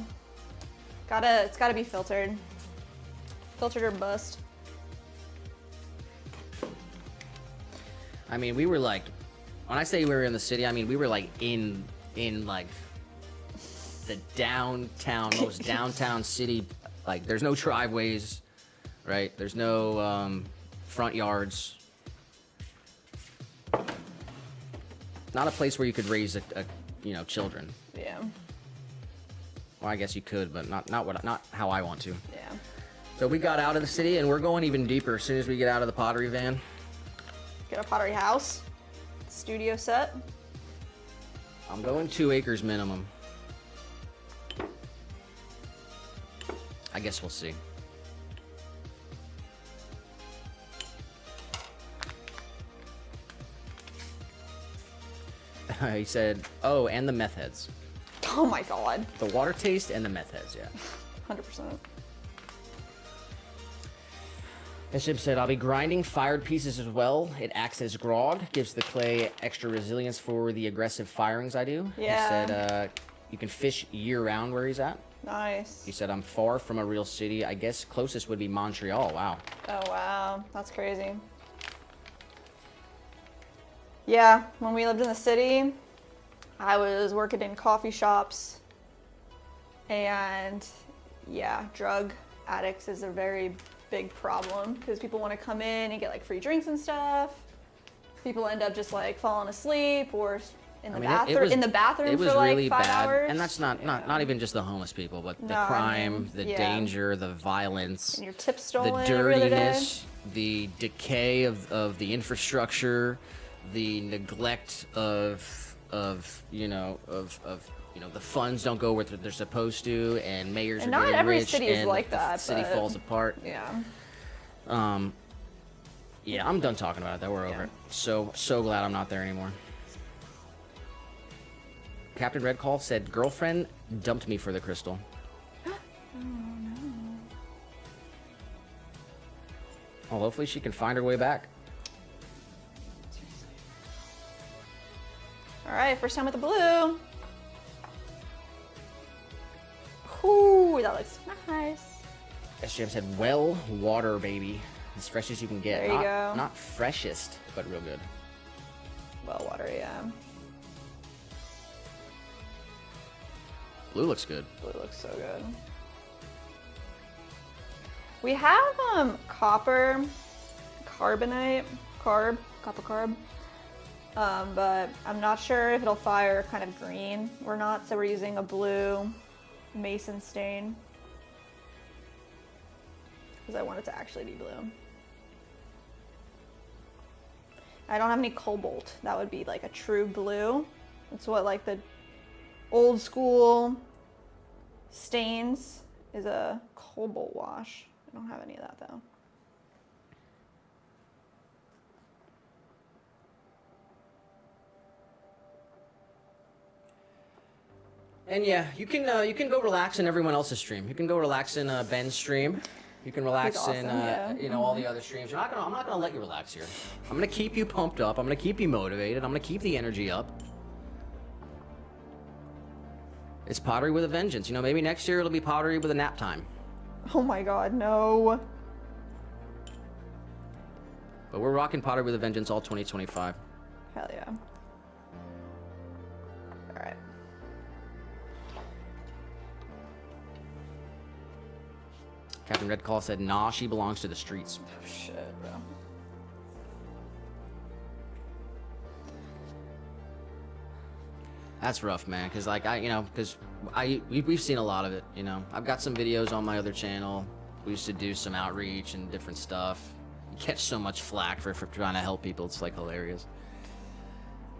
it's gotta be filtered. Filtered or bust. I mean, we were like, when I say we were in the city, I mean we were like in like the most downtown city. Like, there's no driveways, right? There's no front yards. Not a place where you could raise children. Yeah. Well, I guess you could, but not how I want to. Yeah. So we got out of the city, and we're going even deeper as soon as we get out of the pottery van. Get a pottery house. Studio set. I'm going 2 acres minimum. I guess we'll see. He said, oh, and the meth heads. Oh my god. The water taste and the meth heads, yeah. 100%. Bishop said, I'll be grinding fired pieces as well. It acts as grog, gives the clay extra resilience for the aggressive firings I do. Yeah. He said, you can fish year-round where he's at. Nice. He said, I'm far from a real city. I guess closest would be Montreal. Wow. Oh wow, that's crazy. Yeah, when we lived in the city, I was working in coffee shops, and yeah, drug addicts is a very big problem because people want to come in and get like free drinks and stuff. People end up just like falling asleep or in the bathroom it was for like really 5 bad. hours. And that's not even just the homeless people, but the No, I crime, mean, the yeah. danger, the violence, And your tips stolen the every other day. dirtiness, the decay of the infrastructure, the neglect of the funds don't go where they're supposed to, and mayors And are not getting every rich, city is and like the that, city but- falls apart. Yeah. Yeah, I'm done talking about it. That we're over Yeah. it. So glad I'm not there anymore. Captain Red Call said, girlfriend dumped me for the crystal. Well, hopefully she can find her way back. All right, first time with the blue. Ooh, that looks nice. SGM said, well water, baby. As fresh as you can get. There you go. Not freshest, but real good. Well, water, yeah. Blue looks good. Blue looks so good. We have copper carbonate, copper carb. But I'm not sure if it'll fire kind of green or not, so we're using a blue mason stain because I want it to actually be blue. I don't have any cobalt. That would be like a true blue. It's what like the old school stains is a cobalt wash. I don't have any of that though. And yeah, you can go relax in everyone else's stream. You can go relax in Ben's stream. You can relax awesome, in yeah. you know, all the other streams. I'm not gonna let you relax here. I'm gonna keep you pumped up. I'm gonna keep you motivated. I'm gonna keep the energy up. It's pottery with a vengeance. You know, maybe next year it'll be pottery with a nap time. Oh my God, no. But we're rocking pottery with a vengeance all 2025. Hell yeah. All right. Captain Red Call said, nah, she belongs to the streets. Oh, shit, bro. That's rough, man. Cause like we've seen a lot of it. You know, I've got some videos on my other channel. We used to do some outreach and different stuff. You catch so much flack for trying to help people. It's like hilarious.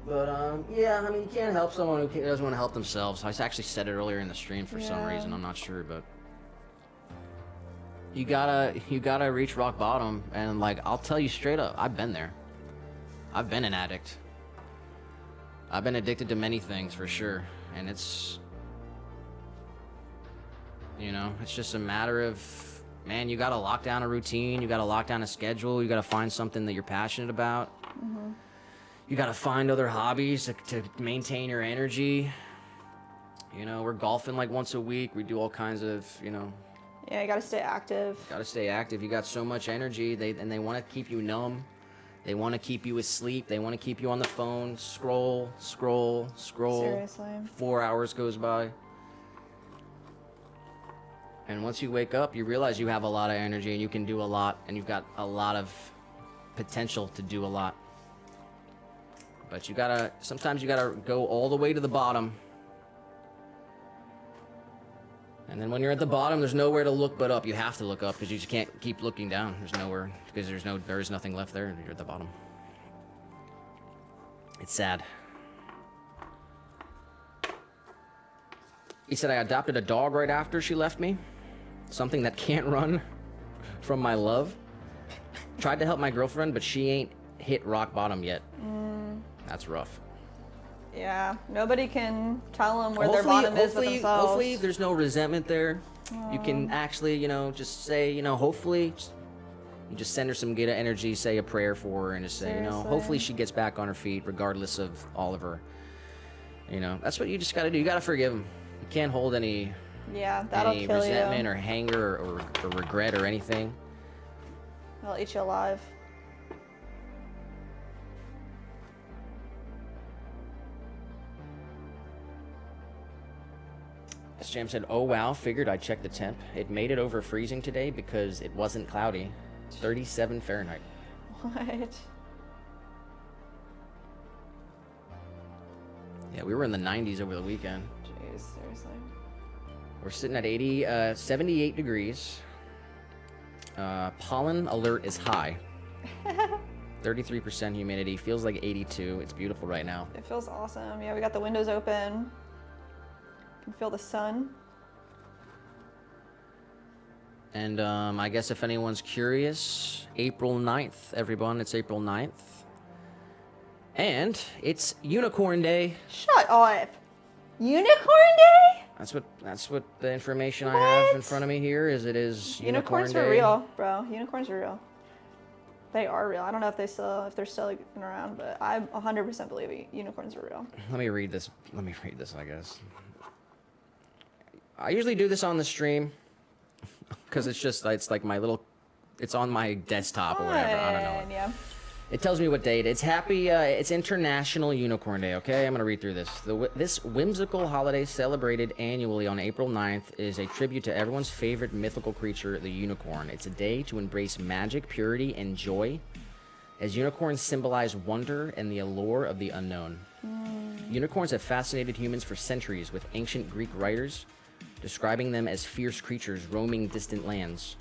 But yeah, I mean, you can't help someone who doesn't want to help themselves. I actually said it earlier in the stream for some reason. I'm not sure, but you gotta reach rock bottom. And like, I'll tell you straight up, I've been there. I've been an addict. I've been addicted to many things for sure, and it's, you know, it's just a matter of, man, you gotta lock down a routine, you gotta lock down a schedule, you gotta find something that you're passionate about. You gotta find other hobbies to maintain your energy. You know, we're golfing like once a week. We do all kinds of, you know. Yeah, you gotta stay active. Gotta stay active. You got so much energy, and they want to keep you numb. They want to keep you asleep. They want to keep you on the phone. Scroll. Seriously. 4 hours goes by. And once you wake up, you realize you have a lot of energy and you can do a lot, and you've got a lot of potential to do a lot. But sometimes you gotta go all the way to the bottom. And then when you're at the bottom, there's nowhere to look but up. You have to look up because you just can't keep looking down. There's nowhere, because there is nothing left there. You're at the bottom. It's sad. He said, I adopted a dog right after she left me. Something that can't run from my love. Tried to help my girlfriend, but she ain't hit rock bottom yet. That's rough. Yeah, nobody can tell them where their bottom is with themselves. Hopefully there's no resentment there. You can actually, you know, just say, you know, hopefully you just send her some good energy, say a prayer for her, and just say, you know, hopefully she gets back on her feet regardless of all of her, you know, that's what you just got to do. You got to forgive them. You can't hold any resentment or anger or regret or anything. They'll eat you alive. Jam said, oh wow, figured I'd check the temp. It made it over freezing today because it wasn't cloudy. 37 Fahrenheit. What? Yeah, we were in the 90s over the weekend. Jeez, seriously. We're sitting at 78 degrees. Pollen alert is high. 33% humidity. Feels like 82. It's beautiful right now. It feels awesome. Yeah, we got the windows open. Can feel the sun. And I guess if anyone's curious, April 9th, everyone, it's April 9th. And it's Unicorn Day. Shut up. Unicorn Day? That's what the information I have in front of me here is. It is Unicorn Day. Unicorns are real, bro. Unicorns are real. They are real. I don't know if they're still like, around, but I 100% believe unicorns are real. Let me read this, I guess. I usually do this on the stream because it's like my little, it's on my desktop or whatever. I don't know. Yeah. It tells me what date. It's International Unicorn Day, okay? I'm going to read through this. This whimsical holiday celebrated annually on April 9th is a tribute to everyone's favorite mythical creature, the unicorn. It's a day to embrace magic, purity, and joy, as unicorns symbolize wonder and the allure of the unknown. Unicorns have fascinated humans for centuries, with ancient Greek writers describing them as fierce creatures roaming distant lands.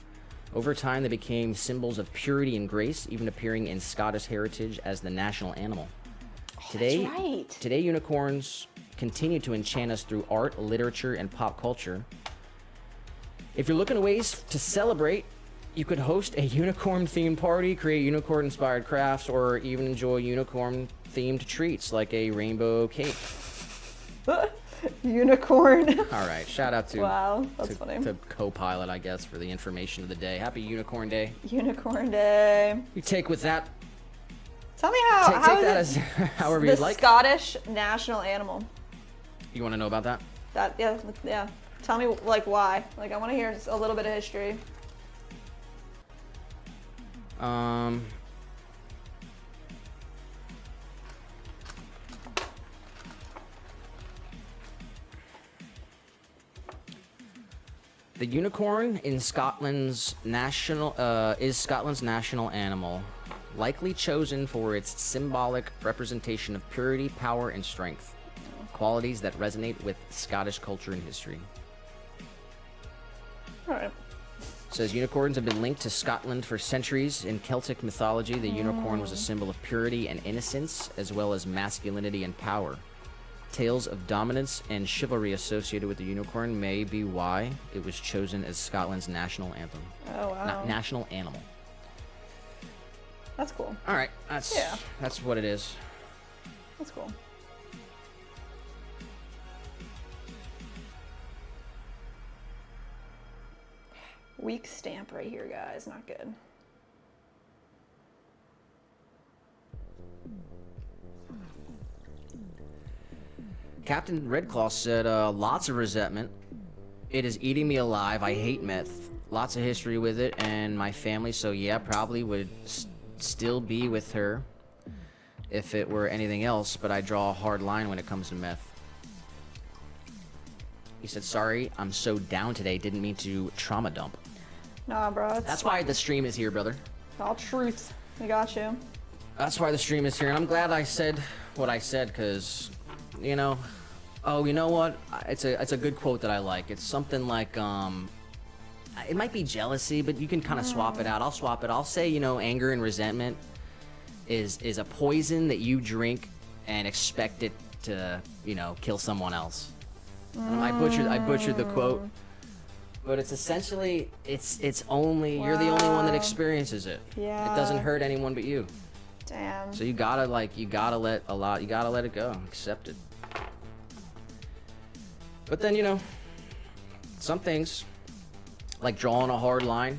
Over time, they became symbols of purity and grace, even appearing in Scottish heritage as the national animal. Today, that's right. Today, unicorns continue to enchant us through art, literature, and pop culture. If you're looking at ways to celebrate, you could host a unicorn-themed party, create unicorn-inspired crafts, or even enjoy unicorn-themed treats like a rainbow cake. Unicorn. All right, shout out to Wow, that's funny. to Copilot, I guess, for the information of the day. Happy Unicorn Day. Unicorn Day. You take with that. Tell me how. Take that as however the you'd like. Scottish national animal. You want to know about that? That yeah. Tell me like why. Like I want to hear a little bit of history. The unicorn in Scotland's national is Scotland's national animal, likely chosen for its symbolic representation of purity, power, and strength, qualities that resonate with Scottish culture and history. All right. It says unicorns have been linked to Scotland for centuries. In Celtic mythology, the unicorn was a symbol of purity and innocence, as well as masculinity and power. Tales of dominance and chivalry associated with the unicorn may be why it was chosen as Scotland's national anthem. Oh wow. National animal. That's cool. All right, that's what it is. That's cool. Weak stamp right here, guys. Not good. Captain Redclaw said, lots of resentment. It is eating me alive. I hate meth. Lots of history with it and my family, so yeah, probably would still be with her if it were anything else, but I draw a hard line when it comes to meth. He said, sorry, I'm so down today. Didn't mean to trauma dump. Nah, bro. That's why the stream is here, brother. All truth. We got you. That's why the stream is here, and I'm glad I said what I said, because, you know, oh, you know what? It's a good quote that I like. It's something like, it might be jealousy, but you can kind of swap it out. I'll swap it. I'll say, you know, anger and resentment is a poison that you drink and expect it to, you know, kill someone else. I butchered the quote, but it's essentially it's only you're the only one that experiences it. Yeah. It doesn't hurt anyone but you. Damn. So you gotta let it go, accept it. But then, you know, some things like drawing a hard line.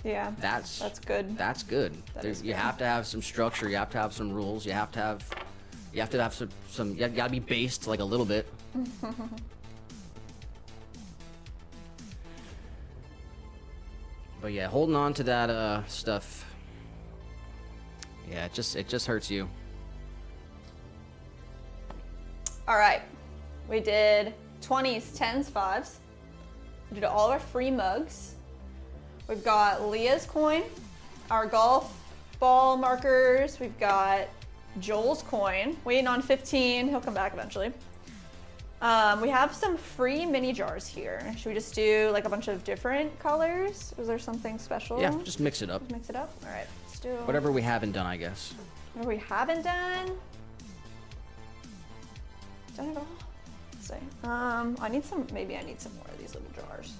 Yeah. That's good. That's good. You have to have some structure. You have to have some rules. You have to have some. You gotta be based like a little bit. But yeah, holding on to that stuff. Yeah, it just hurts you. All right. We did 20s, 10s, 5s. We did all our free mugs. We've got Leah's coin, our golf ball markers. We've got Joel's coin. Waiting on 15. He'll come back eventually. We have some free mini jars here. Should we just do like a bunch of different colors? Was there something special? Yeah, just mix it up. Just mix it up? All right, let's do Whatever we haven't done, I guess. What we haven't done? Done it all? Let's see. Maybe I need some more of these little jars.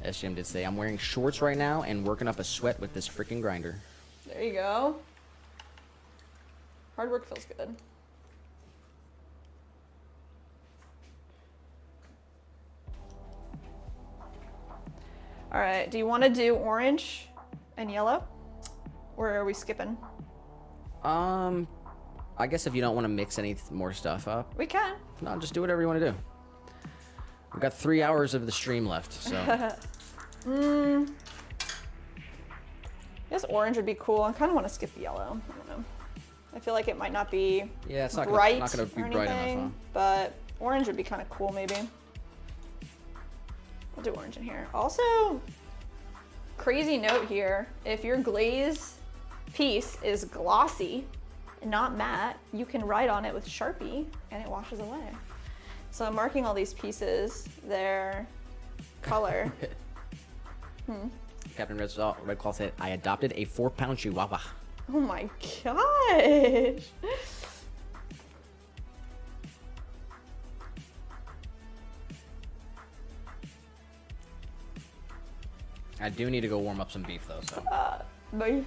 SGM did say, I'm wearing shorts right now and working up a sweat with this freaking grinder. There you go. Hard work feels good. All right, do you want to do orange and yellow? Or are we skipping? I guess if you don't want to mix any more stuff up. We can. No, just do whatever you want to do. We've got 3 hours of the stream left, so. I guess orange would be cool. I kind of want to skip yellow. I don't know. I feel like it might not be Yeah, it's not bright gonna be or bright anything, enough, huh? but orange would be kind of cool maybe. We'll do orange in here. Also, crazy note here, if your glaze piece is glossy and not matte, you can write on it with Sharpie and it washes away. So I'm marking all these pieces, their color. Captain Red Claw said, I adopted a 4-pound chihuahua. Oh my gosh. I do need to go warm up some beef though, so. Beef.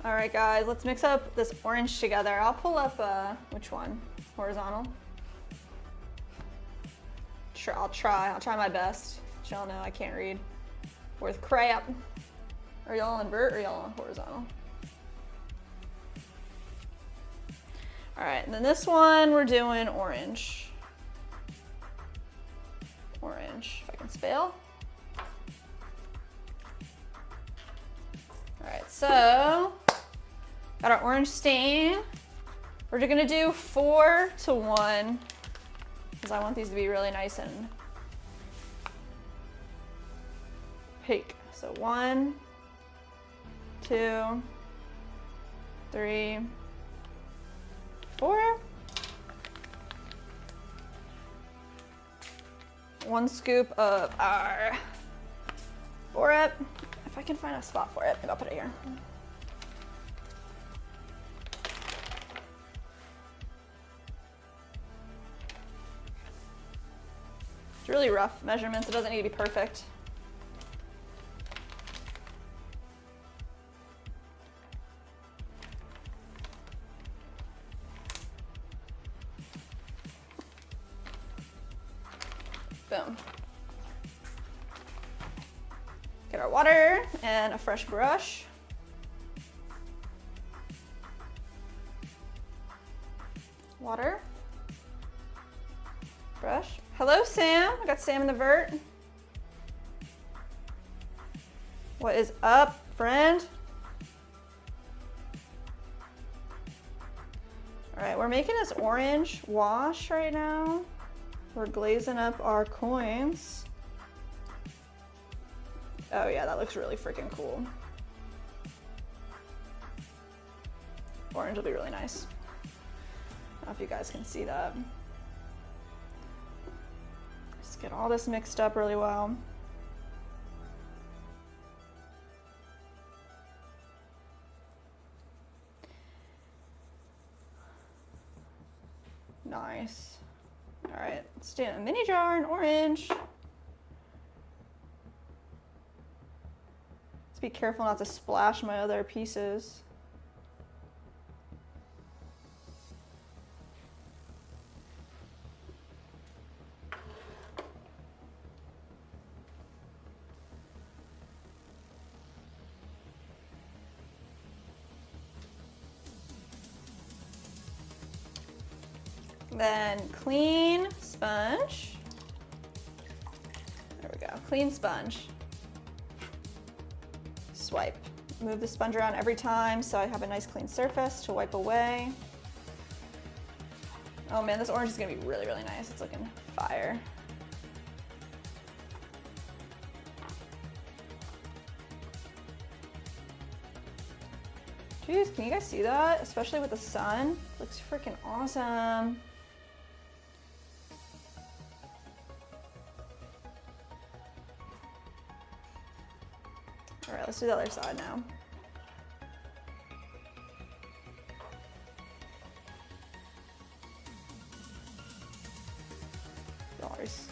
All right, guys, let's mix up this orange together. I'll pull up, which one? Horizontal? Sure, I'll try my best. Y'all know I can't read worth crap. Are y'all on vert or y'all on horizontal? All right, and then this one, we're doing orange. Orange, if I can spell. All right, so got our orange stain. We're gonna do 4 to 1 because I want these to be really nice and pink. So 1, 2, 3, 4. 1 scoop of our 4-up. If I can find a spot for it, maybe I'll put it here. It's really rough measurements. It doesn't need to be perfect. Boom. Get our water and a fresh brush. Water. Brush. Hello, Sam. I got Sam in the vert. What is up, friend? All right, we're making this orange wash right now. We're glazing up our coins. Oh yeah, that looks really freaking cool. Orange will be really nice. I don't know if you guys can see that. Just get all this mixed up really well. Nice. All right, let's do a mini jar in orange. Let's be careful not to splash my other pieces. Then clean sponge. There we go, clean sponge. Swipe. Move the sponge around every time so I have a nice clean surface to wipe away. Oh man, this orange is gonna be really, really nice. It's looking fire. Jeez, can you guys see that? Especially with the sun. Looks freaking awesome. All right, let's do the other side now. Dollars.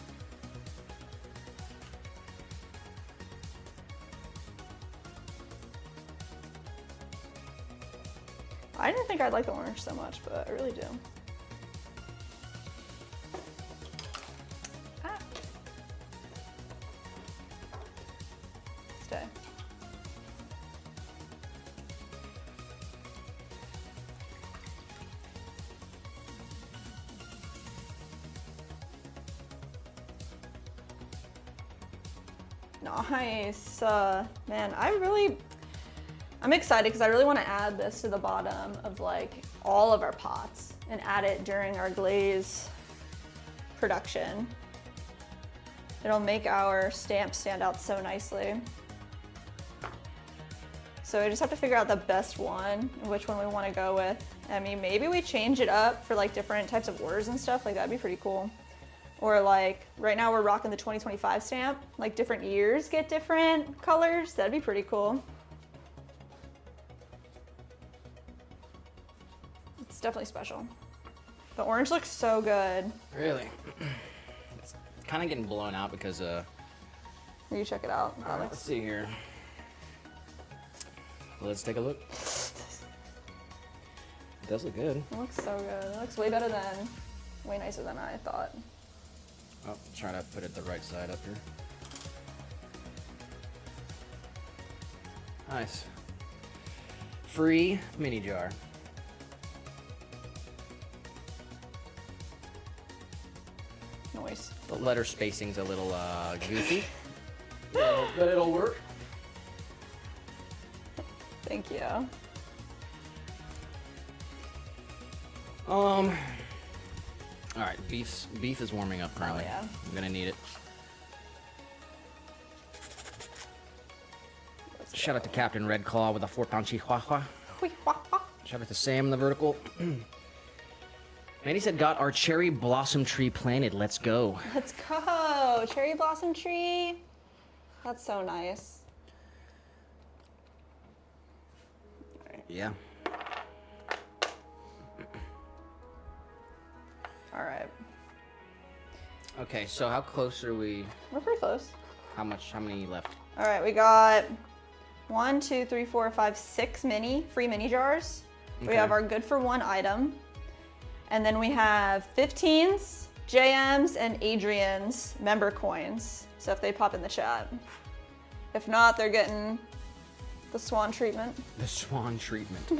I didn't think I'd like the orange so much, but I really do. Ah. Stay. Nice. Man, I'm excited because I really want to add this to the bottom of like all of our pots and add it during our glaze production. It'll make our stamp stand out so nicely. So we just have to figure out the best one, which one we want to go with. I mean, maybe we change it up for like different types of orders and stuff. Like that'd be pretty cool. Or like right now we're rocking the 2025 stamp. Like different years get different colors. That'd be pretty cool. It's definitely special. The orange looks so good. Really? It's kind of getting blown out because You check it out. All right, let's see here. Let's take a look. It does look good. It looks so good. It looks way better than, way nicer than I thought. Oh, trying to put it the right side up here. Nice. Free mini jar. Noise. The letter spacing's a little goofy. But it'll work. Thank you. All right, beef is warming up currently. Oh, yeah. I'm gonna need it. Shout out to Captain Red Claw with a 4-pound chihuahua. Shout out to Sam in the vertical. Mandy said, got our cherry blossom tree planted. Let's go. Let's go. Cherry blossom tree. That's so nice. Yeah. All right. Okay, so how close are we? We're pretty close. How many left? All right, we got 1, 2, 3, 4, 5, 6 free mini jars. We Okay. have our good for one item. And then we have 15s, JMs, and Adrian's member coins. So if they pop in the chat. If not, they're getting the Swan treatment. The Swan treatment.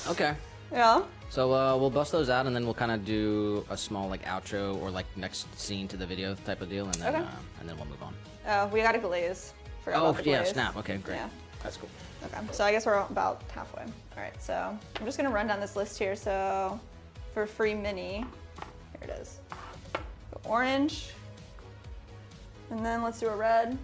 Okay. Yeah. So we'll bust those out, and then we'll kind of do a small like outro or like next scene to the video type of deal, and then Okay. and then we'll move on. Oh, we got a glaze. Forgot Oh about the yeah, glaze. snap. Okay, great. Yeah. That's cool. Okay, so I guess we're about halfway. All right, so I'm just gonna run down this list here. So for free mini, here it is. Go orange, and then let's do a red.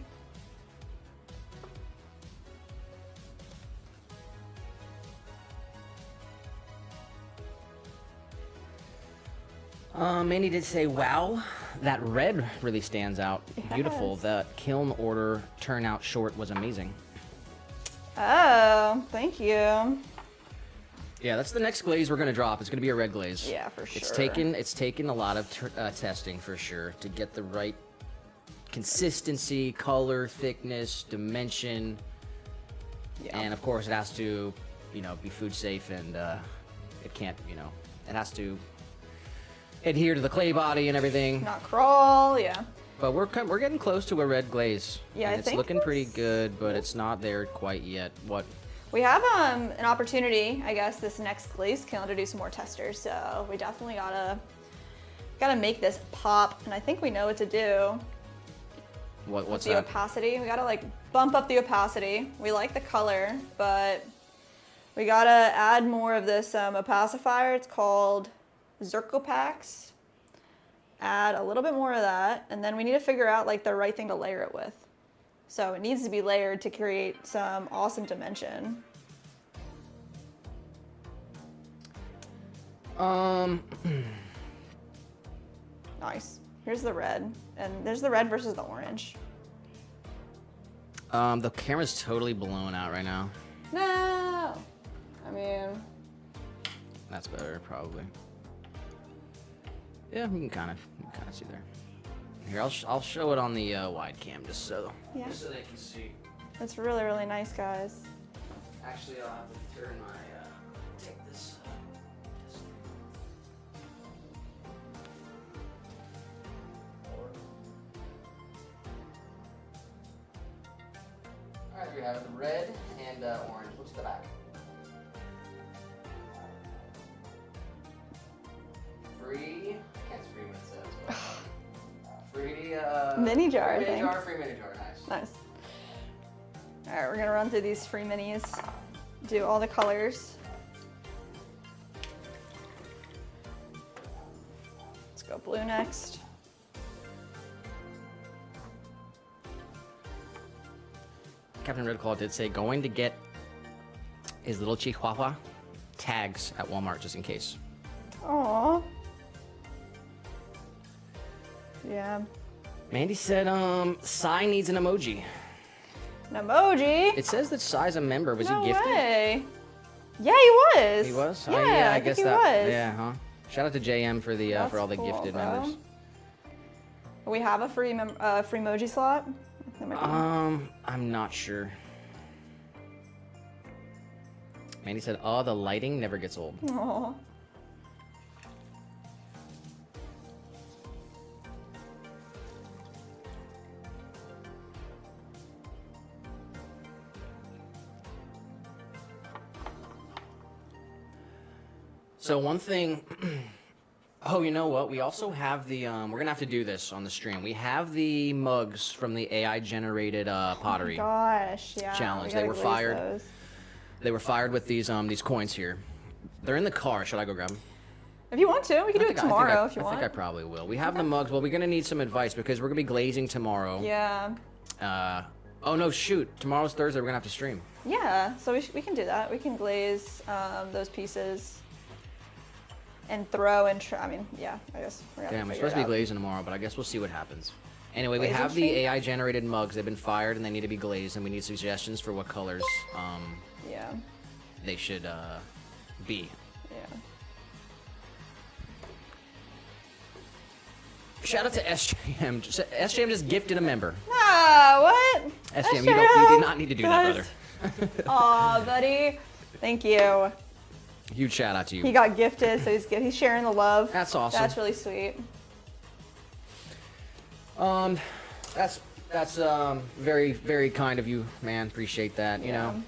Mandy did say, wow, that red really stands out. Beautiful. Yes. The kiln order turnout short was amazing. Oh, thank you. Yeah, that's the next glaze we're gonna drop. It's gonna be a red glaze. Yeah, for sure. It's taken a lot of testing for sure to get the right consistency, color, thickness, dimension, Yeah. and of course it has to, be food safe, and it can't, it has to adhere to the clay body and everything. Not crawl, yeah. But we're getting close to a red glaze. Yeah, and I it's think looking pretty this- good, but it's not there quite yet. What? We have an opportunity, I guess, this next glaze kiln to do some more testers. So we definitely gotta make this pop, and I think we know what to do. What's The that? opacity. We gotta like bump up the opacity. We like the color, but we gotta add more of this opacifier. It's called Zircopax. Add a little bit more of that, and then we need to figure out like the right thing to layer it with. So it needs to be layered to create some awesome dimension. Nice. Here's the red, and there's the red versus the orange. The camera's totally blown out right now. No! I mean, That's better, probably. Yeah, you can kind of see there. Here, I'll show it on the wide cam just so Yeah. just so they can see. that's really, really nice, guys. Actually, I'll have to turn my take this. All right, we have the red and orange. What's the back? Free. I can't free what it says. But, free. Mini jar, I free think. Mini jar. Free mini jar. Nice. Nice. All right, we're gonna run through these free minis, do all the colors. Let's go blue next. Captain Red Claw did say going to get his little chihuahua tags at Walmart just in case. Aww. Yeah. Mandy said, Sai needs an emoji. An emoji? It says that Sai's a member. Was No he gifted? way. Yeah, he was. He was? Yeah, Oh, yeah, I think guess he that. was. Yeah, huh? Shout out to JM for the That's for all the cool, gifted bro. members. We have a free free emoji slot. There might be. I'm not sure. Mandy said, "Oh, the lighting never gets old." Aw. So one thing. Oh, you know what? We also have the. We're gonna have to do this on the stream. We have the mugs from the AI generated pottery Gosh, yeah. challenge. We They gotta were glaze fired. those. They were fired with these coins here. They're in the car. Should I go grab them? If you want to, we can do it tomorrow if you I want. think I probably will. We have the mugs. Well, we're gonna need some advice because we're gonna be glazing tomorrow. Yeah. Oh no, shoot! Tomorrow's Thursday. We're gonna have to stream. Yeah, so we can do that. We can glaze those pieces and throw and I mean, yeah, I guess we're gonna Damn, we're figure supposed to be it out. glazing tomorrow, but I guess we'll see what happens. Anyway, we Glazing have the stream? AI generated mugs. They've been fired and they need to be glazed, and we need suggestions for what colors Yeah. they should be. Yeah. Shout out to SJM. SJM just gifted a member. Ah, what? SJM, you did not need to do that, brother. Aw, buddy. Thank you. Huge shout out to you. He got gifted, so he's sharing the love. That's awesome. That's really sweet. That's very, very kind of you, man. Appreciate that. You know,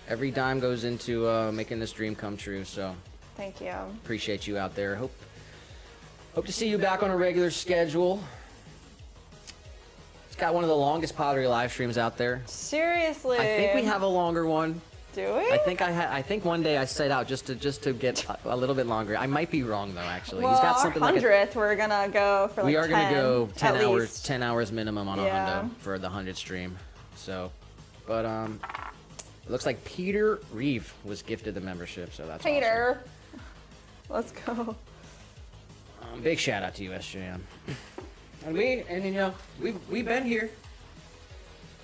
every dime goes into making this dream come true. So Thank you. appreciate you out there. Hope to see you back on a regular schedule. It's got one of the longest pottery live streams out there. Seriously. I think we have a longer one. Do we? I think one day I set out just to get a little bit longer. I might be wrong though, actually. Well, He's got our something like 100th, we're gonna go for like we are 10, gonna go 10 at hours, least. 10 hours minimum on a Yeah. hundo for the 100 stream. So, but it looks like Peter Reeve was gifted the membership, so that's Peter. Let's go. awesome. Big shout out to you, SJM. And you know, we've been here.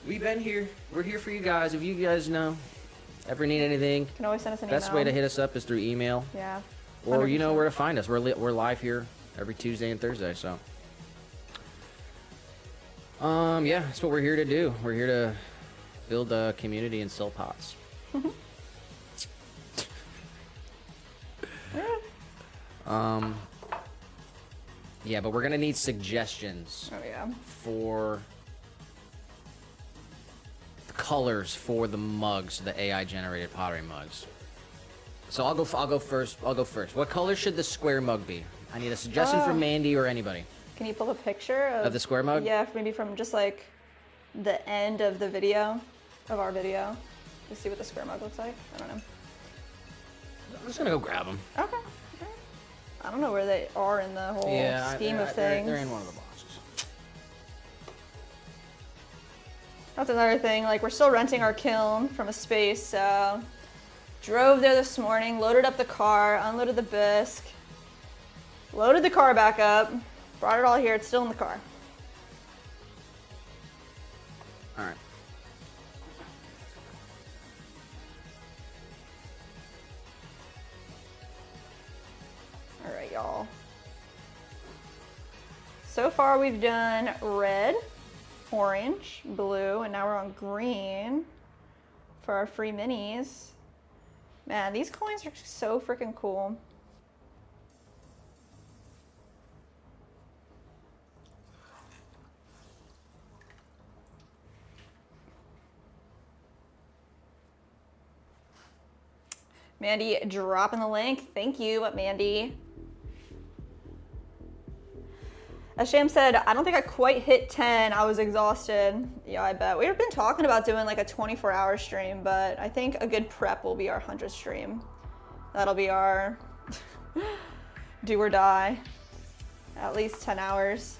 We've been here. We're here for you guys. If you guys know, ever need anything, You can always send us an best email. way to hit us up is through email. Yeah. Or you know 100%. where to find us. We're live here every Tuesday and Thursday. So, yeah, that's what we're here to do. We're here to build a community and sell pots. Yeah, but we're gonna need suggestions Oh yeah. for the colors for the mugs, the AI generated pottery mugs. So I'll go first. What color should the square mug be? I need a suggestion from Mandy or anybody. Can you pull a picture Of the square mug? Yeah, maybe from just like the end of the video, of our video, to see what the square mug looks like. I don't know. I'm just gonna go grab them. Okay. I don't know where they are in the whole scheme of things. They're in one of the boxes. That's another thing. Like, we're still renting our kiln from a space, so drove there this morning, loaded up the car, unloaded the bisque, loaded the car back up, brought it all here. It's still in the car. All right. All right, y'all. So far, we've done red, orange, blue, and now we're on green for our free minis. Man, these coins are so freaking cool. Mandy dropping the link. Thank you, Mandy. As Sham said, I don't think I quite hit 10. I was exhausted. Yeah, I bet. We've been talking about doing like a 24-hour stream, but I think a good prep will be our 100th stream. That'll be our do or die. At least 10 hours.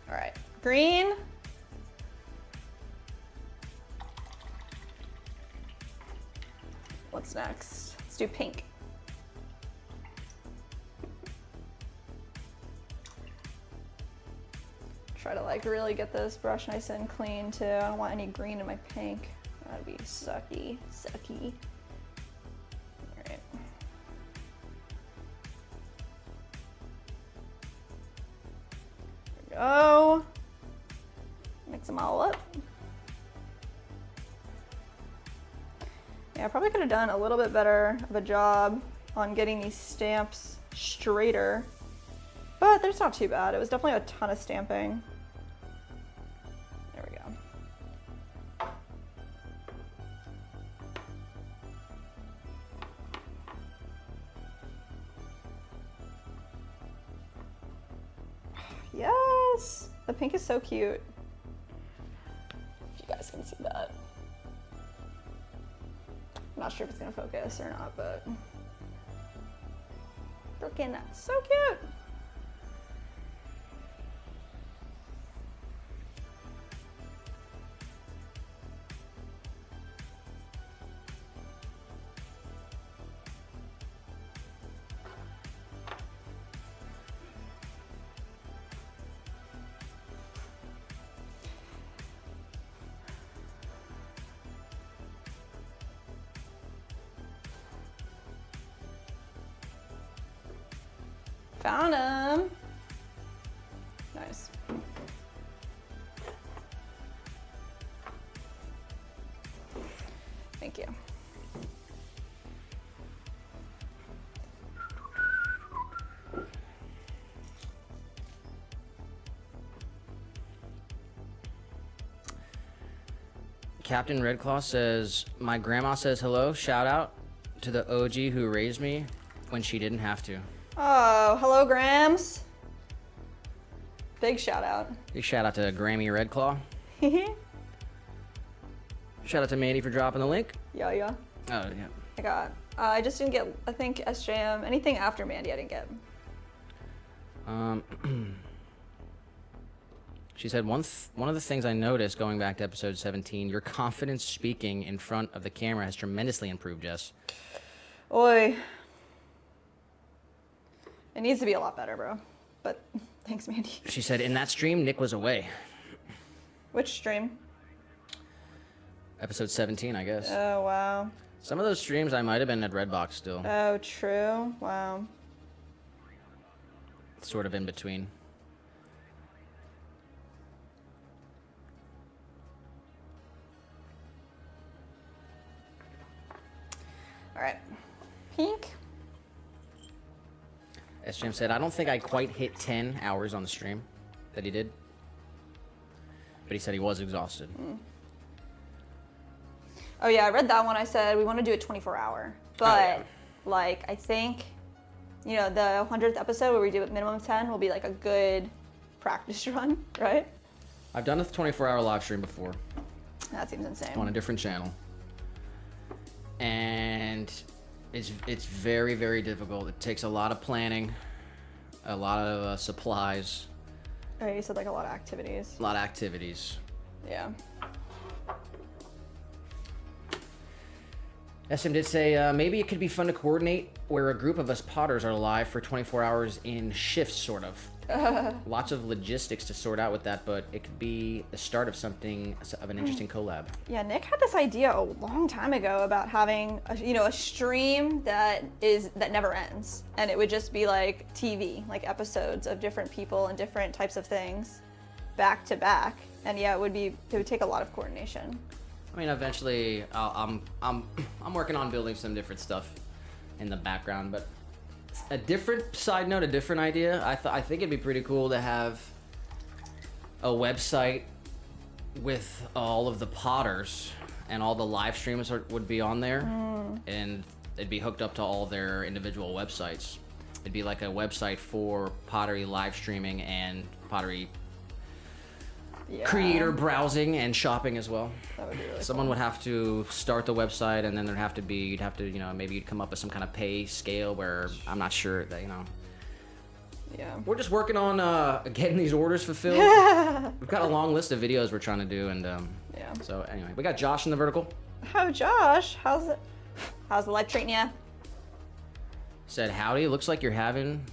All right, green. What's next? Let's do pink. Try to like really get this brush nice and clean too. I don't want any green in my pink. That'd be sucky. Alright. There we go. Mix them all up. Yeah, I probably could have done a little bit better of a job on getting these stamps straighter, but they're just not too bad. It was definitely a ton of stamping. There we go. Yes! The pink is so cute. If you guys can see that. I'm not sure if it's gonna focus or not, but freaking so cute. Found him. Nice. Thank you. Captain Redclaw says, my grandma says hello. Shout out to the OG who raised me when she didn't have to. Oh, hello, Grams. Big shout out. Big shout out to Grammy Redclaw. Shout out to Mandy for dropping the link. Yeah. Oh, yeah. I got. I just didn't get, I think, SJM. Anything after Mandy I didn't get. She said, one of the things I noticed going back to episode 17, your confidence speaking in front of the camera has tremendously improved, Jess. Oi. It needs to be a lot better, bro. But thanks, Mandy. She said, in that stream, Nick was away. Which stream? Episode 17, I guess. Oh, wow. Some of those streams, I might have been at Redbox still. Oh, true. Wow. Sort of in between. All right. Pink. SJM said, I don't think I quite hit 10 hours on the stream that he did. But he said he was exhausted. Oh, yeah, I read that one. I said we want to do a 24-hour. But, like, I think, you know, the 100th episode where we do a minimum of 10 will be, like, a good practice run, right? I've done a 24-hour live stream before. That seems insane. On a different channel. And it's very, very difficult. It takes a lot of planning, a lot of supplies. Oh, you said, like, a lot of activities. A lot of activities. Yeah. SM did say, maybe it could be fun to coordinate where a group of us potters are live for 24 hours in shifts, sort of. Lots of logistics to sort out with that, but it could be the start of something, of an interesting collab. Yeah, Nick had this idea a long time ago about having, a stream that never ends. And it would just be like TV, like episodes of different people and different types of things back to back. And yeah, it would take a lot of coordination. I mean, eventually, I'm working on building some different stuff in the background, but a different side note, a different idea. I think it'd be pretty cool to have a website with all of the potters and all the live streams would be on there, and it'd be hooked up to all their individual websites. It'd be like a website for pottery live streaming and pottery creator browsing and shopping as well. That would be really Someone cool. would have to start the website, and then you'd have to, maybe you'd come up with some kind of pay scale where I'm not sure that, Yeah. We're just working on getting these orders fulfilled. We've got a long list of videos we're trying to do, and Yeah. so anyway, we got Josh in the vertical. Oh, Josh, how's the life treating ya? Said, howdy, looks like you're having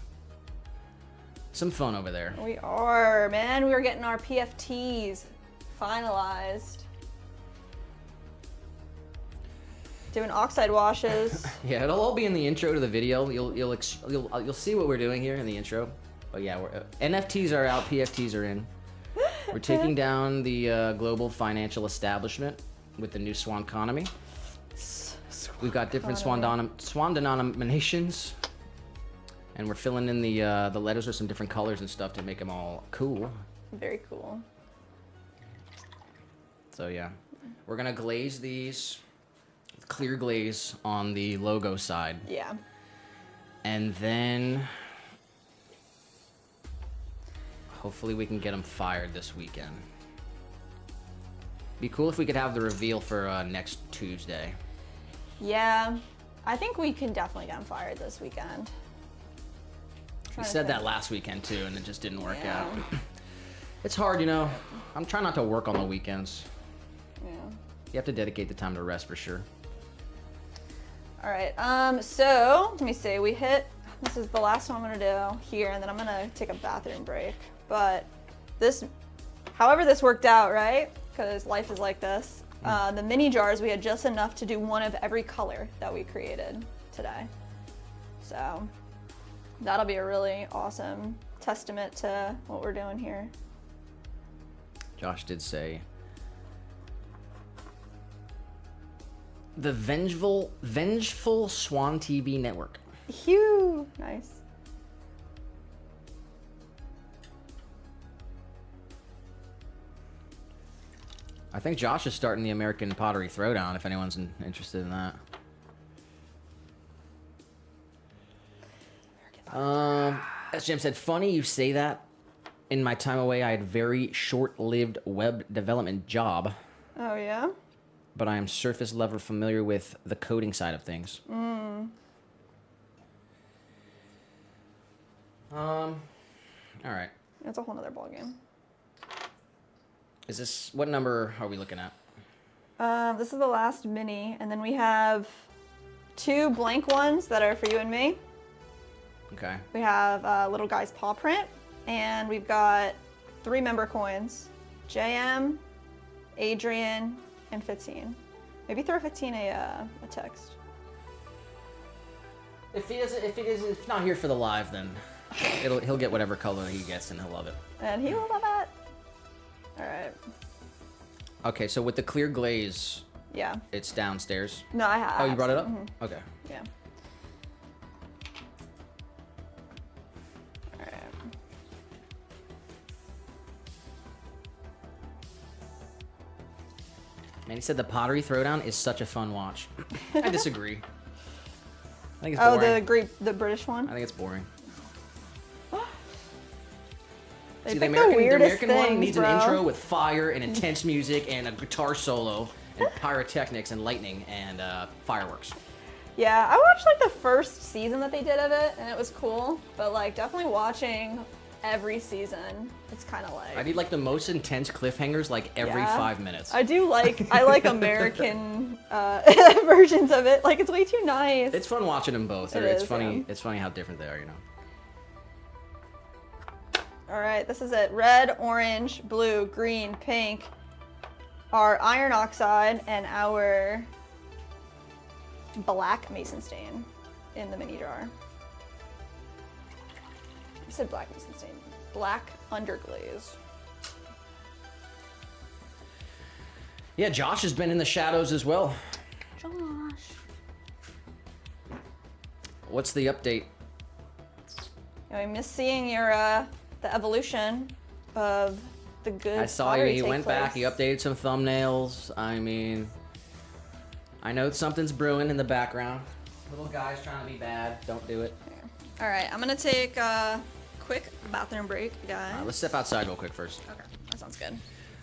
some fun over there. We are, man. We are getting our PFTs finalized. doing oxide washes. Yeah, it'll all be in the intro to the video. You'll see what we're doing here in the intro. But yeah, NFTs are out, PFTs are in. We're taking down the global financial establishment with the new Swan economy. We've got different Swan denominations, and we're filling in the letters with some different colors and stuff to make them all cool. Very cool. So yeah, we're gonna glaze these, clear glaze on the logo side. Yeah. And then hopefully we can get them fired this weekend. Be cool if we could have the reveal for next Tuesday. Yeah, I think we can definitely get them fired this weekend. We said that last weekend too, and it just didn't work Yeah. out. It's hard, you know. I'm trying not to work on the weekends. Yeah. You have to dedicate the time to rest for sure. All right. So let me see. This is the last one I'm gonna do here, and then I'm gonna take a bathroom break. But however this worked out, right? Because life is like this. The mini jars, we had just enough to do one of every color that we created today. So that'll be a really awesome testament to what we're doing here. Josh did say the vengeful Swan TV network. Phew, nice. I think Josh is starting the American Pottery Throwdown, if anyone's interested in that. As Jim said, funny you say that. In my time away, I had very short-lived web development job, Oh yeah. but I am surface level familiar with the coding side of things. All right. It's a whole nother ballgame. Is this, what number are we looking at? This is the last mini, and then we have 2 blank ones that are for you and me. Okay. We have little guy's paw print, and we've got 3 member coins: JM, Adrian, and 15. Maybe throw 15 a text. If he's not here for the live, then he'll get whatever color he gets, and he'll love it. And he will love it. All right. Okay, so with the clear glaze, Yeah. it's downstairs. No, I have. Oh, you brought it up? Mhm. Okay. Yeah. All right. Man, he said the Pottery Throwdown is such a fun watch. I disagree. I think it's Oh, boring. the British one. I think it's boring. They See, pick the American things, one needs bro. an intro with fire and intense music and a guitar solo and pyrotechnics and lightning and fireworks. Yeah, I watched like the first season that they did of it, and it was cool. But like, definitely watching every season, it's kind of like. I need like the most intense cliffhangers like every Yeah. 5 minutes. I like American versions of it. Like, it's way too nice. It's fun watching them both. It It's is, funny. yeah. It's funny how different they are, you know. All right, this is it. Red, orange, blue, green, pink. Our iron oxide and our black mason stain in the mini jar. I said black mason stain. Black underglaze. Yeah, Josh has been in the shadows as well. Josh. What's the update? I miss seeing your the evolution of the good. I saw you. pottery He take went back. place. He updated some thumbnails. I mean, I know something's brewing in the background. Little guy's trying to be bad. Don't do it. All right, I'm gonna take a quick bathroom break, guys. Let's step outside real quick first. Okay, that sounds good.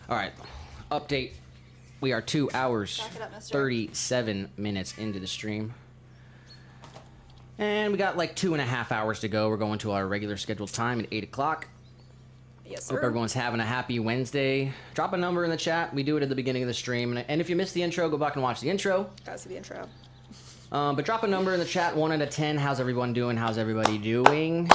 All right. Update. We are 2 hours, Back it up, mister. 37 minutes into the stream. And we got like 2.5 hours to go. We're going to our regular scheduled time at 8 o'clock. Yes, sir. Hope everyone's having a happy Wednesday. Drop a number in the chat. We do it at the beginning of the stream. And if you missed the intro, go back and watch the intro. Gotta see the intro. But drop a number in the chat, 1 out of 10. How's everyone doing? How's everybody doing?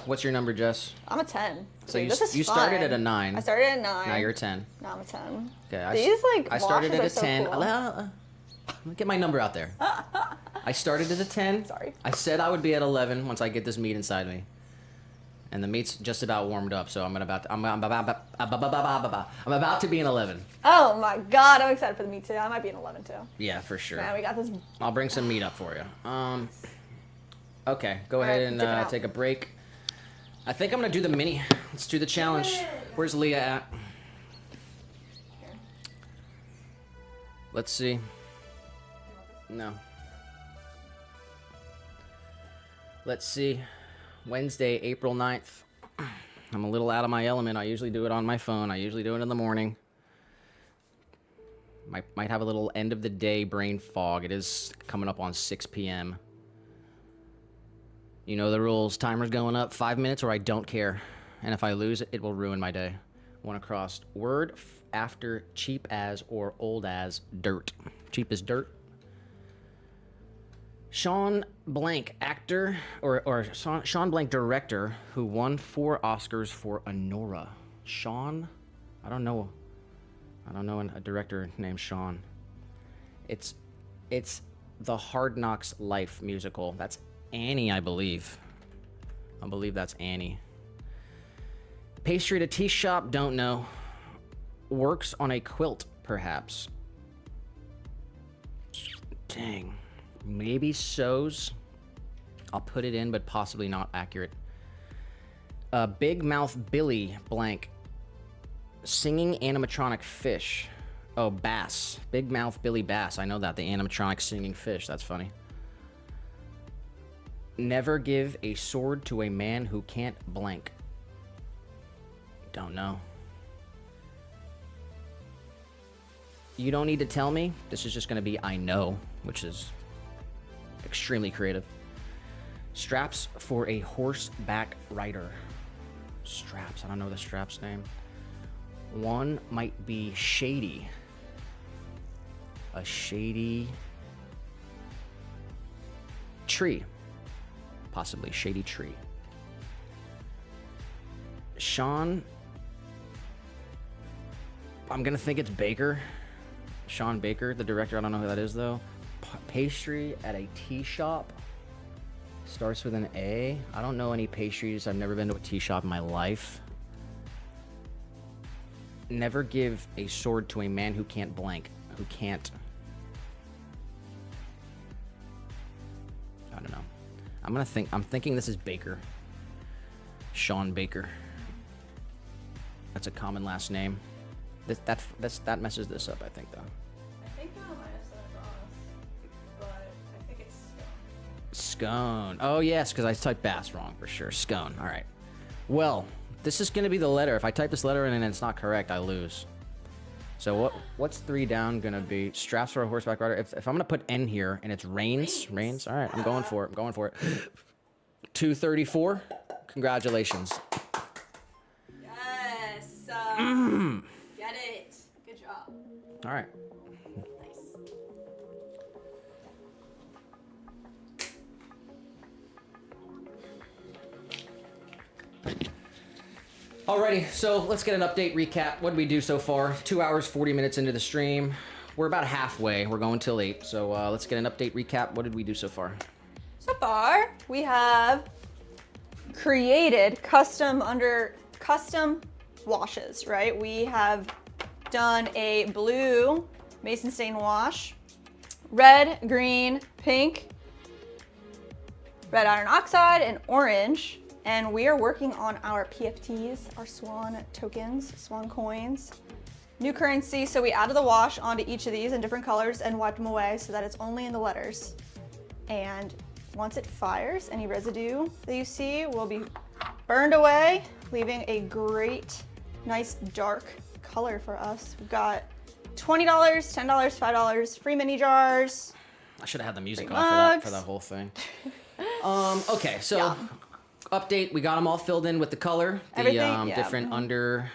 What's your number, Jess? I'm a 10. So Dude, you, this is you started fun. at a 9. I started at 9. Now you're a 10. Now I'm a 10. Okay, These like I started washes at are a so 10. Cool. Get my number out there. I started as a 10. Sorry. I said I would be at 11 once I get this meat inside me. And the meat's just about warmed up, so I'm about to be an 11. Oh my god, I'm excited for the meat too. I might be an 11 too. Yeah, for sure. Man, we got this. I'll bring some meat up for you. Okay, go ahead and take a break. I think I'm gonna do the mini. Let's do the challenge. Where's Leah at? Here. Let's see. No. Let's see. Wednesday, April 9th. I'm a little out of my element. I usually do it on my phone. I usually do it in the morning. Might have a little end of the day brain fog. It is coming up on 6 p.m. You know the rules. Timer's going up 5 minutes or I don't care. And if I lose it, it will ruin my day. One across. Word after cheap as or old as dirt. Cheap as dirt. Sean Blank, actor, or Sean Blank, director, who won 4 Oscars for Anora. Sean? I don't know a director named Sean. It's the Hard Knocks Life musical. That's Annie, I believe. I believe that's Annie. Pastry at a tea shop, don't know. Works on a quilt, perhaps. Dang. Maybe sews. I'll put it in, but possibly not accurate. Big Mouth Billy Blank. Singing animatronic fish. Oh, bass. Big Mouth Billy Bass. I know that. The animatronic singing fish. That's funny. Never give a sword to a man who can't blank. Don't know. You don't need to tell me. This is just going to be I know, which is extremely creative. Straps for a horseback rider. Straps. I don't know the strap's name. One might be shady. A shady tree. Possibly shady tree. Sean. I'm gonna think it's Baker. Sean Baker, the director. I don't know who that is though. Pastry at a tea shop. Starts with an A. I don't know any pastries. I've never been to a tea shop in my life. Never give a sword to a man who can't blank. Who can't. I don't know. I'm thinking this is Baker. Sean Baker. That's a common last name. That messes this up, I think, though. I think I might have said it wrong, but I think it's Scone. Oh, yes, because I typed bass wrong for sure. Scone. All right. Well, this is going to be the letter. If I type this letter in and it's not correct, I lose. So what's 3 down going to be? Straps for a horseback rider. If I'm going to put N here and it's reins. All right, I'm going for it. 234. Congratulations. Yes. Get it. Good job. All right. Nice. Alrighty, so let's get an update recap. What did we do so far? 2 hours, 40 minutes into the stream. We're about halfway. We're going till 8. So let's get an update recap. What did we do so far? So far, we have created custom washes, right? We have done a blue mason stain wash, red, green, pink, red iron oxide, and orange. And we are working on our PFTs, our Swan tokens, Swan coins. New currency, so we added the wash onto each of these in different colors and wiped them away so that it's only in the letters. And once it fires, any residue that you see will be burned away, leaving a great, nice dark color for us. We've got $20, $10, $5, free mini jars. I should have had the music off for that whole thing. Okay, so Yeah. Update. We got them all filled in with the color, the Everything, yeah. different the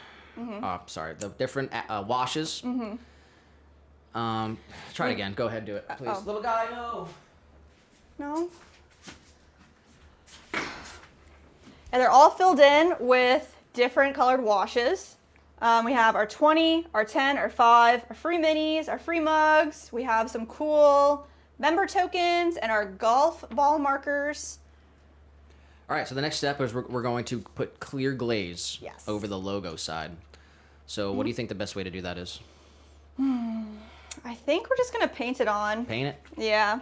different washes. Try it again. Go ahead, do it, please. Oh. Little guy, no. No. And they're all filled in with different colored washes. We have our 20, our 10, our 5, our free minis, our free mugs. We have some cool member tokens and our golf ball markers. All right, so the next step is we're going to put clear glaze Yes. over the logo side. So what do you think the best way to do that is? I think we're just going to paint it on. Paint it? Yeah.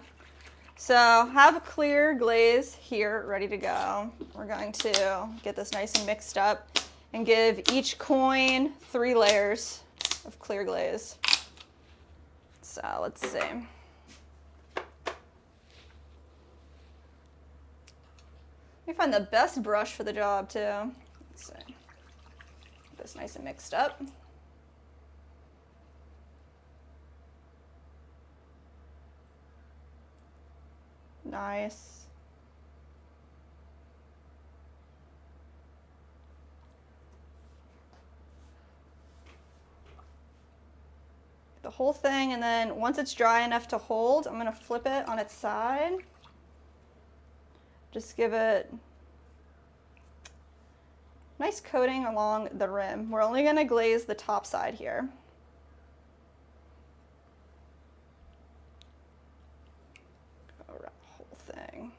So have a clear glaze here ready to go. We're going to get this nice and mixed up and give each coin 3 layers of clear glaze. So let's see. Let me find the best brush for the job too. Let's see. Get this nice and mixed up. Nice. The whole thing, and then once it's dry enough to hold, I'm going to flip it on its side. Just give it nice coating along the rim. We're only going to glaze the top side here. Go around the whole thing.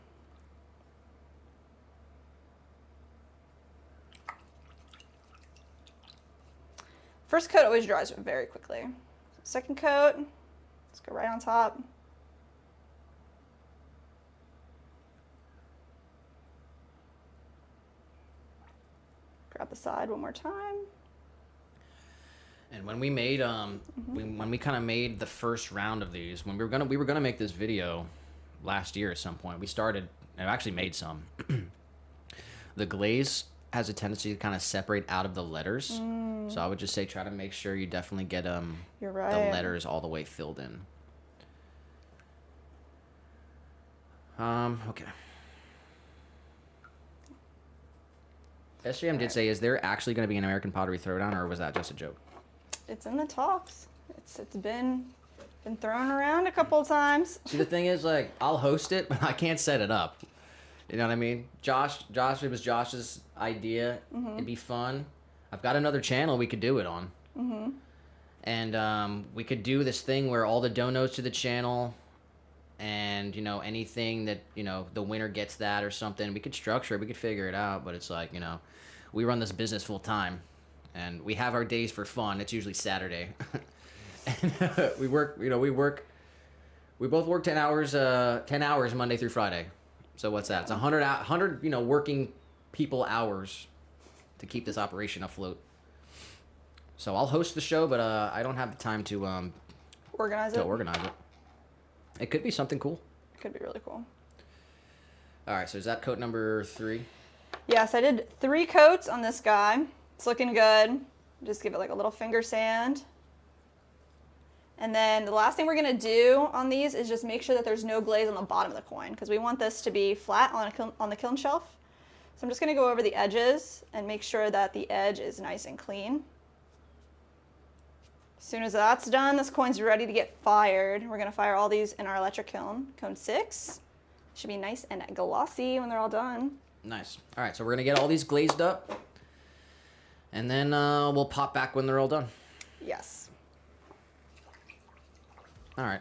First coat always dries very quickly. Second coat, let's go right on top. Grab the side one more time. And when we made when we kind of made the first round of these, when we were gonna make this video last year at some point. We started, I actually made some. The glaze has a tendency to kind of separate out of the letters, so I would just say try to make sure you definitely get You're right. the letters all the way filled in. Okay. SJM did say, is there actually going to be an American Pottery Throwdown, or was that just a joke? It's in the talks. It's been thrown around a couple of times. See, the thing is, like, I'll host it, but I can't set it up. You know what I mean? Josh, it was Josh's idea. It'd be fun. I've got another channel we could do it on. And we could do this thing where all the donos to the channel and, you know, anything that, you know, the winner gets that or something. We could structure it. We could figure it out. But it's like, you know, we run this business full time. And we have our days for fun. It's usually Saturday. And we work, you know, we both work 10 hours Monday through Friday. So what's that? It's 100, you know, working people hours to keep this operation afloat. So I'll host the show, but I don't have the time to Organize it. It could be something cool. It could be really cool. All right, so is that coat number 3? Yes, I did 3 coats on this guy. It's looking good. Just give it like a little finger sand. And then the last thing we're going to do on these is just make sure that there's no glaze on the bottom of the coin, because we want this to be flat on the kiln shelf. So I'm just going to go over the edges and make sure that the edge is nice and clean. As soon as that's done, this coin's ready to get fired. We're going to fire all these in our electric kiln. Cone 6. Should be nice and glossy when they're all done. Nice. All right, so we're going to get all these glazed up. And then we'll pop back when they're all done. Yes. All right.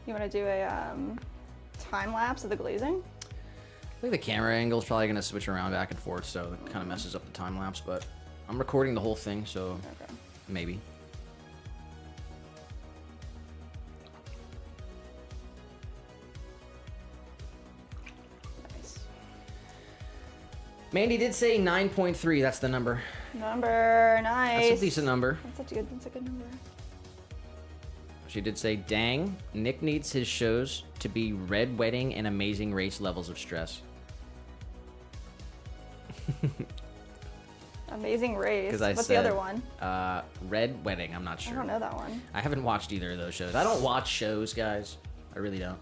You want to do a time lapse of the glazing? I think the camera angle is probably going to switch around back and forth, so it kind of messes up the time lapse, but I'm recording the whole thing, so Okay. maybe. Nice. Mandy did say 9.3. That's the number. Number, nice. That's a decent number. That's a good number. She did say, dang, Nick needs his shows to be Red Wedding and Amazing Race levels of stress. Amazing Race. I What's said, the other one? Red Wedding. I'm not sure. I don't know that one. I haven't watched either of those shows. I don't watch shows, guys. I really don't.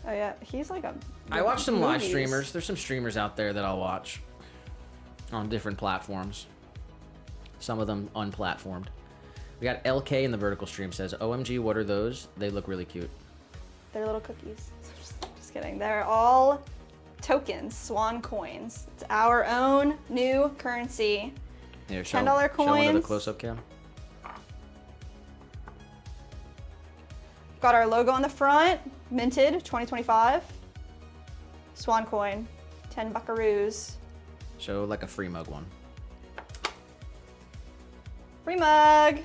Oh yeah, he's like a. I watch some live movies. streamers. There's some streamers out there that I'll watch on different platforms. Some of them unplatformed. We got LK in the vertical stream says, OMG, what are those? They look really cute. They're little cookies. Just kidding. They're all tokens, Swan coins. It's our own new currency. Here, show, $10 show into the coins. close-up cam. Got our logo on the front, minted 2025. Swan coin, 10 buckaroos. Show like a free mug one. Free mug.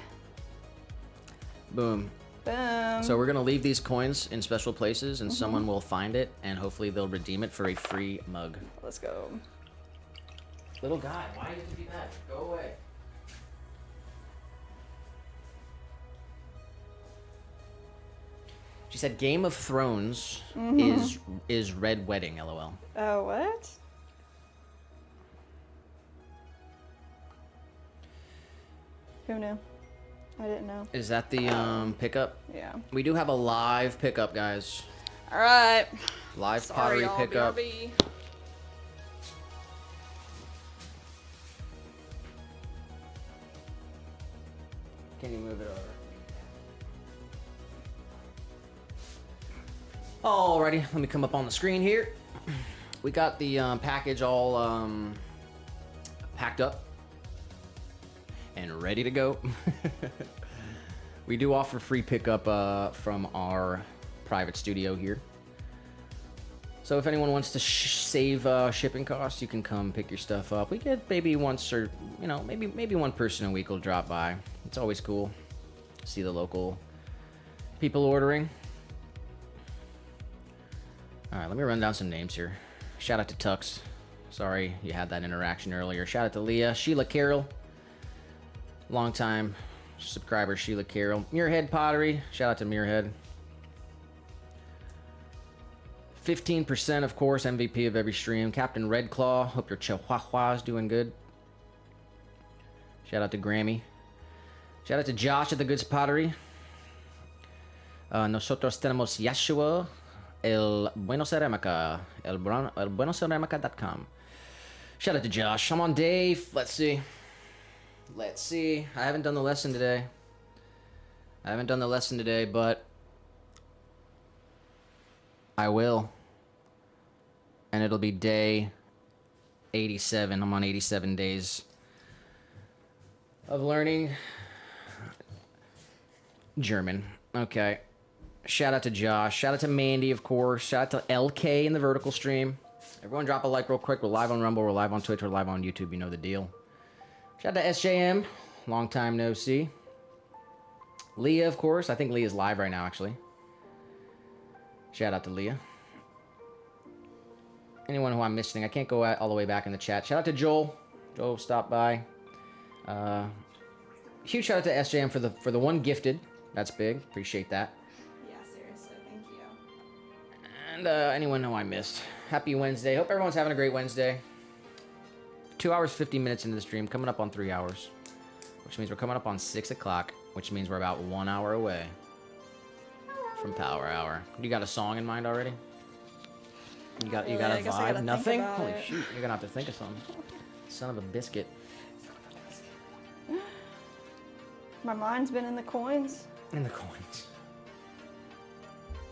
Boom. Boom. So we're gonna leave these coins in special places, and someone will find it, and hopefully they'll redeem it for a free mug. Let's go. Little guy, why do you have to be bad? Go away. She said Game of Thrones is Red Wedding, LOL. Oh, what? Who knew? I didn't know. Is that the pickup? Yeah. We do have a live pickup, guys. All right. Live Sorry, pottery y'all, pickup. BRB. Can you move it over? Alrighty, let me come up on the screen here. We got the package all packed up and ready to go. We do offer free pickup from our private studio here. So if anyone wants to save shipping costs, you can come pick your stuff up. We get maybe once or, you know, maybe one person a week will drop by. It's always cool to see the local people ordering. All right, let me run down some names here. Shout out to Tux. Sorry you had that interaction earlier. Shout out to Leah. Sheila Carroll. Long time subscriber Sheila Carroll. Muirhead Pottery. Shout out to Muirhead. 15%, of course, MVP of every stream. Captain Redclaw. Hope your Chihuahua is doing good. Shout out to Grammy. Shout out to Josh at the Goods Pottery. Nosotros tenemos Yeshua. El Bueno Ceramica. El buenoceramica.com. Shout out to Josh. I'm on Dave. Let's see. I haven't done the lesson today. But I will. And it'll be day 87. I'm on 87 days of learning German. Okay. Shout out to Josh. Shout out to Mandy, of course. Shout out to LK in the vertical stream. Everyone drop a like real quick. We're live on Rumble. We're live on Twitch. We're live on YouTube. You know the deal. Shout out to SJM. Long time no see. Leah, of course. I think Leah's live right now, actually. Shout out to Leah. Anyone who I'm missing, I can't go all the way back in the chat. Shout out to Joel. Joel stopped by. Huge shout out to SJM for the one gifted. That's big. Appreciate that. Yeah, seriously. Thank you. And anyone who I missed. Happy Wednesday. Hope everyone's having a great Wednesday. 2 hours, 50 minutes into the stream. Coming up on 3 hours. Which means we're coming up on 6 o'clock. Which means we're about 1 hour away from Power Hour. You got a song in mind already? You got a vibe? Nothing? Holy shoot, you're gonna have to think of something. Son of a biscuit. My mind's been in the coins. In the coins.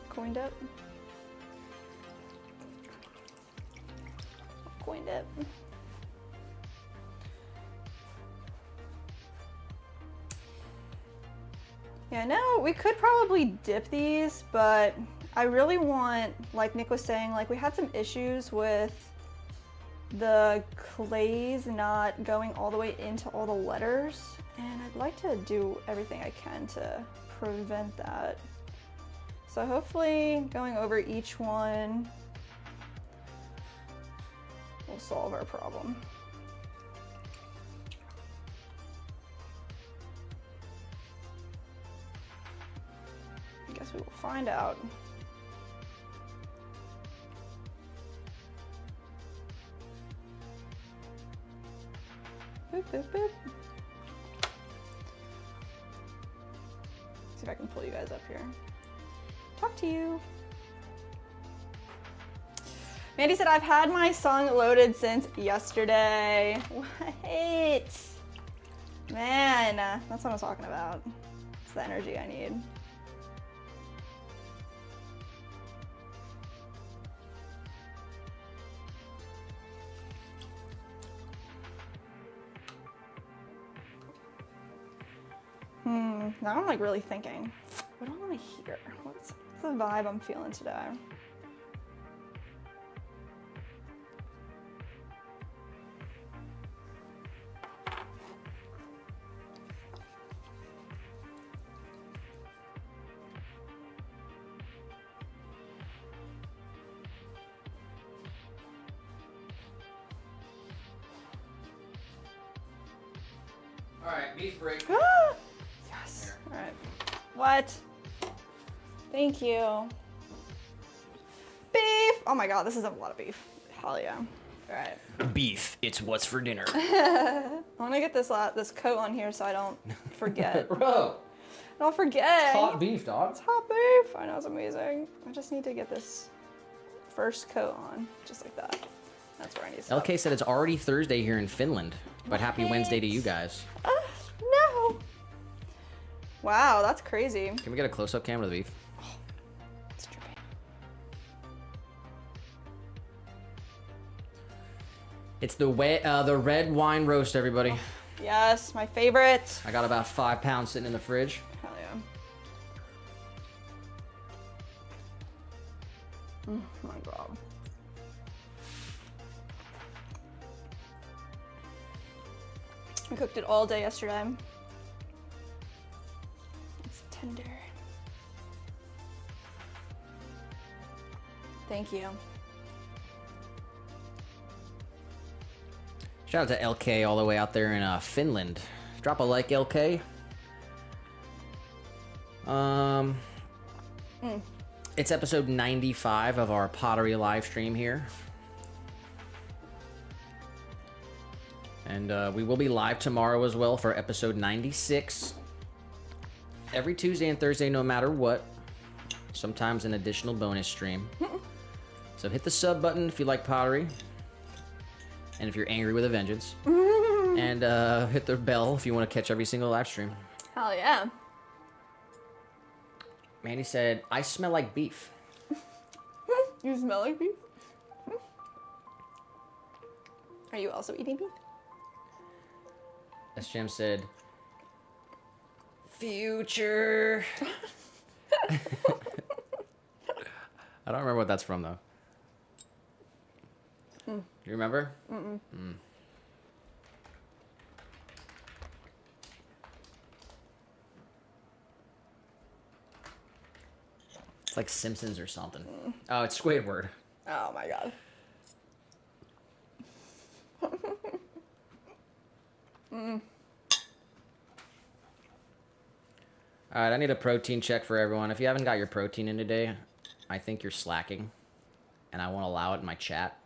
Coined up. Coined up. Yeah, no, we could probably dip these, but I really want, like Nick was saying, like we had some issues with the clays not going all the way into all the letters, and I'd like to do everything I can to prevent that. So hopefully going over each one will solve our problem. I guess we will find out. Boop, boop, boop. See if I can pull you guys up here. Talk to you. Mandy said, I've had my song loaded since yesterday. What? Man, that's what I'm talking about. It's the energy I need. Now I'm like really thinking, what do I want to hear? What's the vibe I'm feeling today? All right, beef break. Yes. All right. What? Thank you. Beef. Oh my God, this is a lot of beef. Hell yeah. All right. Beef. It's what's for dinner. I want to get this coat on here so I don't forget. Bro. Don't forget. Hot beef, dog. It's hot beef. I know, it's amazing. I just need to get this first coat on, just like that. That's where I need to stop. LK said it's already Thursday here in Finland, but happy Wednesday to you guys. No. Wow, that's crazy. Can we get a close-up camera of the beef? It's dripping. It's the red wine roast, everybody. Yes, my favorite. I got about 5 pounds sitting in the fridge. Hell yeah. Oh my God. I cooked it all day yesterday. It's tender. Thank you. Shout out to LK all the way out there in Finland. Drop a like, LK. It's episode 95 of our pottery live stream here. And we will be live tomorrow as well for episode 96. Every Tuesday and Thursday, no matter what. Sometimes an additional bonus stream. So hit the sub button if you like pottery. And if you're angry with a vengeance. And hit the bell if you want to catch every single live stream. Hell yeah. Mandy said, I smell like beef. You smell like beef? Are you also eating beef? SJM said, future. I don't remember what that's from, though. Do you remember? It's like Simpsons or something. Oh, it's Squidward. Oh my God. All right, I need a protein check for everyone. If you haven't got your protein in today, I think you're slacking, and I won't allow it in my chat.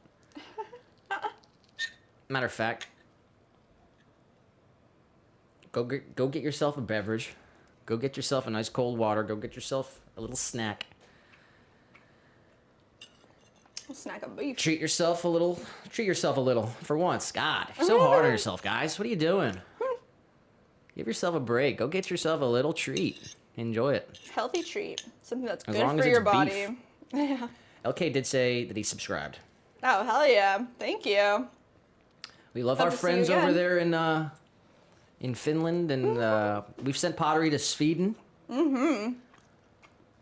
Matter of fact, go get yourself a beverage. Go get yourself a nice cold water. Go get yourself a little snack. A snack of beef. Treat yourself a little. Treat yourself a little for once. God, you're so hard on yourself, guys. What are you doing? Give yourself a break. Go get yourself a little treat. Enjoy it. Healthy treat. Something that's As good long for as your it's body. beef. Yeah. LK did say that he subscribed. Oh, hell yeah. Thank you. We love Hope our to see friends you over again. there in Finland, and we've sent pottery to Sweden. Mm-hmm.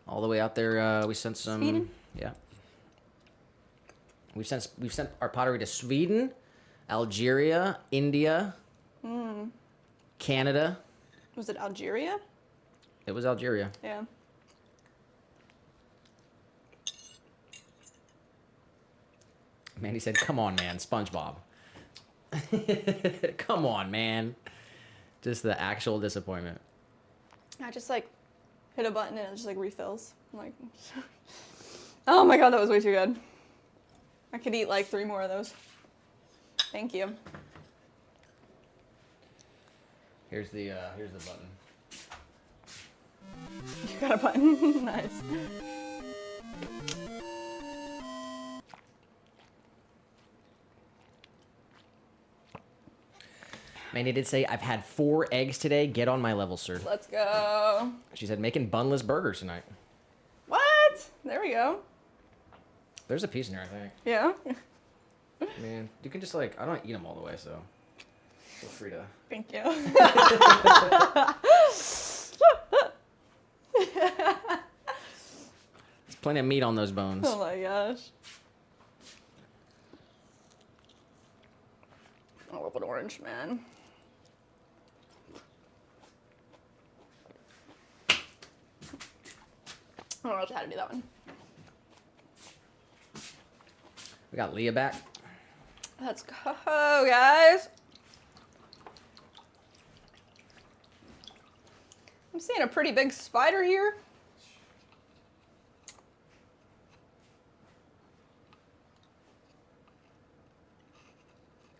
All the way out there, we sent some. Sweden? Yeah. We've sent our pottery to Sweden, Algeria, India, Canada. Was it Algeria? It was Algeria. Yeah. Mandy said, "Come on, man, SpongeBob." Come on, man. Just the actual disappointment. I just like hit a button and it just like refills. I'm like, oh my God, that was way too good. I could eat like 3 more of those. Thank you. Here's the button. You got a button. Nice. Mandy did say, "I've had 4 eggs today. Get on my level, sir." Let's go. She said, "Making bunless burgers tonight." What? There we go. There's a piece in there, I think. Yeah. Man, you can just like, I don't eat them all the way, so feel free to. Thank you. Plenty of meat on those bones. Oh my gosh. I love an orange, man. I don't know how to do that one. We got Leah back. Let's go, guys. I'm seeing a pretty big spider here.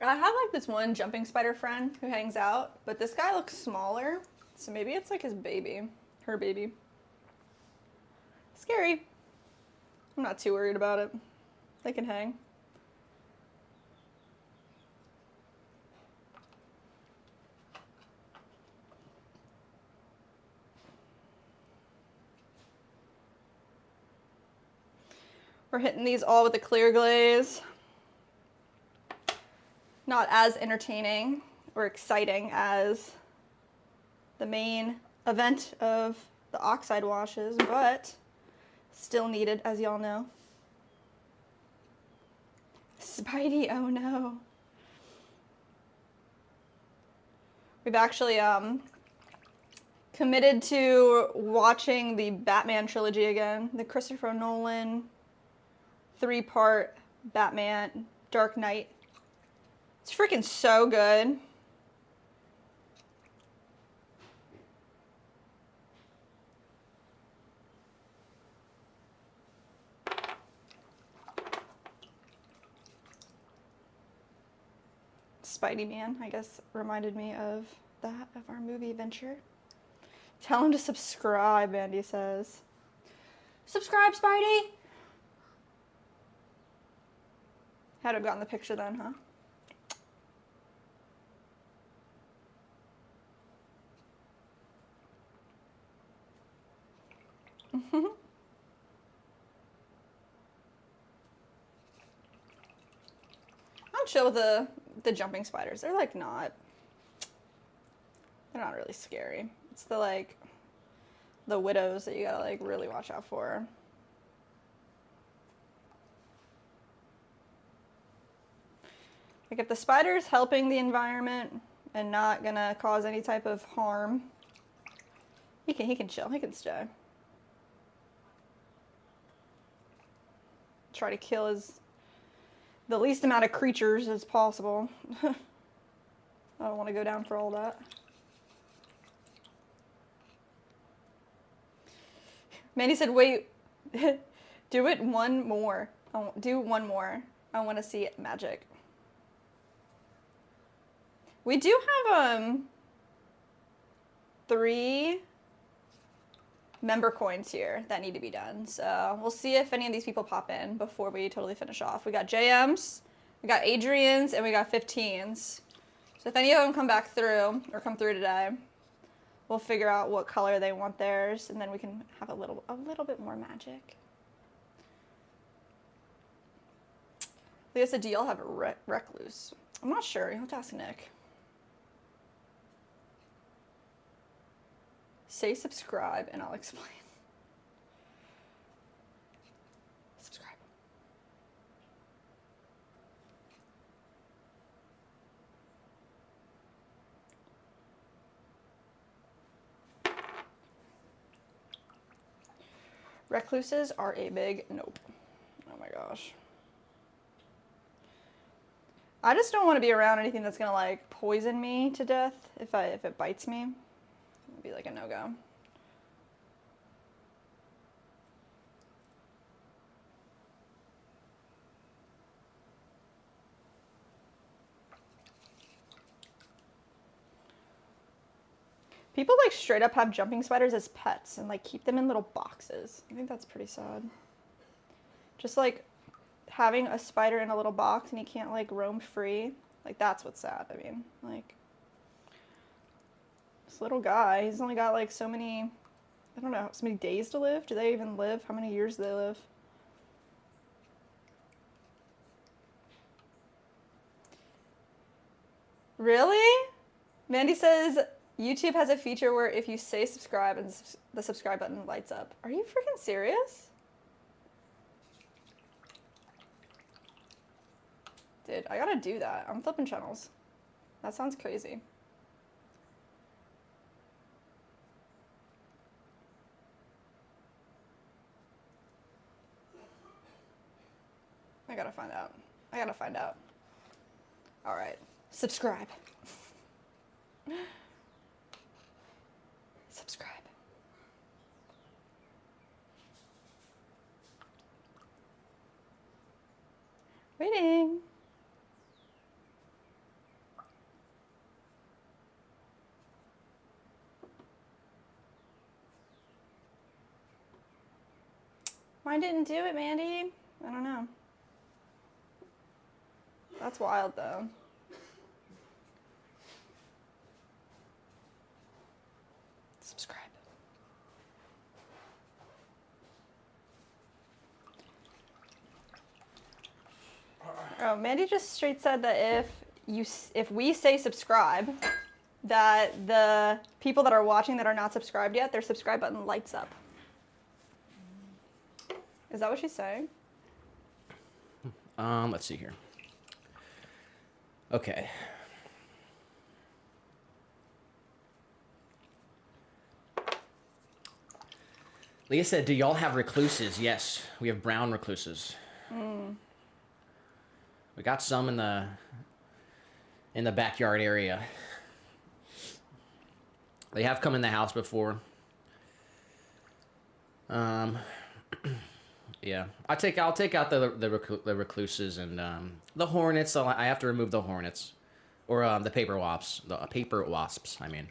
I have like this one jumping spider friend who hangs out, but this guy looks smaller, so maybe it's like his baby, her baby. Scary. I'm not too worried about it. They can hang. We're hitting these all with a clear glaze. Not as entertaining or exciting as the main event of the oxide washes, but still needed, as y'all know. Spidey, oh no. We've actually committed to watching the Batman trilogy again, the Christopher Nolan 3-part Batman Dark Knight. It's freaking so good. Spidey Man, I guess, reminded me of that, of our movie adventure. Tell him to subscribe, Andy says. Subscribe, Spidey! Had to have gotten the picture then, huh? I'm chill with the jumping spiders. They're like they're not really scary. It's the widows that you gotta like really watch out for. Like if the spider's helping the environment and not gonna cause any type of harm, he can chill, he can stay. Try to kill the least amount of creatures as possible. I don't want to go down for all that. Mandy said, wait, do it one more. Do one more. I want to see magic. We do have 3 member coins here that need to be done. So we'll see if any of these people pop in before we totally finish off. We got JMs, we got Adrians, and we got 15s. So if any of them come back through or come through today, we'll figure out what color they want theirs, and then we can have a little bit more magic. Leah said, do y'all have a recluse? I'm not sure. You'll have to ask Nick. Say subscribe and I'll explain. Subscribe. Recluses are a big nope. Oh my gosh. I just don't want to be around anything that's gonna like poison me to death if it bites me. It'd be like a no-go. People like straight up have jumping spiders as pets and like keep them in little boxes. I think that's pretty sad. Just like having a spider in a little box and he can't like roam free. Like that's what's sad. I mean, like this little guy, he's only got like so many, I don't know, so many days to live. Do they even live? How many years do they live? Really? Mandy says YouTube has a feature where if you say subscribe and the subscribe button lights up. Are you freaking serious? Dude, I gotta do that. I'm flipping channels. That sounds crazy. I gotta find out. I gotta find out. All right. Subscribe. Subscribe. Waiting. Mine didn't do it, Mandy. I don't know. That's wild, though. Subscribe. Oh, Mandy just straight said that if we say subscribe, that the people that are watching that are not subscribed yet, their subscribe button lights up. Is that what she's saying? Let's see here. Okay. Leah said, do y'all have recluses? Yes, we have brown recluses. We got some in the backyard area. They have come in the house before. Yeah, I'll take out the recluses and the hornets. So I have to remove the hornets, or the paper wasps. The paper wasps. I mean,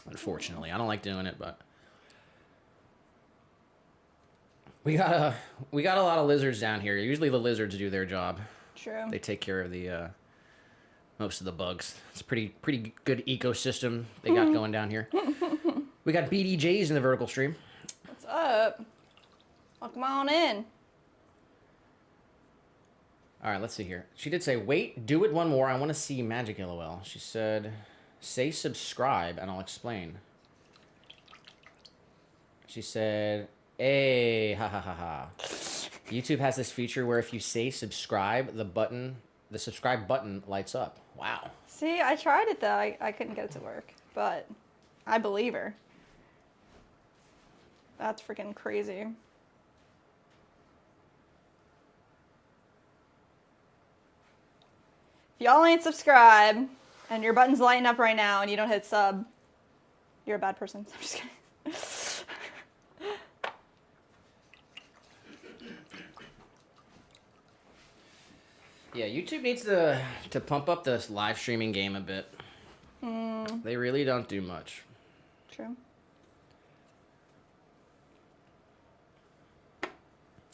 unfortunately, I don't like doing it, but we got a lot of lizards down here. Usually the lizards do their job. True. They take care of the most of the bugs. It's a pretty good ecosystem they got going down here. We got BDJs in the vertical stream. What's up? Well, come on in. All right, let's see here. She did say, wait, do it one more. I want to see Magic LOL. She said, say subscribe and I'll explain. She said, hey, ha ha ha ha. YouTube has this feature where if you say subscribe, the subscribe button lights up. Wow. See, I tried it though. I couldn't get it to work, but I believe her. That's freaking crazy. If y'all ain't subscribed and your button's lighting up right now and you don't hit sub, you're a bad person. I'm just kidding. Yeah, YouTube needs to pump up the live streaming game a bit. They really don't do much. True.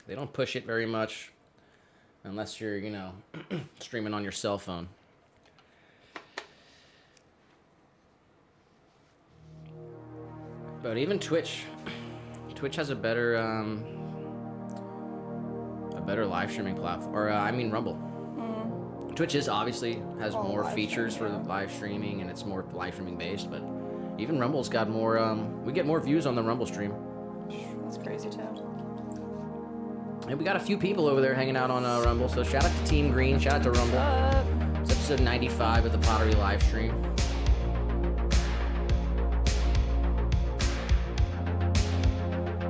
They don't push it very much unless you're, streaming on your cell phone. But even Twitch has a better live streaming platform, or Rumble. Twitch obviously has more features for live streaming, and it's more live streaming based, but even Rumble's got more, we get more views on the Rumble stream. That's crazy too. And we got a few people over there hanging out on Rumble, so shout out to Team Green, shout out to Rumble. It's episode 95 of the Pottery live stream.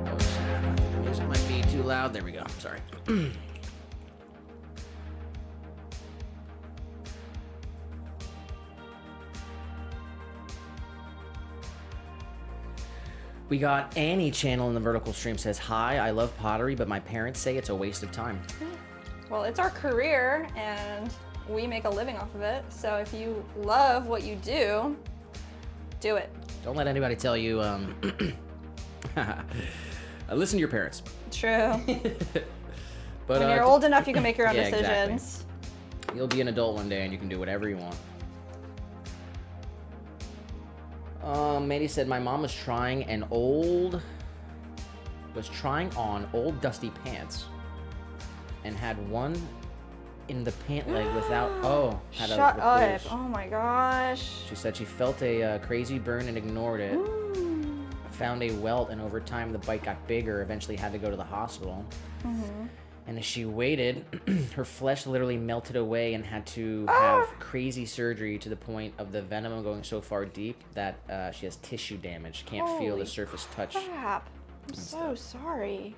Oh snap, I think the music might be too loud. There we go, sorry. We got Annie channel in the vertical stream says, hi, I love pottery, but my parents say it's a waste of time. Well, it's our career and we make a living off of it. So if you love what you do it. Don't let anybody tell you, listen to your parents. True. But when you're old enough, you can make your own yeah, decisions. Exactly. You'll be an adult one day and you can do whatever you want. Mandy said, my mom was trying on old dusty pants and had one in the pant leg without, had a Shut up. recluse. Oh my gosh. She said she felt a crazy burn and ignored it. Found a welt, and over time the bite got bigger, eventually had to go to the hospital. And as she waited, her flesh literally melted away and had to have crazy surgery to the point of the venom going so far deep that she has tissue damage. Can't feel the surface touch. Crap. I'm so sorry.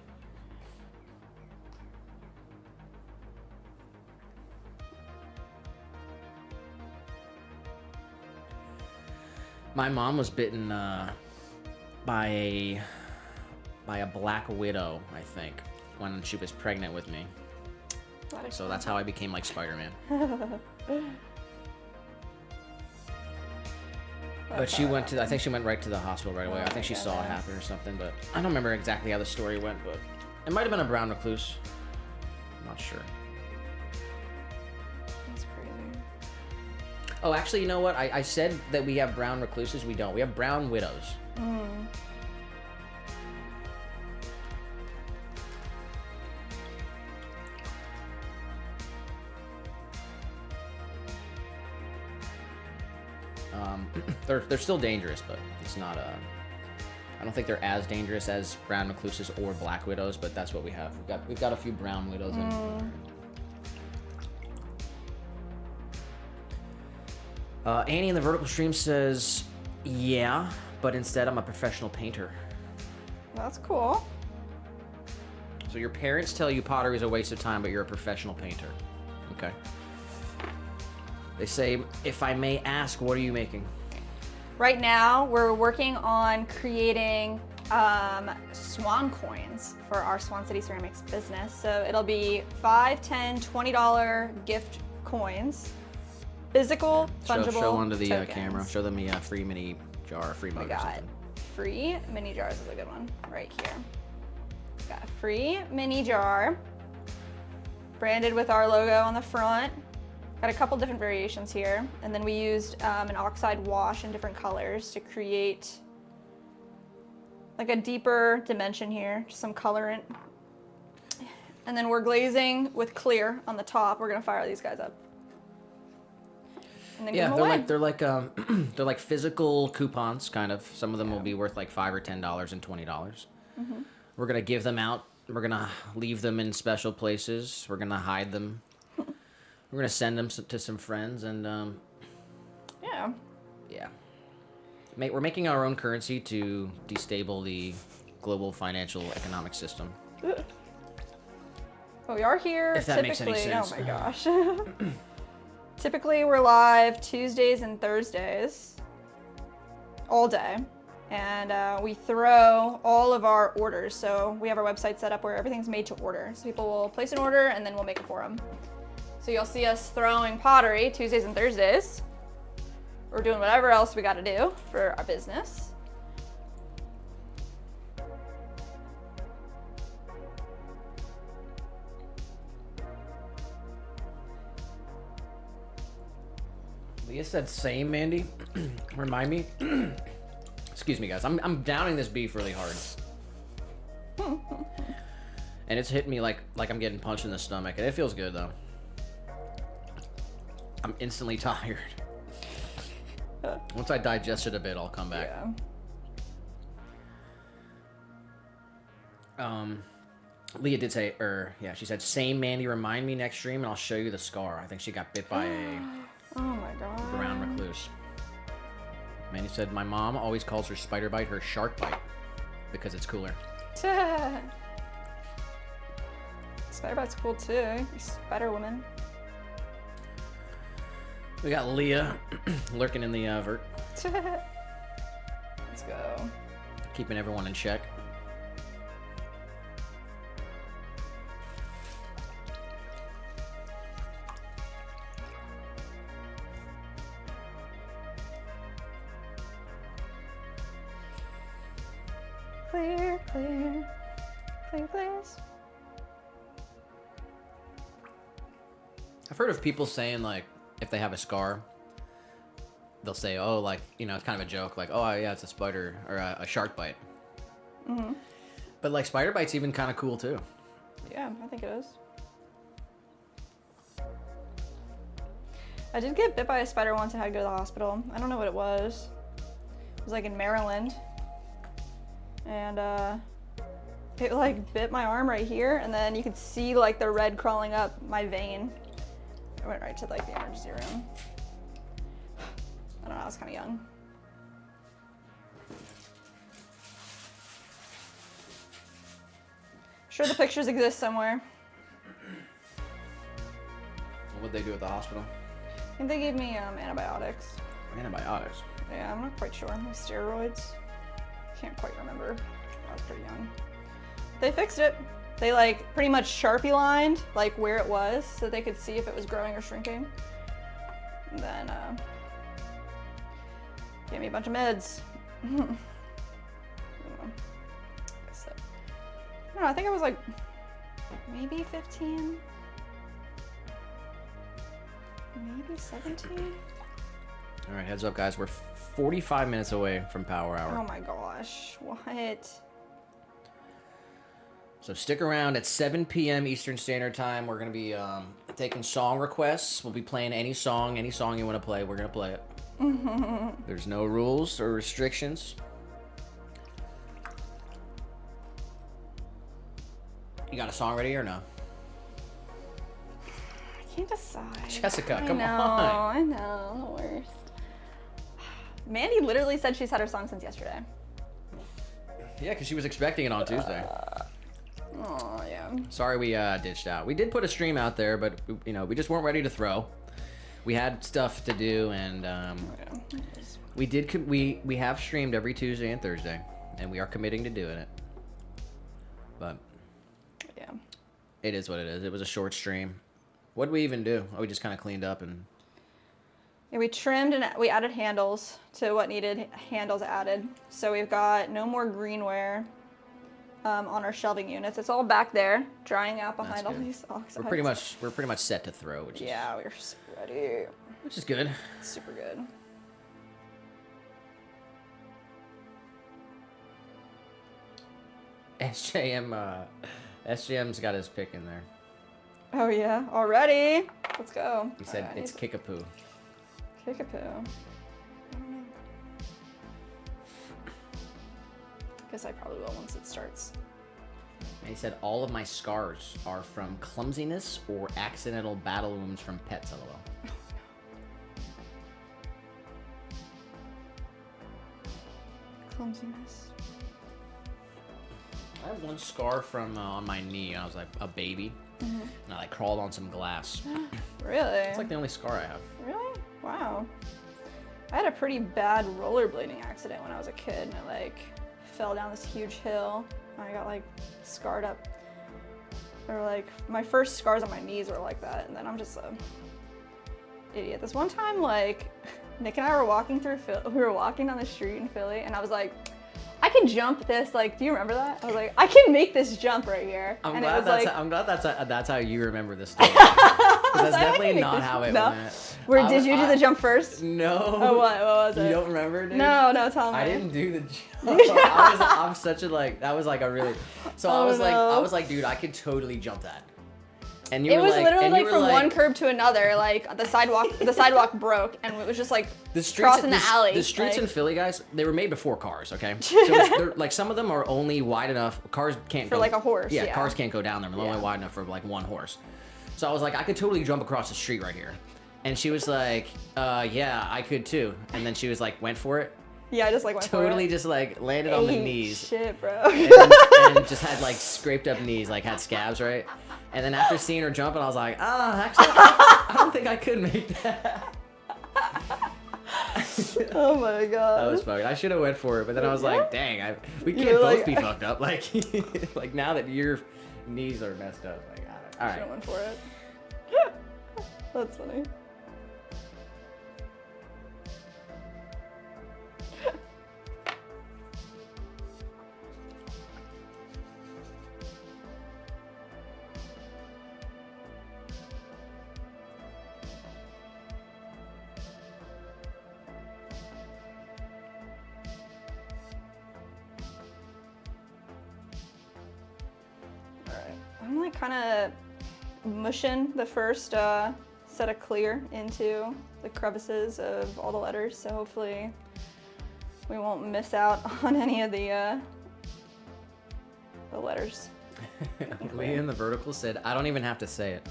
My mom was bitten by a black widow, I think, when she was pregnant with me. So that's how I became like Spider-Man. But she went to, I think she went right to the hospital right away. I think she saw it happen or something, but I don't remember exactly how the story went, but it might have been a brown recluse. I'm not sure. That's crazy. Oh, actually, you know what? I said that we have brown recluses. We don't. We have brown widows. They're still dangerous, but it's not I don't think they're as dangerous as brown recluses or black widows, but that's what we have. We've got a few brown widows in. Annie in the vertical stream says, yeah, but instead I'm a professional painter. That's cool. So your parents tell you pottery is a waste of time, but you're a professional painter. Okay. They say, if I may ask, what are you making? Right now, we're working on creating Swan coins for our Swan City Ceramics business. So it'll be $5, $10, $20 gift coins. Physical, fungible Show one to the tokens. camera. Show them the free mini jar, free mug or something. Free mini jars is a good one right here. Got a free mini jar, branded with our logo on the front. Got a couple different variations here, and then we used an oxide wash in different colors to create like a deeper dimension here, just some colorant. And then we're glazing with clear on the top. We're gonna fire these guys up. And then give them away. they're like physical coupons, kind of. Some of them will be worth like $5 or $10 and $20. We're gonna give them out. We're gonna leave them in special places. We're gonna hide them. We're gonna send them to some friends, and Yeah. We're making our own currency to destable the global financial economic system. But we are here If that makes any typically. sense. Oh my gosh. Typically, we're live Tuesdays and Thursdays, all day, and we throw all of our orders. So we have our website set up where everything's made to order. So people will place an order, and then we'll make it for them. So you'll see us throwing pottery Tuesdays and Thursdays. We're doing whatever else we got to do for our business. Leah said, "Same, Mandy." Remind me. Excuse me, guys. I'm downing this beef really hard, and it's hitting me like I'm getting punched in the stomach, and it feels good though. I'm instantly tired. Once I digest it a bit, I'll come back. Yeah. Leah did say, she said, "Same, Mandy. Remind me next stream, and I'll show you the scar." I think she got bit by a Oh my god. brown recluse. Mandy said, "My mom always calls her spider bite her shark bite because it's cooler." Spider bite's cool too. You spider woman. We got Leah lurking in the vert, Let's go. keeping everyone in check. Clear, clear, clear, clears. I've heard of people saying, like, if they have a scar, they'll say, oh, like, you know, it's kind of a joke, like, oh, yeah, it's a spider or a shark bite. Mm-hmm. But, like, spider bite's even kind of cool, too. Yeah, I think it is. I did get bit by a spider once and had to go to the hospital. I don't know what it was. It was like in Maryland. And it like bit my arm right here, and then you could see like the red crawling up my vein. I went right to like the emergency room. I don't know, I was kind of young. Sure, the pictures exist somewhere. What'd they do at the hospital? I think they gave me antibiotics. Antibiotics? Yeah, I'm not quite sure. Steroids. Can't quite remember. I was pretty young. They fixed it. They like pretty much Sharpie lined like where it was so they could see if it was growing or shrinking. And then gave me a bunch of meds. I don't know, I think I was like maybe 15, maybe 17. All right, heads up, guys. We're 45 minutes away from Power Hour. Oh my gosh, what? So stick around at 7 p.m. Eastern Standard Time. We're going to be taking song requests. We'll be playing any song you want to play. We're going to play it. There's no rules or restrictions. You got a song ready or no? I can't decide. Jessica, come on. I know, the worst. Mandy literally said she's had her song since yesterday. Yeah, because she was expecting it on Tuesday. Oh, yeah. Sorry we ditched out. We did put a stream out there, but you know, we just weren't ready to throw. We had stuff to do, and we have streamed every Tuesday and Thursday, and we are committing to doing it. But yeah, it is what it is. It was a short stream. What did we even do? Oh, we just kind of cleaned up and. Yeah, we trimmed and we added handles to what needed handles added. So we've got no more greenware on our shelving units. It's all back there, drying out behind all these oxides. We're pretty much set to throw, which is, yeah, we're ready. Which is good. Super good. SJM's got his pick in there. Oh yeah, already. Let's go. He said it's Kickapoo. Kickapoo. I don't know. Guess I probably will once it starts. And he said all of my scars are from clumsiness or accidental battle wounds from pets, lol. Clumsiness. I have one scar from on my knee. I was like a baby, and I like crawled on some glass. Really? It's like the only scar I have. Really? Wow. I had a pretty bad rollerblading accident when I was a kid, and I like fell down this huge hill. And I got like scarred up. Or like my first scars on my knees were like that, and then I'm just a idiot. This one time, like Nick and I were walking through we were walking down the street in Philly, and I was like, I can jump this. Like, do you remember that? I was like, I can make this jump right here. I'm and glad it was that's how you remember this story. That's definitely not how it went. Did you do the jump first? No. Oh, what was it? You don't remember, dude? No, tell me. I didn't do the jump. I'm such a like. That was like a really. So I was like, dude, I could totally jump that. And you it were was like, literally and you like were from one curb to another. Like the sidewalk broke, and it was just like crossing the alley. The streets in Philly, guys, they were made before cars. Okay, so like some of them are only wide enough. Cars can't for go, like a horse. Yeah, cars can't go down there. They're only Yeah. wide enough for like one horse. So I was like, I could totally jump across the street right here. And she was like, yeah, I could too. And then she was like, went for it. Yeah, I just like went for it. Totally just like landed on the knees. Shit, bro. and just had like scraped up knees, like had scabs, right? And then after seeing her jumping, I was like, actually, I don't think I could make that. Oh my god. That was fucked. I should have went for it, but then I was like, dang, we can't both be fucked up. Like, like now that your knees are messed up, like, all right. I went for it. That's funny. I'm like kind of mushing the first set of clear into the crevices of all the letters, so hopefully we won't miss out on any of the letters. Leah in the vertical said, I don't even have to say it.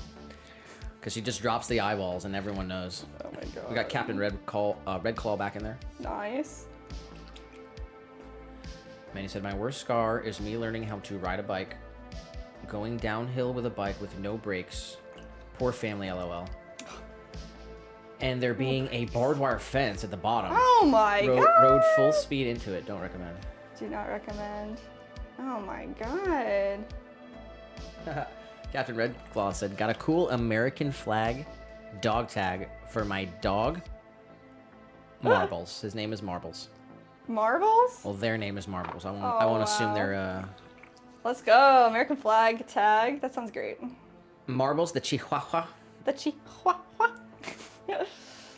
Because she just drops the eyeballs and everyone knows. Oh my god. We got Captain Red Claw back in there. Nice. Manny said, my worst scar is me learning how to ride a bike. Going downhill with a bike with no brakes. Poor family, LOL. And there being a barbed wire fence at the bottom. Oh my god. Rode full speed into it. Don't recommend. Do not recommend. Oh my god. Captain Red Claw said, got a cool American flag dog tag for my dog, Marbles. His name is Marbles. Marbles? Well, their name is Marbles. I won't assume they're... Let's go. American flag tag. That sounds great. Marbles, the Chihuahua. The Chihuahua.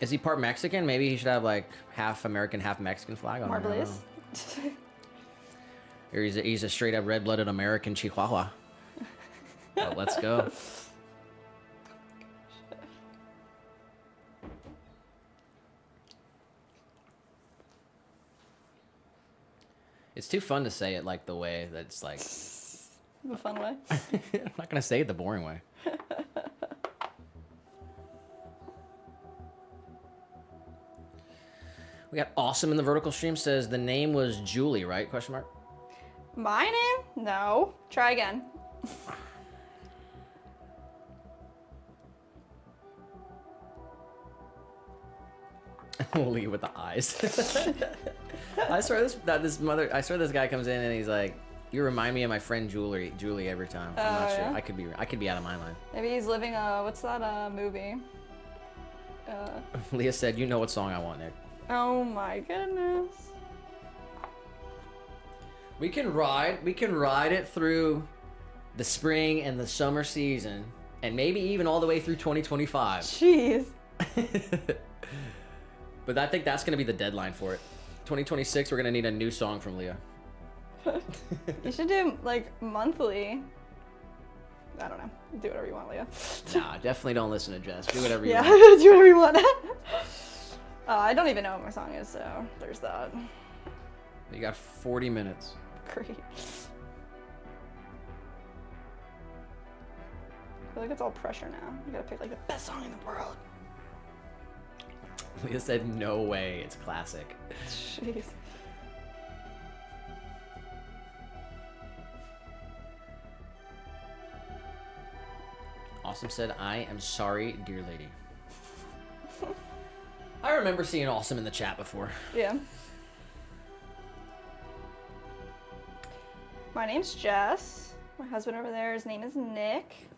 Is he part Mexican? Maybe he should have like half American, half Mexican flag on there. Marbles. Or he's a straight up red-blooded American Chihuahua. But let's go. It's too fun to say it like the way that's like... The fun way. I'm not going to say it the boring way. We got Awesome in the vertical stream says the name was Julie, right? Question mark. My name? No. Try again. We'll leave with the eyes. I swear this guy comes in and he's like, you remind me of my friend Julie every time. I'm not sure. Yeah? I could be out of my mind. Maybe he's living what's that movie? Leah said, you know what song I want, Nick. Oh my goodness. We can ride it through the spring and the summer season, and maybe even all the way through 2025. Jeez. But I think that's gonna be the deadline for it. 2026, we're gonna need a new song from Leah. You should do like monthly. I don't know. Do whatever you want, Leah. Nah, definitely don't listen to Jess. Do whatever you Yeah, want. do whatever you want. I don't even know what my song is, so there's that. You got 40 minutes. Great. I feel like it's all pressure now. You gotta pick like the best song in the world. Leah said, no way, it's classic. Jeez. Awesome said, I am sorry, dear lady. I remember seeing Awesome in the chat before. Yeah. My name's Jess. My husband over there, his name is Nick.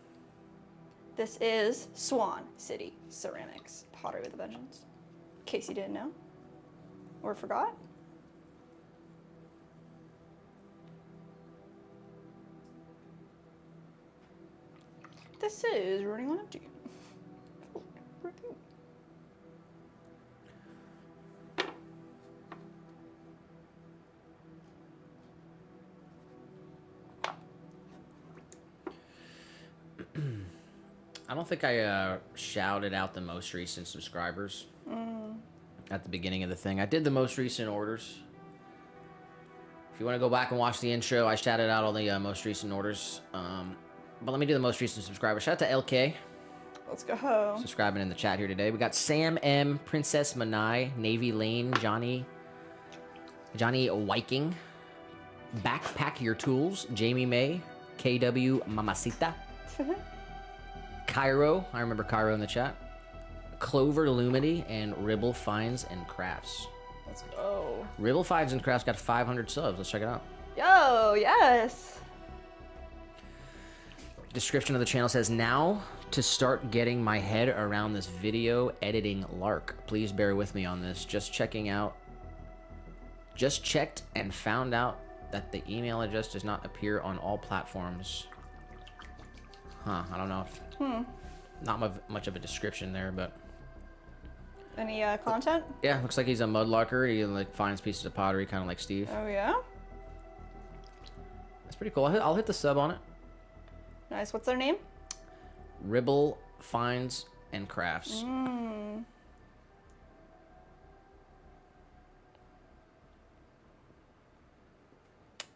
This is Swan City Ceramics, pottery with a vengeance. In case you didn't know or forgot. This is running on empty. I don't think I shouted out the most recent subscribers at the beginning of the thing. I did the most recent orders. If you want to go back and watch the intro, I shouted out all the most recent orders. But let me do the most recent subscriber. Shout out to LK. Let's go. Subscribing in the chat here today. We got Sam M, Princess Manai, Navy Lane, Johnny Viking, Backpack Your Tools, Jamie May, KW Mamacita, Cairo. I remember Cairo in the chat. Clover Lumity and Ribble Finds and Crafts. Let's go. Ribble Finds and Crafts got 500 subs. Let's check it out. Yo, yes. Description of the channel says, now to start getting my head around this video editing lark. Please bear with me on this. Just checked and found out that the email address does not appear on all platforms. Huh, I don't know if... Not much of a description there, but... Any content? Yeah, looks like he's a mudlarker. He like finds pieces of pottery, kind of like Steve. Oh, yeah? That's pretty cool. I'll hit the sub on it. Nice. What's their name? Ribble Finds and Crafts.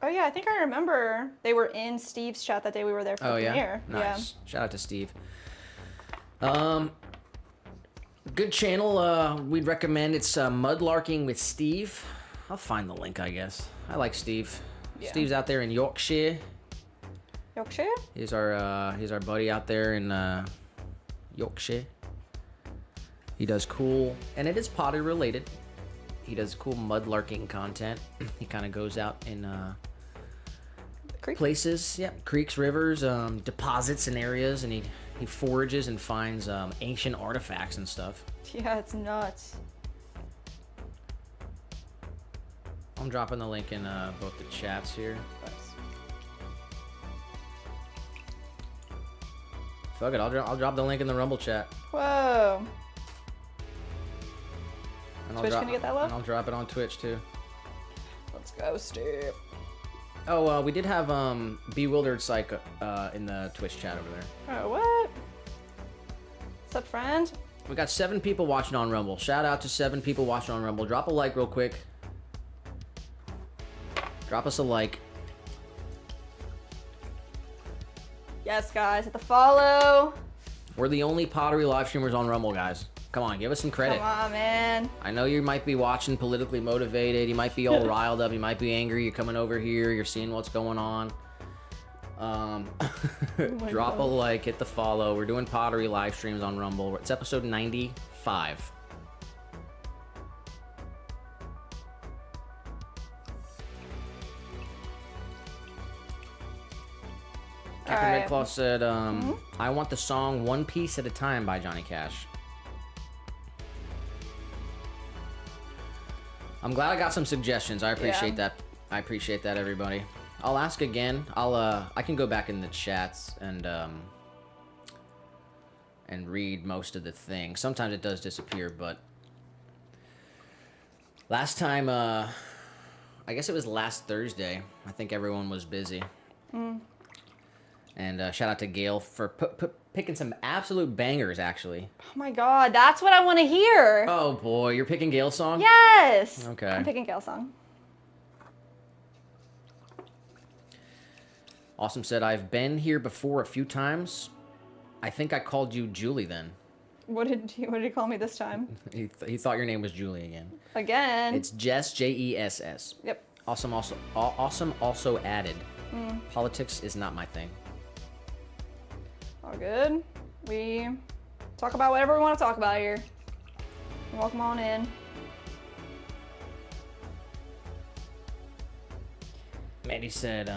Oh yeah, I think I remember they were in Steve's chat that day we were there for the premiere. Nice. Shout out to Steve. Good channel. We'd recommend. It's Mudlarking with Steve. I'll find the link, I guess. I like Steve. Yeah. Steve's out there in Yorkshire. Yorkshire? He's our buddy out there in Yorkshire. He does cool, and it is pottery related. He does cool mudlarking content. He kind of goes out in places, creeks, rivers, deposits and areas, and he forages and finds ancient artifacts and stuff. Yeah, it's nuts. I'm dropping the link in both the chats here. Nice. Fuck it, I'll drop the link in the Rumble chat. Whoa. And Twitch gonna get that low? And I'll drop it on Twitch too. Let's go, Steve. Oh, we did have Bewildered Psych in the Twitch chat over there. Oh, what? What's up, friend? We got 7 people watching on Rumble. Shout out to 7 people watching on Rumble. Drop a like real quick. Drop us a like. Yes, guys, hit the follow. We're the only pottery live streamers on Rumble, guys. Come on, give us some credit. Come on, man. I know you might be watching politically motivated. You might be all riled up. You might be angry. You're coming over here. You're seeing what's going on. Drop a like, hit the follow. We're doing pottery live streams on Rumble. It's episode 95. Captain Alright. Redclaw said, I want the song One Piece at a Time by Johnny Cash. I'm glad I got some suggestions. I appreciate that. I appreciate that, everybody. I'll ask again. I can go back in the chats and read most of the things. Sometimes it does disappear, but last time, I guess it was last Thursday. I think everyone was busy. And shout out to Gail for picking some absolute bangers, actually. Oh my god, that's what I want to hear. Oh boy, you're picking Gail's song? Yes. Okay. I'm picking Gail's song. Awesome said, I've been here before a few times. I think I called you Julie then. What did he call me this time? He thought your name was Julie again. Again. It's Jess, Jess. Yep. Awesome also added. Politics is not my thing. All good. We talk about whatever we want to talk about here. Welcome on in. Mandy said,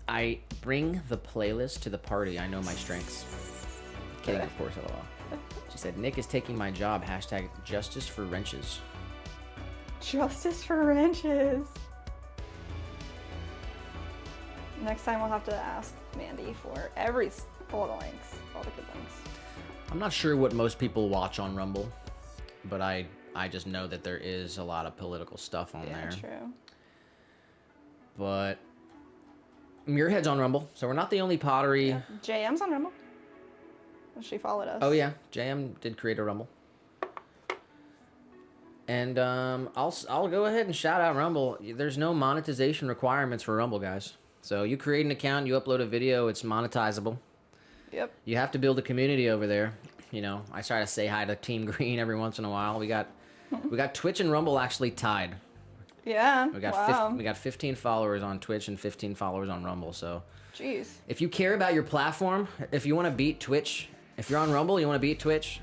I bring the playlist to the party. I know my strengths. Kidding, of course, LOL. She said, Nick is taking my job. Hashtag justice for wrenches. Justice for wrenches. Next time we'll have to ask Mandy for all the links, all the good links. I'm not sure what most people watch on Rumble, but I just know that there is a lot of political stuff on there. Yeah, true. But Muirhead's on Rumble, so we're not the only pottery. Yeah. JM's on Rumble. She followed us. Oh yeah, JM did create a Rumble. And I'll go ahead and shout out Rumble. There's no monetization requirements for Rumble, guys. So you create an account, you upload a video, it's monetizable. Yep. You have to build a community over there. You know, I try to say hi to Team Green every once in a while. We got Twitch and Rumble actually tied. Yeah. We got wow. we got 15 followers on Twitch and 15 followers on Rumble. So, jeez. if you care about your platform, if you want to beat Twitch, if you're on Rumble, you want to beat Twitch,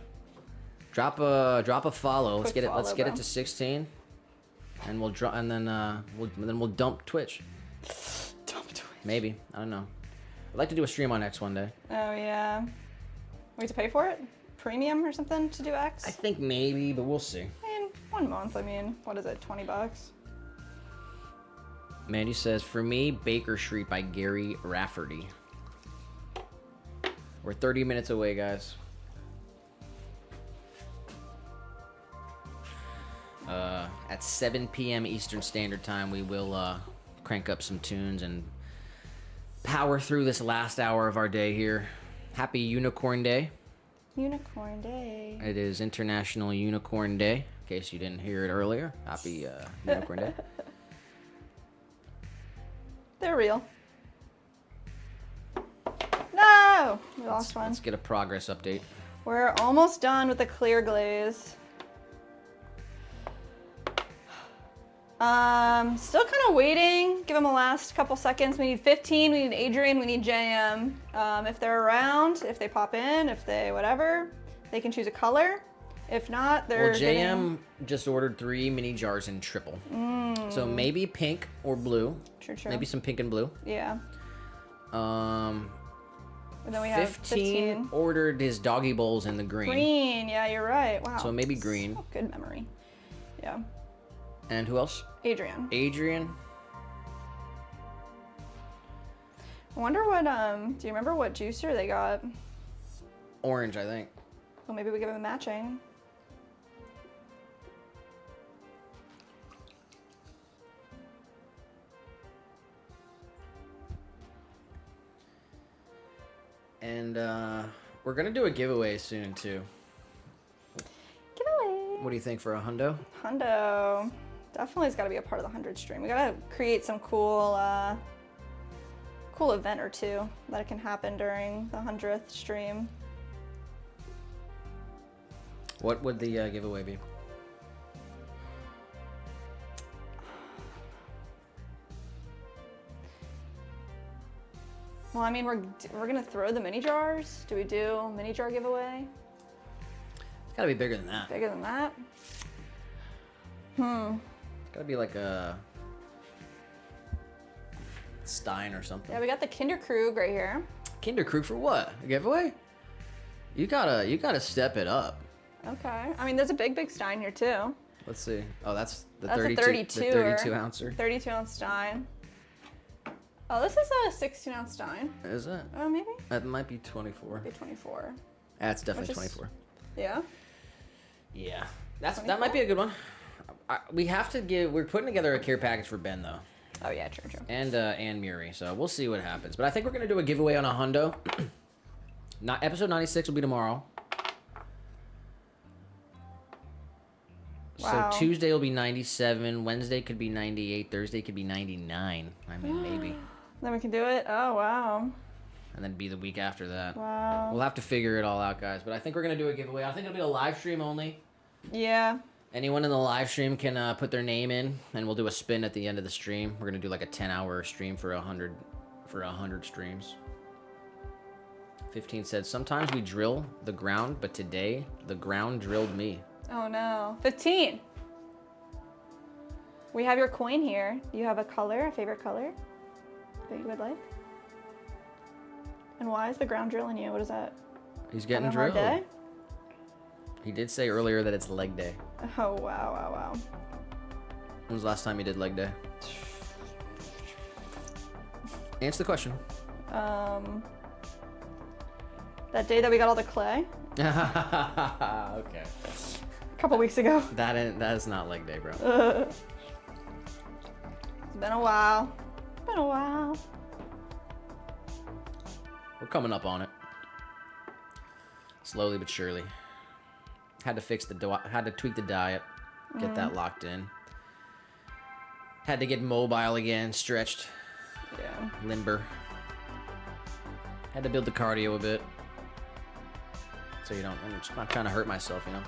drop a follow. Let's get it to 16, and we'll dump Twitch. Dump Twitch. Maybe, I don't know. I'd like to do a stream on X one day. Oh yeah. We have to pay for it? Premium or something to do X? I think maybe, but we'll see. I mean, 1 month. I mean, what is it? $20? Mandy says, for me, Baker Street by Gary Rafferty. We're 30 minutes away, guys. At 7 p.m. Eastern Standard Time, we will crank up some tunes and power through this last hour of our day here. Happy Unicorn Day. Unicorn Day. It is International Unicorn Day, in case you didn't hear it earlier. Happy Unicorn Day. They're real. No! We lost one. Let's get a progress update. We're almost done with the clear glaze. Still kind of waiting. Give them a last couple seconds. We need 15, we need Adrian, we need JM. If they're around, if they pop in, if they whatever, they can choose a color. If not, they're Well, JM just ordered 3 mini jars in triple. So maybe pink or blue. True, true. Maybe some pink and blue. Yeah. And then we 15, have 15. ordered his doggy bowls in the green. Green, yeah, you're right. Wow. So maybe green. So good memory. Yeah. And who else? Adrian. Adrian. I wonder what, do you remember what juicer they got? Orange, I think. Well, maybe we give them a matching. And we're gonna do a giveaway soon too. Giveaway. What do you think for a hundo? Hundo. Definitely has got to be a part of the 100 stream. We got to create some cool event or two that can happen during the 100th stream. What would the giveaway be? Well, I mean, we're gonna throw the mini jars. Do we do mini jar giveaway? It's gotta be bigger than that. Bigger than that? It's gotta be like a Stein or something. Yeah, we got the Kinderkrug right here. Kinderkrug for what? A giveaway? You gotta step it up. Okay. I mean, there's a big Stein here too. Let's see. Oh, that's the That's 32, a 32 the 32 ouncer. 32 ounce Stein. Oh, this is a 16 ounce Stein. Is it? Oh, maybe? That might be 24. Maybe 24. That's definitely Which is- 24. Yeah. Yeah, that might be a good one. We have to give. We're putting together a care package for Ben though, Oh yeah, true. and Muri. So we'll see what happens. But I think we're gonna do a giveaway on a hundo. Not episode 96 will be tomorrow. Wow. So Tuesday will be 97. Wednesday could be 98. Thursday could be 99. I mean maybe. Then we can do it. Oh wow. And then be the week after that. Wow. We'll have to figure it all out, guys. But I think we're gonna do a giveaway. I think it'll be a live stream only. Yeah. Anyone in the live stream can put their name in, and we'll do a spin at the end of the stream. We're gonna do like a 10-hour stream for 100 streams. 15 said, sometimes we drill the ground, but today the ground drilled me. Oh no. 15. We have your coin here. Do you have a color, a favorite color that you would like? And why is the ground drilling you? What is that? He's getting Having a hard drilled. day? He did say earlier that it's leg day. Oh wow. When was the last time you did leg day? Answer the question. That day that we got all the clay Okay. a couple weeks ago. That is not leg day, bro. It's been a while. We're coming up on it. Slowly but surely. Had to tweak the diet, get that locked in. Had to get mobile again, stretched, Yeah. limber. Had to build the cardio a bit. So I'm just not trying to hurt myself, you know?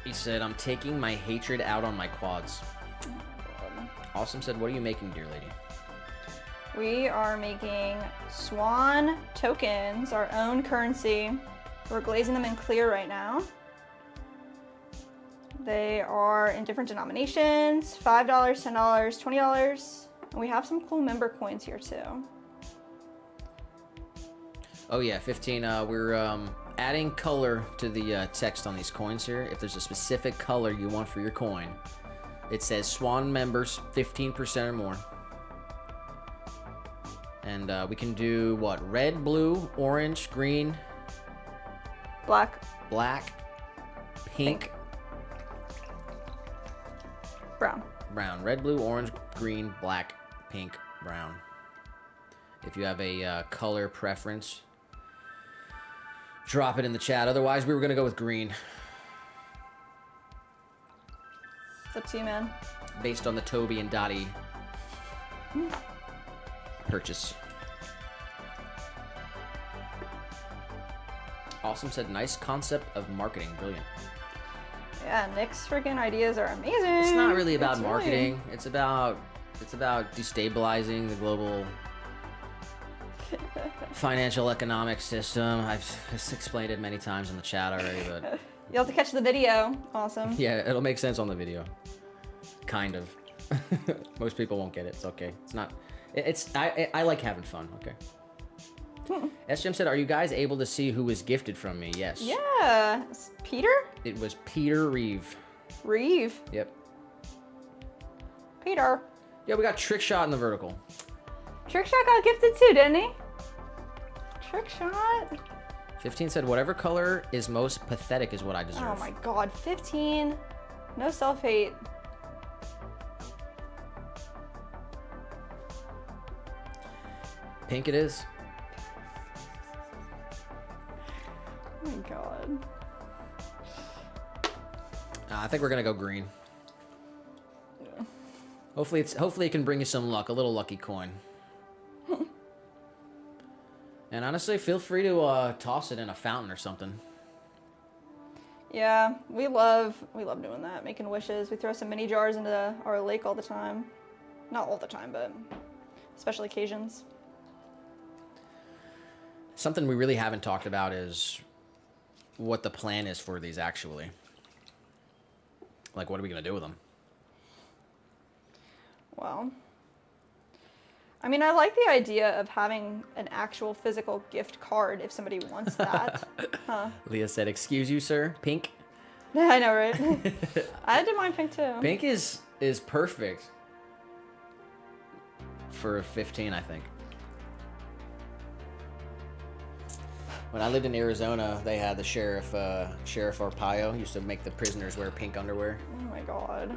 He said, I'm taking my hatred out on my quads. Awesome said, what are you making, dear lady? We are making Swan tokens, our own currency. We're glazing them in clear right now. They are in different denominations, $5, $10, $20. And we have some cool member coins here too. Oh yeah, 15. We're adding color to the text on these coins here. If there's a specific color you want for your coin, it says Swan members 15% or more. And we can do what? Red, blue, orange, green, Black. pink, Brown. brown. Red, blue, orange, green, black, pink, brown. If you have a color preference, drop it in the chat. Otherwise, we were going to go with green. It's up to you, man. Based on the Toby and Dottie purchase. Awesome said, nice concept of marketing. Brilliant. Yeah, Nick's freaking ideas are amazing. It's not really about It's marketing. It's about destabilizing the global financial economic system. I've explained it many times in the chat already, but You'll have to catch the video. Awesome. yeah, it'll make sense on the video. Kind of. Most people won't get it. It's okay. It's not. I like having fun. Okay. SGM said, "Are you guys able to see who was gifted from me?" Yes. Yeah. It's Peter? It was Peter Reeve. Reeve. Yep. Peter. Yeah, we got Trick Shot in the vertical. Trick Shot got gifted too, didn't he? Trick Shot. 15 said, "Whatever color is most pathetic is what I deserve." Oh my god, 15. No self-hate. Pink it is. Oh my god. I think we're gonna go green. Yeah. Hopefully it can bring you some luck, a little lucky coin. And honestly, feel free to toss it in a fountain or something. Yeah, we love doing that, making wishes. We throw some mini jars into our lake all the time. Not all the time, but special occasions. Something we really haven't talked about is what the plan is for these actually. Like, what are we gonna do with them? Well, I mean, I like the idea of having an actual physical gift card if somebody wants that. Huh. Leah said, "Excuse you, sir. Pink." Yeah, I know, right? I did mine pink too. Pink is perfect for 15, I think. When I lived in Arizona, they had the Sheriff Arpaio used to make the prisoners wear pink underwear. Oh my god.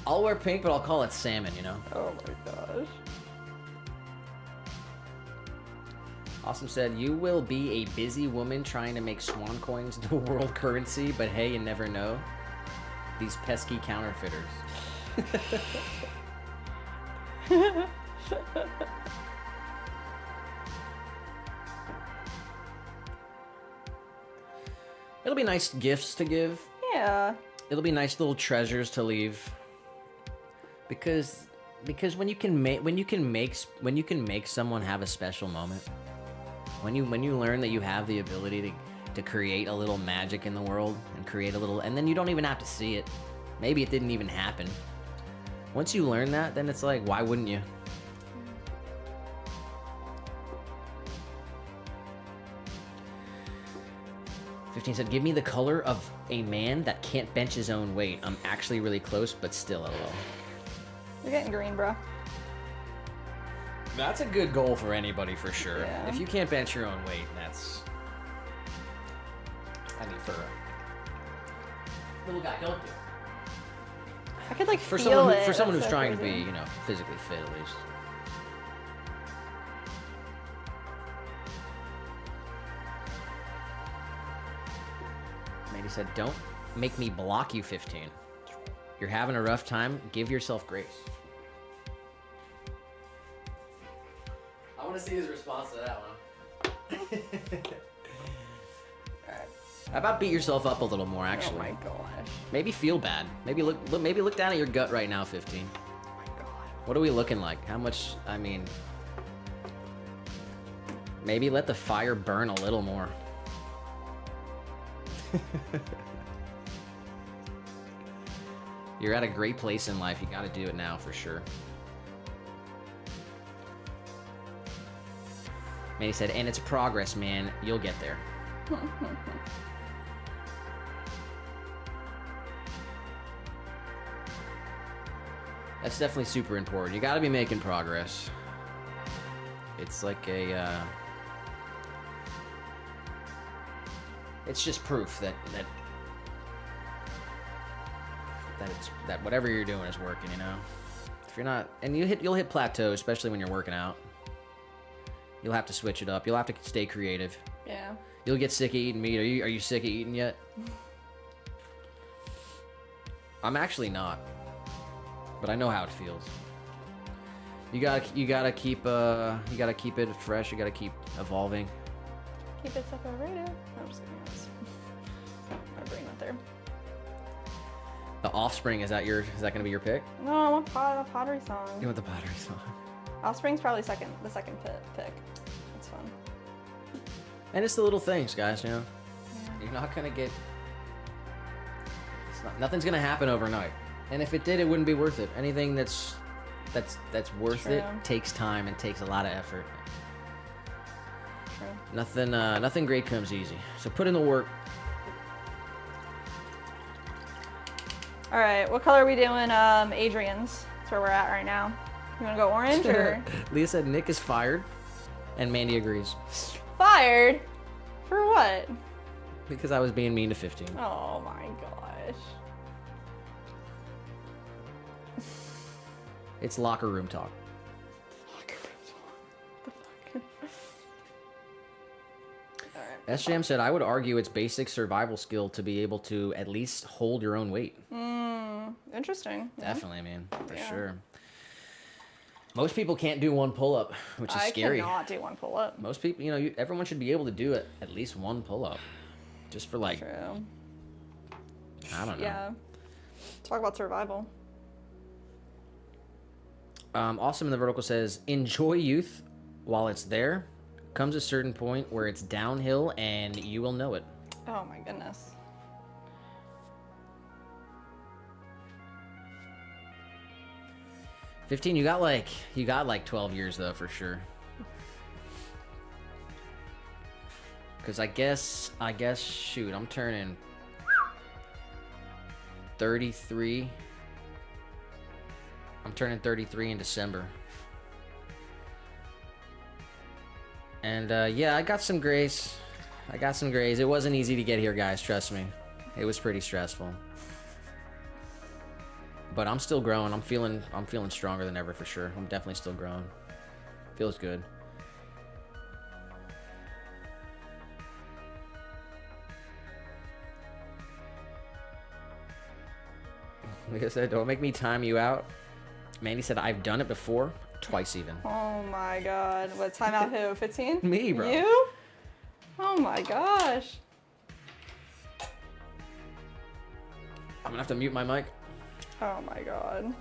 I'll wear pink, but I'll call it salmon, you know? Oh my gosh. Awesome said, "You will be a busy woman trying to make Swan coins the world currency, but hey, you never know. These pesky counterfeiters." It'll be nice gifts to give. Yeah. It'll be nice little treasures to leave. Because when you can make someone have a special moment, when you learn that you have the ability to create a little magic in the world and create a little, and then you don't even have to see it. Maybe it didn't even happen. Once you learn that, then it's like, why wouldn't you? "15 said, "Give me the color of a man that can't bench his own weight. I'm actually really close, but still LOL." You're getting green, bro. That's a good goal for anybody, for sure. Yeah. If you can't bench your own weight, that's... I mean, for... Little guy, don't do it. I could like For feel someone, it. for someone That's who's so trying to crazy. be, you know, physically fit at least. Mandy said, "Don't make me block you, 15. You're having a rough time. Give yourself grace." I want to see his response to that one. Alright. How about beat yourself up a little more, actually? Oh my gosh. Maybe feel bad. Maybe look down at your gut right now, 15. Oh my god. What are we looking like? How much, I mean... Maybe let the fire burn a little more. You're at a great place in life. You gotta do it now, for sure. Manny said, "And it's progress, man. You'll get there." That's definitely super important. You gotta be making progress. It's like a, it's just proof that whatever you're doing is working, you know? If you're not, and you'll hit plateaus, especially when you're working out. You'll have to switch it up. You'll have to stay creative. Yeah. You'll get sick of eating meat. Are you sick of eating yet? I'm actually not, but I know how it feels. You gotta keep it fresh. You gotta keep evolving. Keep it separated. I'm just kidding. My brain went there. The Offspring, is that gonna be your pick? No, I want Pottery Song. You want the Pottery Song? Offspring's probably the second pick. That's fun. And it's the little things, guys. You know, you're not gonna get. Nothing's gonna happen overnight. And if it did, it wouldn't be worth it. Anything that's worth True. it takes time and takes a lot of effort. True. Nothing great comes easy. So put in the work. All right, what color are we doing? Adrian's. That's where we're at right now. You wanna go orange or? Leah said Nick is fired, and Mandy agrees. Fired? For what? Because I was being mean to 15. Oh my gosh. It's locker room talk. SJM said, I would argue it's basic survival skill to be able to at least hold your own weight. Interesting. Definitely, I mean, for Yeah. sure. Most people can't do one pull-up, which is scary. I cannot do one pull-up. Most people, everyone should be able to do it at least one pull-up. Just for like, True. I don't know. Yeah. Talk about survival. Awesome in the vertical says, enjoy youth while it's there. Comes a certain point where it's downhill and you will know it. Oh my goodness. $15, you got like 12 years though, for sure. Cause I guess, shoot, I'm turning 33. I'm turning 33 in December. And yeah, I got some grace. It wasn't easy to get here, guys, trust me. It was pretty stressful. But I'm still growing. I'm feeling stronger than ever for sure. I'm definitely still growing. Feels good. Like I said, don't make me time you out. Mandy said, I've done it before. Twice even. Oh my god. What, time out who? 15? Me, bro. You? Oh my gosh. I'm gonna have to mute my mic. Oh my god.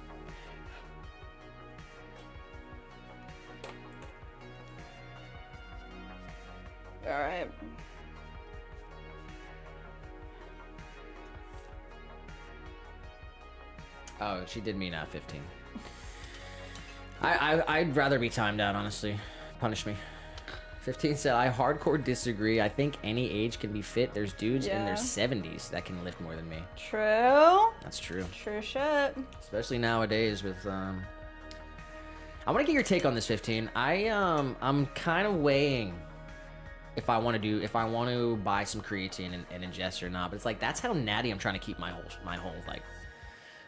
Alright. Oh, she did mean 15. I'd rather be timed out, honestly. Punish me. 15 said, I hardcore disagree. I think any age can be fit. There's dudes in their 70s that can lift more than me. True. That's true. True shit. Especially nowadays with I want to get your take on this, 15. I'm kind of weighing if I want to buy some creatine and ingest or not. But it's like that's how natty I'm trying to keep my whole like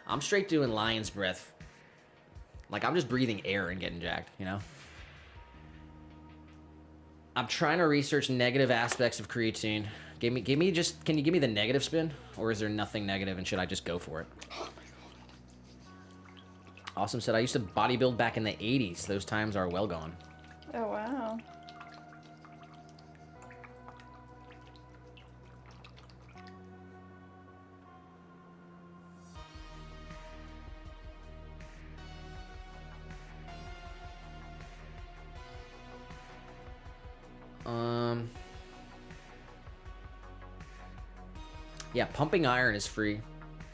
I'm straight doing lion's breath. Like I'm just breathing air and getting jacked, you know? I'm trying to research negative aspects of creatine. Can you give me the negative spin? Or is there nothing negative and should I just go for it? Awesome said, I used to bodybuild back in the 80s. Those times are well gone. Oh wow. Yeah, Pumping Iron is free.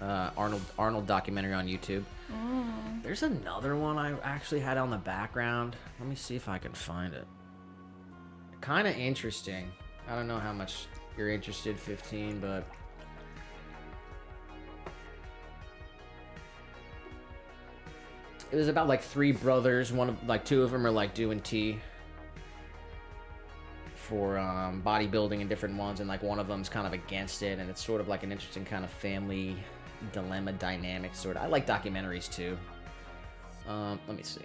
Arnold documentary on YouTube. There's another one I actually had on the background. Let me see if I can find it. Kind of interesting. I don't know how much you're interested, 15, but it was about like three brothers. Two of them are like doing tea for bodybuilding and different ones, and like one of them's kind of against it, and it's sort of like an interesting kind of family dilemma dynamic sort of. I like documentaries too. Let me see.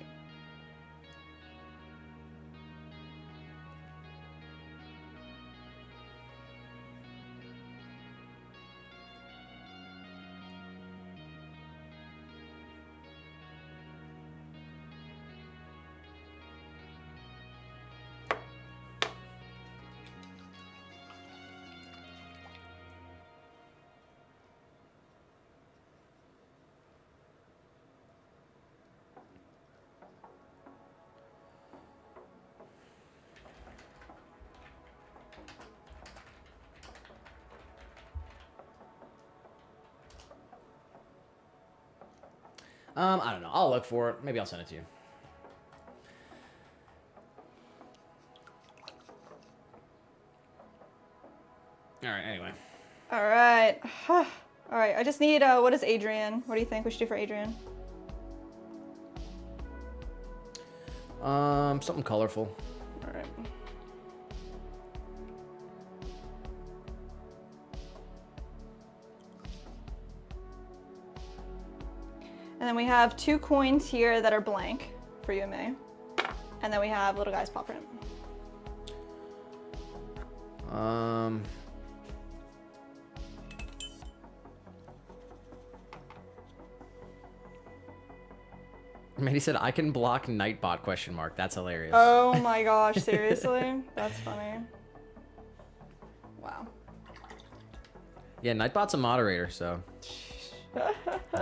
I don't know. I'll look for it. Maybe I'll send it to you. All right, anyway. All right. All right, I just need, what is Adrian? What do you think we should do for Adrian? Something colorful. All right. And then we have 2 coins here that are blank for you and May. And then we have little guy's paw print. Mandy said, I can block Nightbot, question mark. That's hilarious. Oh my gosh, seriously? That's funny. Wow. Yeah, Nightbot's a moderator, so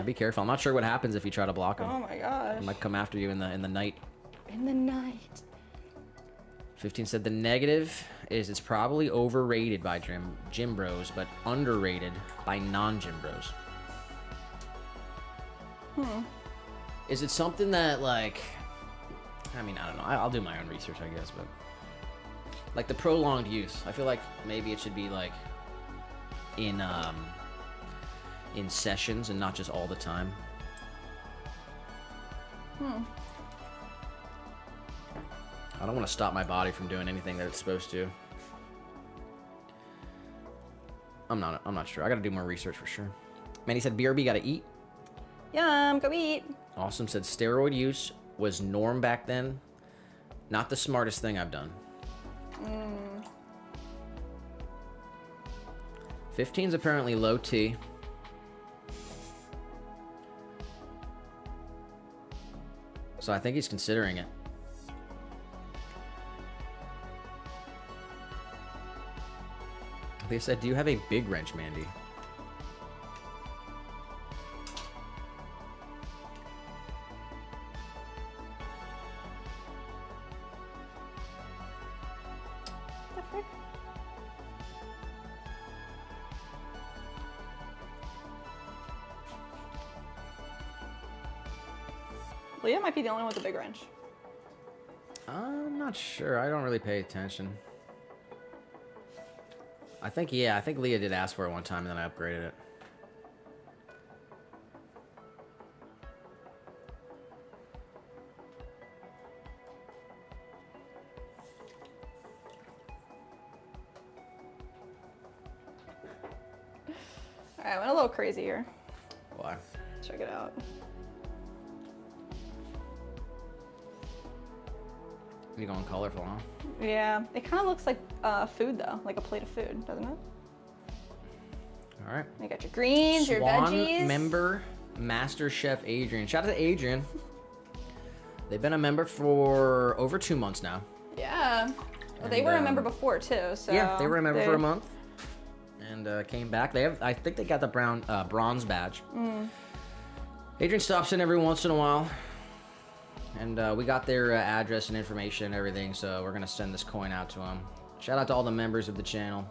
be careful. I'm not sure what happens if you try to block him. Oh my gosh. He might come after you in the night. In the night. 15 said the negative is it's probably overrated by gym bros, but underrated by non-gym bros. Is it something that, like, I mean, I don't know. I'll do my own research, I guess, but like the prolonged use, I feel like maybe it should be like in sessions and not just all the time. I don't want to stop my body from doing anything that it's supposed to. I'm not sure. I got to do more research for sure. Manny said BRB got to eat. Yum, go eat. Awesome said steroid use was norm back then. Not the smartest thing I've done. 15's apparently low T. So I think he's considering it. They said, do you have a big wrench, Mandy? Leah might be the only one with a big wrench. I'm not sure. I don't really pay attention. I think Leah did ask for it one time and then I upgraded it. All right, I went a little crazy here. Why? Check it out. You going colorful, huh? Yeah, it kind of looks like food though, like a plate of food, doesn't it? All right. You got your greens, your Swan veggies. member, Master Chef Adrian. Shout out to Adrian. They've been a member for over 2 months now. Yeah. Well, they were a member before too, so. Yeah, they were a member for a month. And came back. I think they got the bronze badge. Adrian stops in every once in a while. And we got their address and information and everything, so we're going to send this coin out to them. Shout out to all the members of the channel.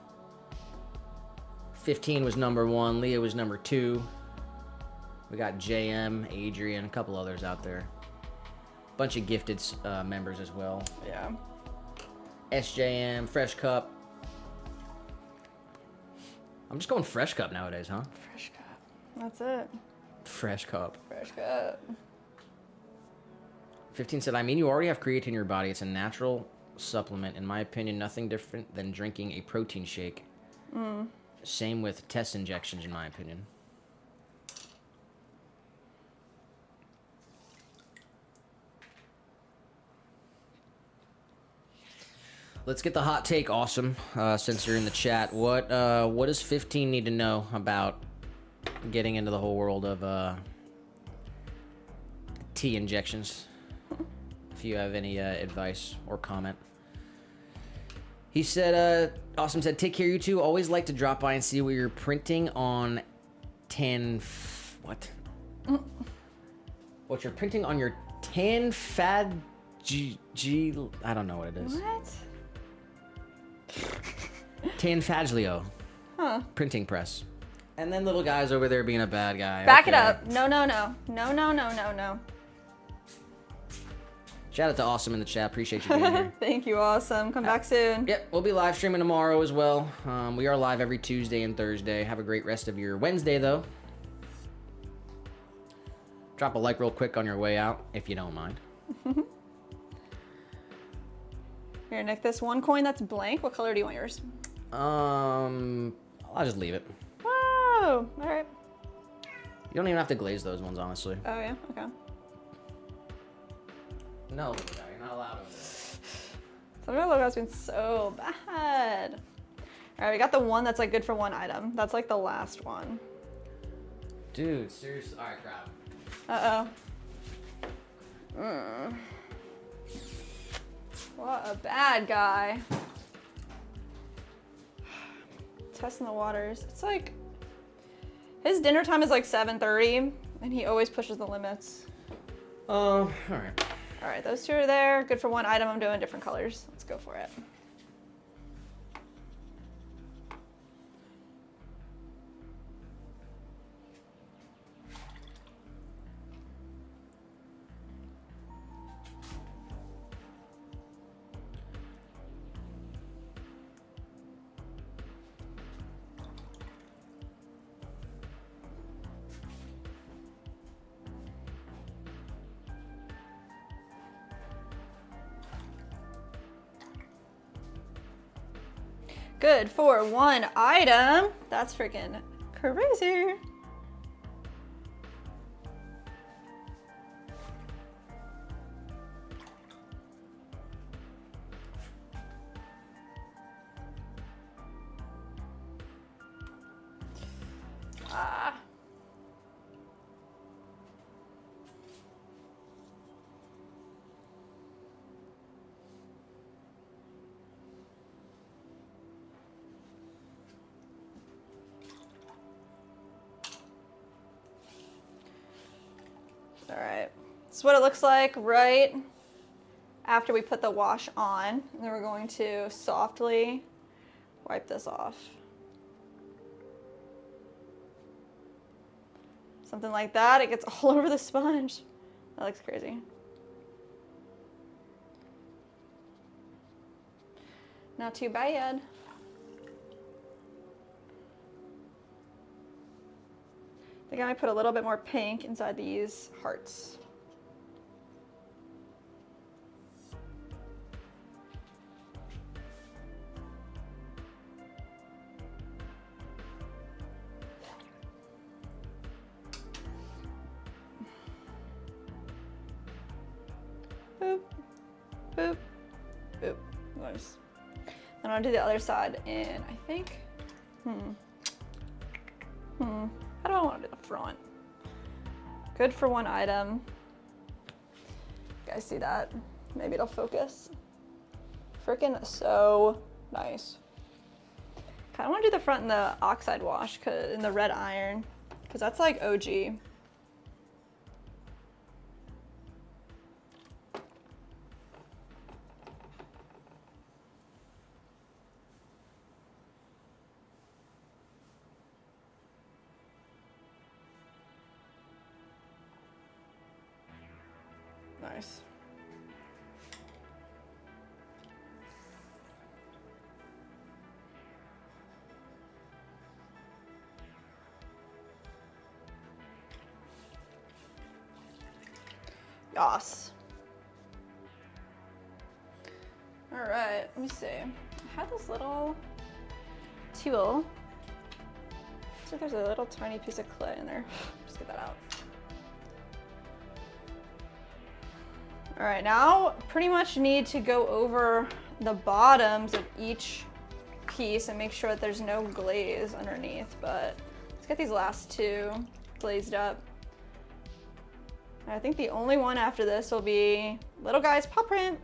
15 was number 1. Leah was number 2. We got JM, Adrian, a couple others out there. Bunch of gifted members as well. Yeah. SJM, Fresh Cup. I'm just going Fresh Cup nowadays, huh? Fresh cup. That's it. Fresh Cup. Fresh cup. 15 said, I mean, you already have creatine in your body. It's a natural supplement. In my opinion, nothing different than drinking a protein shake. Same with test injections, in my opinion. Let's get the hot take, Awesome, since you're in the chat. What does 15 need to know about getting into the whole world of tea injections? If you have any advice or comment. He said, Awesome said, take care, you two. Always like to drop by and see what you're printing on what? What you're printing on your I don't know what it is. What? Tanfaglio. Printing press. And then little guy's over there being a bad guy. Back it Okay. up. No, no, no. No, no, no, no, no. Shout out to Awesome in the chat. Appreciate you being here. Thank you, Awesome. Come back soon. Yep, we'll be live streaming tomorrow as well. We are live every Tuesday and Thursday. Have a great rest of your Wednesday, though. Drop a like real quick on your way out, if you don't mind. Here, Nick, this one coin that's blank. What color do you want yours? I'll just leave it. Whoa! All right. You don't even have to glaze those ones, honestly. Oh, yeah? Okay. No, little guy, you're not allowed over there. Some of our logo's been so bad. All right, we got the one that's like good for one item. That's like the last one. Dude, seriously. All right, grab. Uh-oh. What a bad guy. Testing the waters. It's like, his dinner time is like 7:30 and he always pushes the limits. All right. All right, those two are there. Good for one item. I'm doing different colors. Let's go for it. Good for one item. That's freaking crazy. Ah. All right, this is what it looks like right after we put the wash on. And then we're going to softly wipe this off. Something like that. It gets all over the sponge. That looks crazy. Not too bad. I think I might put a little bit more pink inside these hearts. Boop, boop, boop. Nice. Then I'll do the other side, and I think, how do I want to do the front? Good for one item. You guys see that? Maybe it'll focus. Freaking so nice. Kind of want to do the front in the oxide wash, in the red iron, because that's like OG. Nice. Yas. All right, let me see. I had this little tool. Looks like there's a little tiny piece of clay in there. Just get that out. All right, now pretty much need to go over the bottoms of each piece and make sure that there's no glaze underneath, but let's get these last two glazed up. I think the only one after this will be little guy's paw print.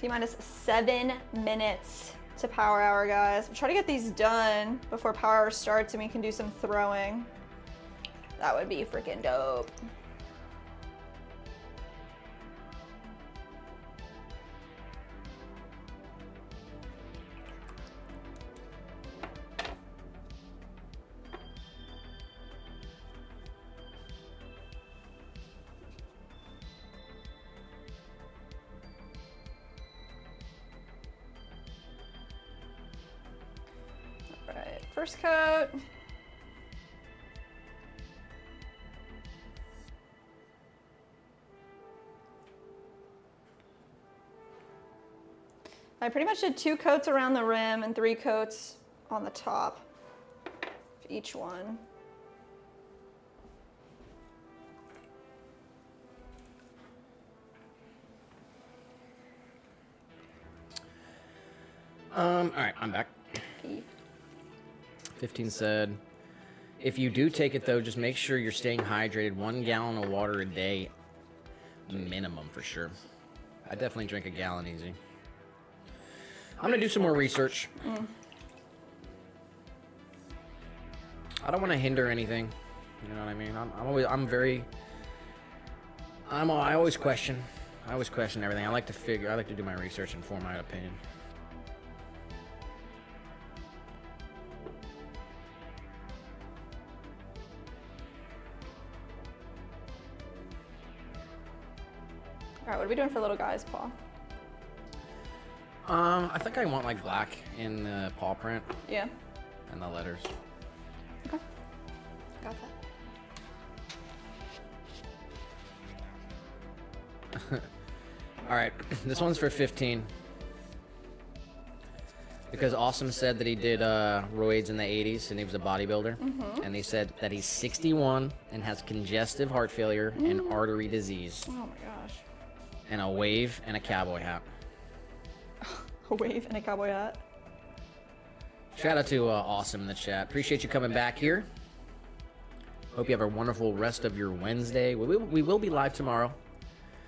T-minus 7 minutes to power hour, guys. We'll try to get these done before power hour starts and we can do some throwing. That would be freaking dope. All right, first coat. I pretty much did 2 coats around the rim and 3 coats on the top of each one. All right, I'm back. 15 said, if you do take it though, just make sure you're staying hydrated. 1 gallon of water a day, minimum for sure. I definitely drink a gallon easy. I'm gonna do some more research. I don't want to hinder anything. You know what I mean? I always question. I always question everything. I like to do my research and form my opinion. All right, what are we doing for little guys, Paul? I think I want like black in the paw print Yeah. and the letters. Okay. Got that. All right, this one's for 15. Because Awesome said that he did roids in the 80s and he was a bodybuilder. And they said that he's 61 and has congestive heart failure and artery disease. Oh my gosh. And a wave and a cowboy hat. A wave and a cowboy hat. Shout out to Awesome in the chat. Appreciate you coming back here. Hope you have a wonderful rest of your Wednesday. We will be live tomorrow.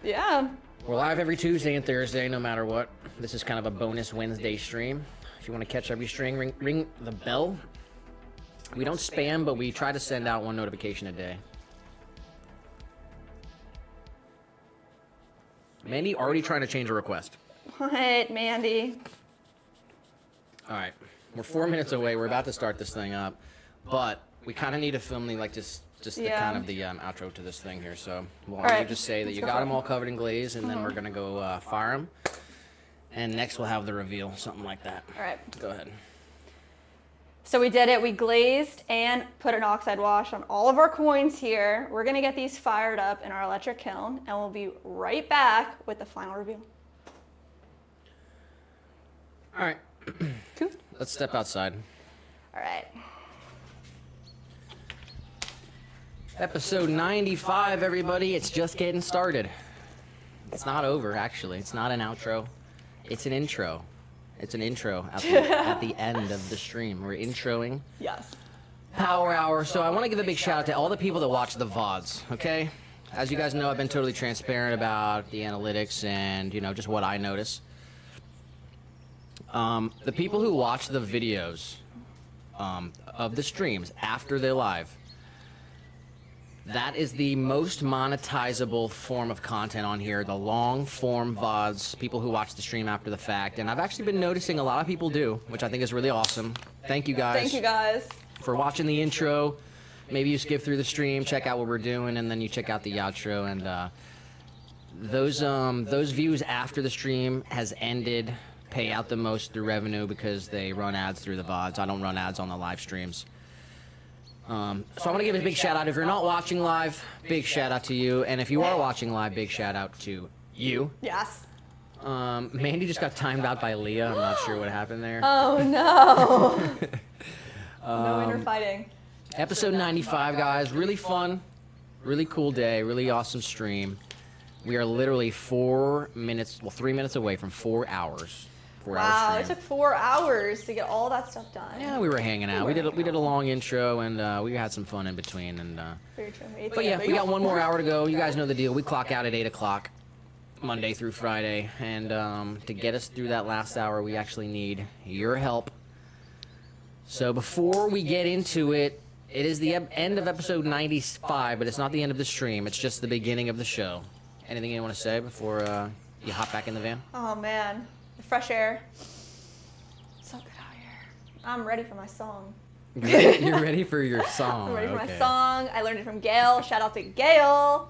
Yeah. We're live every Tuesday and Thursday, no matter what. This is kind of a bonus Wednesday stream. If you want to catch every stream, ring the bell. We don't spam, but we try to send out 1 notification a day. Mandy already trying to change a request. What, Mandy? All right, we're 4 minutes away. We're about to start this thing up, but we kind of need to film the the kind of the outro to this thing here. So we'll just say that you got them all covered in glaze, and then we're gonna go fire them, and next we'll have the reveal, something like that. All right. Go ahead. So we did it. We glazed and put an oxide wash on all of our coins here. We're gonna get these fired up in our electric kiln, and we'll be right back with the final reveal. All right. Cool. Let's step outside. All right. Episode 95, everybody. It's just getting started. It's not over, actually. It's not an outro. It's an intro. It's an intro at the end of the stream. We're introing Yes. Power Hour. So I want to give a big shout out to all the people that watch the VODs, okay? As you guys know, I've been totally transparent about the analytics and, just what I notice. The people who watch the videos of the streams after they're live, that is the most monetizable form of content on here, the long form VODs, people who watch the stream after the fact. And I've actually been noticing a lot of people do, which I think is really awesome. Thank you guys. Thank you guys. For watching the intro. Maybe you skip through the stream, check out what we're doing, and then you check out the outro. And those views after the stream has ended pay out the most through revenue because they run ads through the VODs. I don't run ads on the live streams. So I want to give a big shout out. If you're not watching live, big shout out to you. And if you are watching live, big shout out to you. Yes. Mandy just got timed out by Leah. I'm not sure what happened there. Oh no. No inner fighting. Episode 95, guys. Really fun. Really cool day. Really awesome stream. We are literally 3 minutes away from 4 hours. 4 hours Wow, stream. it took 4 hours to get all that stuff done. Yeah, we were hanging out. We did a long intro, and we had some fun in between. And Very true. but yeah, we got 1 more hour to go. You guys know the deal. We clock out at 8 o'clock, Monday through Friday. And to get us through that last hour, we actually need your help. So before we get into it, It is the end of episode 95, but it's not the end of the stream. It's just the beginning of the show. Anything you want to say before you hop back in the van? Oh man, the fresh air. So good out here. I'm ready for my song. You're ready for your song. I'm ready for my song. I learned it from Gail. Shout out to Gail.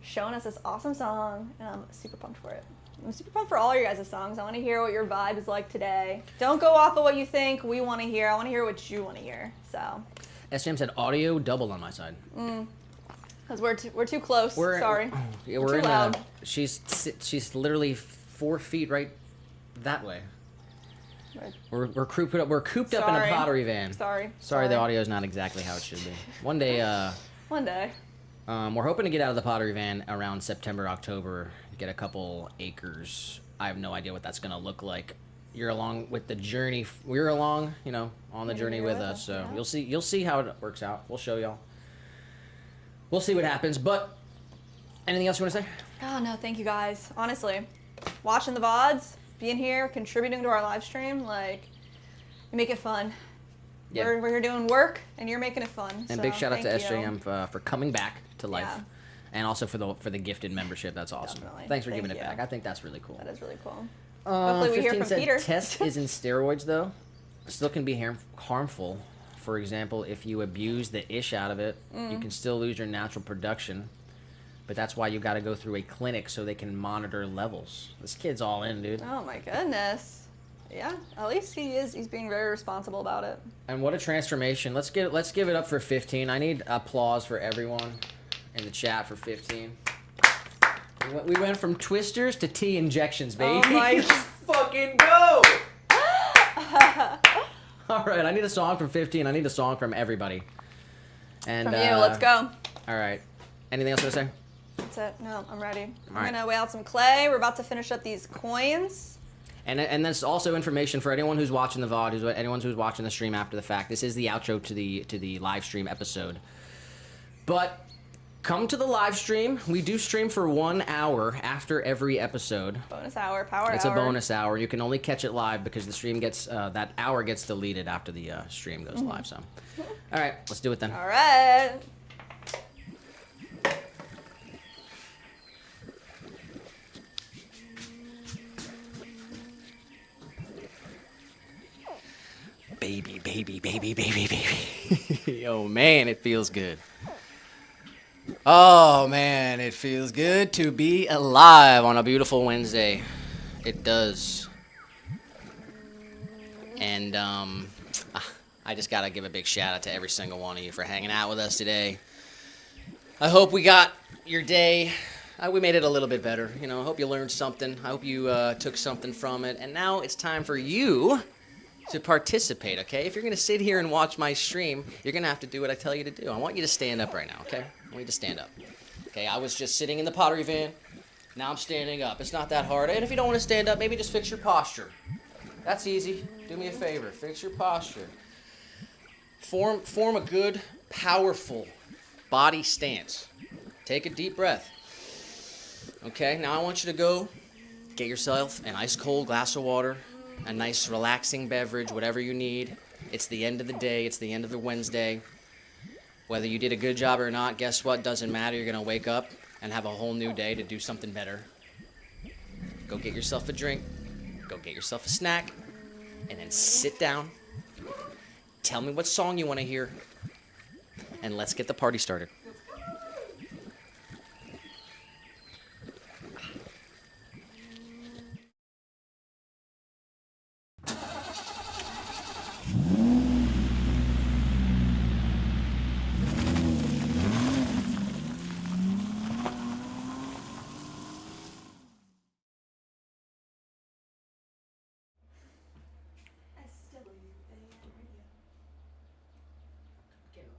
Showing us this awesome song, and I'm super pumped for it. I'm super pumped for all your guys' songs. I want to hear what your vibe is like today. Don't go off of what you think we want to hear. I want to hear what you want to hear. So. SJM said audio double on my side. Because we're too close. Sorry. Yeah, we're too in loud. She's literally 4 feet right that way. We're cooped up in a pottery van. Sorry, the audio is not exactly how it should be. One day. One day. We're hoping to get out of the pottery van around September, October. Get a couple acres. I have no idea what that's gonna look like. You're along with the journey. We're along, on the journey with us. So yeah. You'll see how it works out. We'll show y'all. We'll see what happens. But anything else you want to say? Oh no, thank you guys. Honestly, watching the VODs, being here, contributing to our live stream, you make it fun. Yeah. We're here doing work, and you're making it fun. And so big shout out to SJM for coming back to life. Yeah. And also for the gifted membership. That's awesome. Definitely. Thanks for giving it back. I think that's really cool. That is really cool. Hopefully we hear from Peter. Test is in steroids though. Still can be harmful. For example, if you abuse the ish out of it, you can still lose your natural production. But that's why you got to go through a clinic so they can monitor levels. This kid's all in, dude. Oh my goodness. Yeah, at least he's being very responsible about it. And what a transformation. Let's give it up for 15. I need applause for everyone in the chat for 15. We went from twisters to tea injections, baby. Oh my fucking go! All right, I need a song from 15. I need a song from everybody. And from you, let's go. All right. Anything else to say? That's it. No, I'm ready. All I'm right. gonna weigh out some clay. We're about to finish up these coins. And that's also information for anyone who's watching the VOD, anyone who's watching the stream after the fact. This is the outro to the live stream episode. But come to the live stream. We do stream for 1 hour after every episode. Bonus hour, power hour. It's a bonus hour. You can only catch it live because the stream gets that hour gets deleted after the stream goes live. So, all right, let's do it then. All right. Baby, baby, baby, baby, baby. Oh man, it feels good. Oh man, it feels good to be alive on a beautiful Wednesday. It does. And I just gotta give a big shout out to every single one of you for hanging out with us today. I hope we got your day. We made it a little bit better. I hope you learned something. I hope you took something from it. And now it's time for you to participate, okay? If you're going to sit here and watch my stream, you're going to have to do what I tell you to do. I want you to stand up right now, okay? I want you to stand up. Okay, I was just sitting in the pottery van. Now I'm standing up. It's not that hard. And if you don't want to stand up, maybe just fix your posture. That's easy. Do me a favor. Fix your posture. Form a good, powerful body stance. Take a deep breath. Okay, now I want you to go get yourself an ice cold glass of water, a nice relaxing beverage, whatever you need. It's the end of the day. It's the end of the Wednesday. Whether you did a good job or not, guess what? Doesn't matter. You're going to wake up and have a whole new day to do something better. Go get yourself a drink. Go get yourself a snack. And then sit down. Tell me what song you want to hear. And let's get the party started.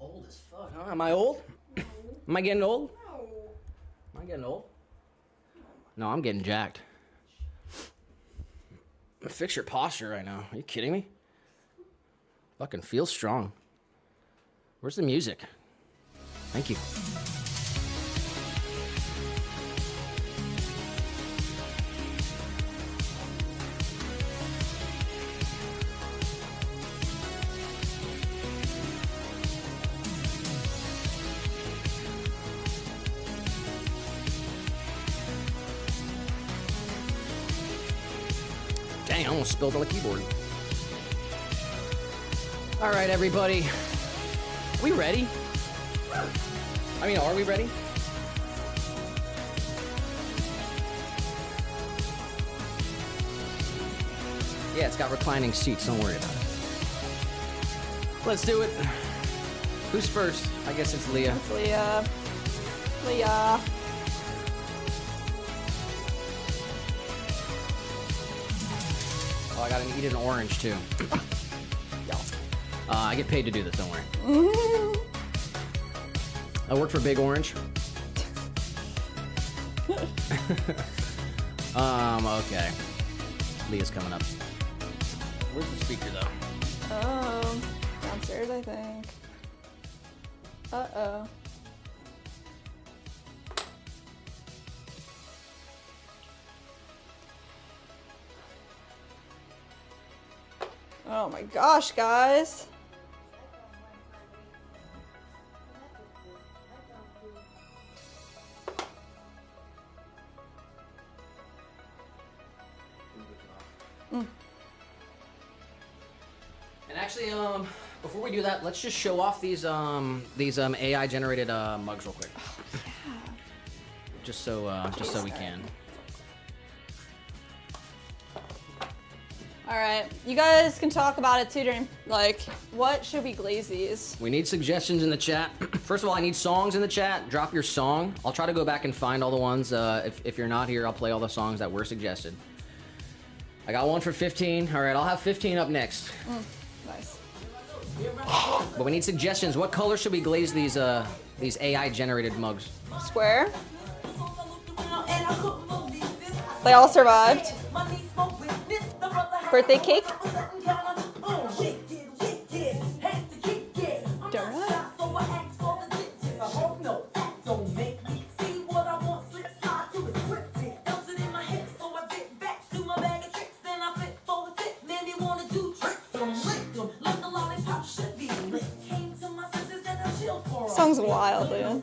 Old as fuck. Huh? Am I old? No. Am I getting old? No. Am I getting old? No, I'm getting jacked. Fix your posture right now. Are you kidding me? Fucking feel strong. Where's the music? Thank you. Dang, I almost spilled on the keyboard. All right, everybody. Are we ready? I mean, are we ready? Yeah, it's got reclining seats. Don't worry about it. Let's do it. Who's first? I guess it's Leah. It's Leah. Leah. Oh, I gotta eat an orange too. I get paid to do this, don't worry. I work for Big Orange. Okay. Leah's coming up. Where's the speaker though? Downstairs, I think. Uh-oh. Oh my gosh, guys. And actually, before we do that, let's just show off these AI generated mugs real quick. Oh, yeah. Just so we can. All right, you guys can talk about it too during, like, what should we glaze these? We need suggestions in the chat. First of all, I need songs in the chat. Drop your song. I'll try to go back and find all the ones. If you're not here, I'll play all the songs that were suggested. I got one for 15. All right, I'll have 15 up next. Nice. But we need suggestions. What color should we glaze these AI generated mugs? Square. They all survived. Birthday cake. Donut. Song's wild, dude.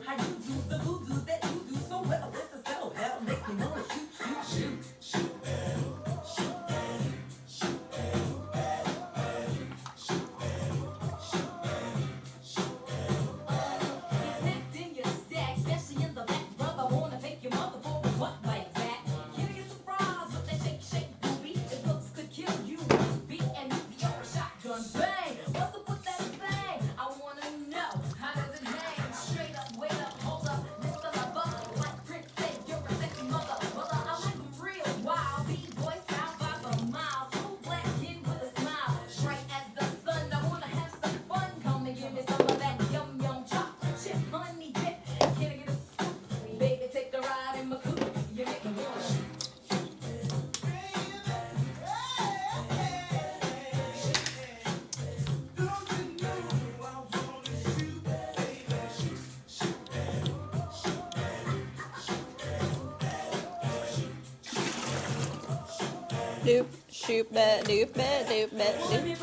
Doop, shoop, bet, doop, bet, doop, bet, doop.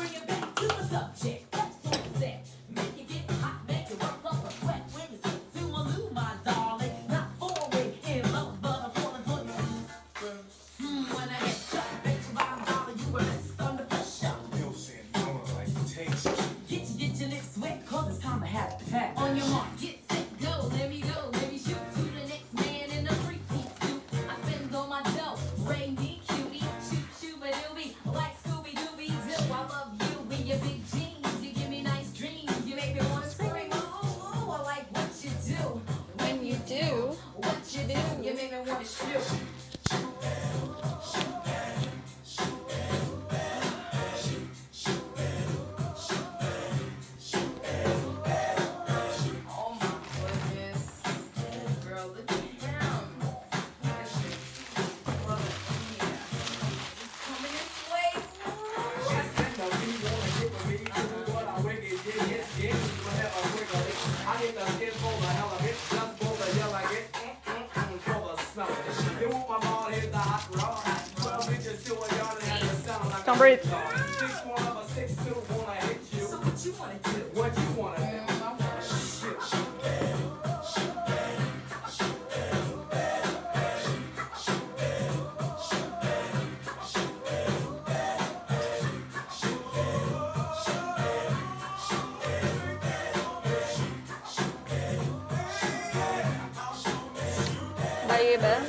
Don't breathe. baby.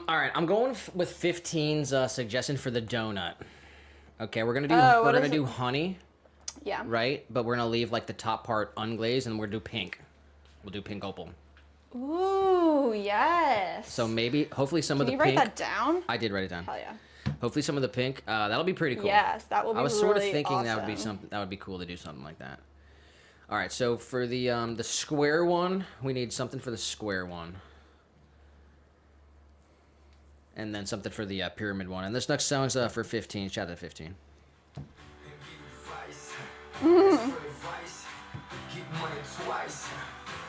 All right, I'm going with 15's suggestion for the donut. Okay, we're gonna do honey, Yeah. right? But we're gonna leave like the top part unglazed, and we're gonna do pink. We'll do pink opal. Ooh, yes. So maybe, hopefully, some of the Can you pink. write that down? I did write it down. Hell yeah. Hopefully, some of the pink. That'll be pretty cool. Yes, that will be. I was sort of really thinking awesome. that would be something. That would be cool to do something like that. All right, so for the square one, we need something for the square one. And then something for the pyramid one. And this next song's for 15. Shout out to 15. Mm.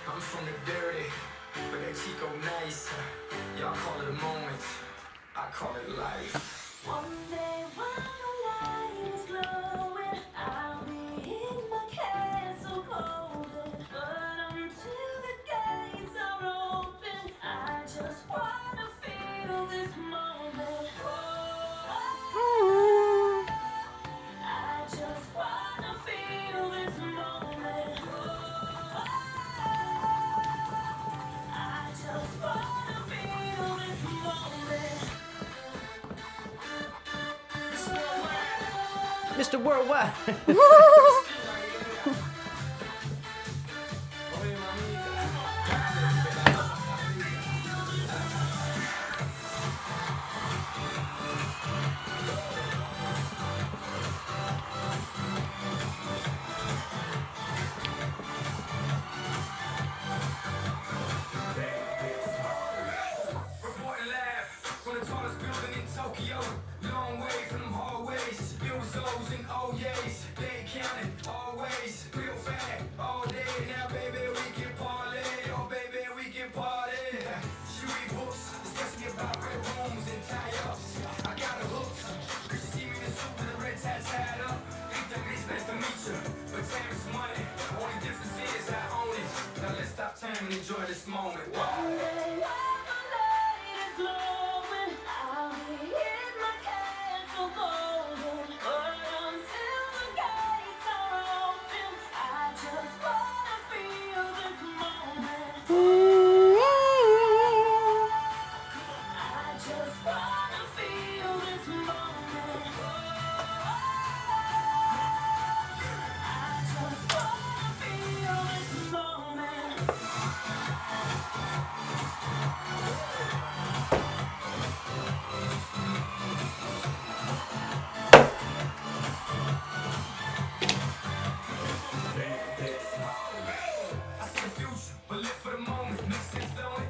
I'm from the dirty, but that Chico nice. Y'all call it a moment, I call it life. One day while the light is glowing, I'll be in my castle golden. But until the gates are open, I just wanna feel this moment. Oh, I just wanna feel this moment. I just wanna feel this moment. Mr. Worldwide. Reporting live from the tallest building in Tokyo. Long way from them hallways. Bills, O's, and O's. They counting always. Real fat all day. Now, baby, we can parlay. Oh, baby, we can party. She read books, especially about red rooms and tie-ups. I got her hooked. Cause she see me in the suit with the red tie tied up. It's nice to meet you. But time is money. Only difference is I own it. Now let's stop time and enjoy this moment. One day while the light is glowing, I'll be in my castle golden. But until the gates are open, I just wanna feel this moment. I just wanna feel this moment. I just wanna feel this moment. I see the future, but live for the moment. Makes sense, don't it?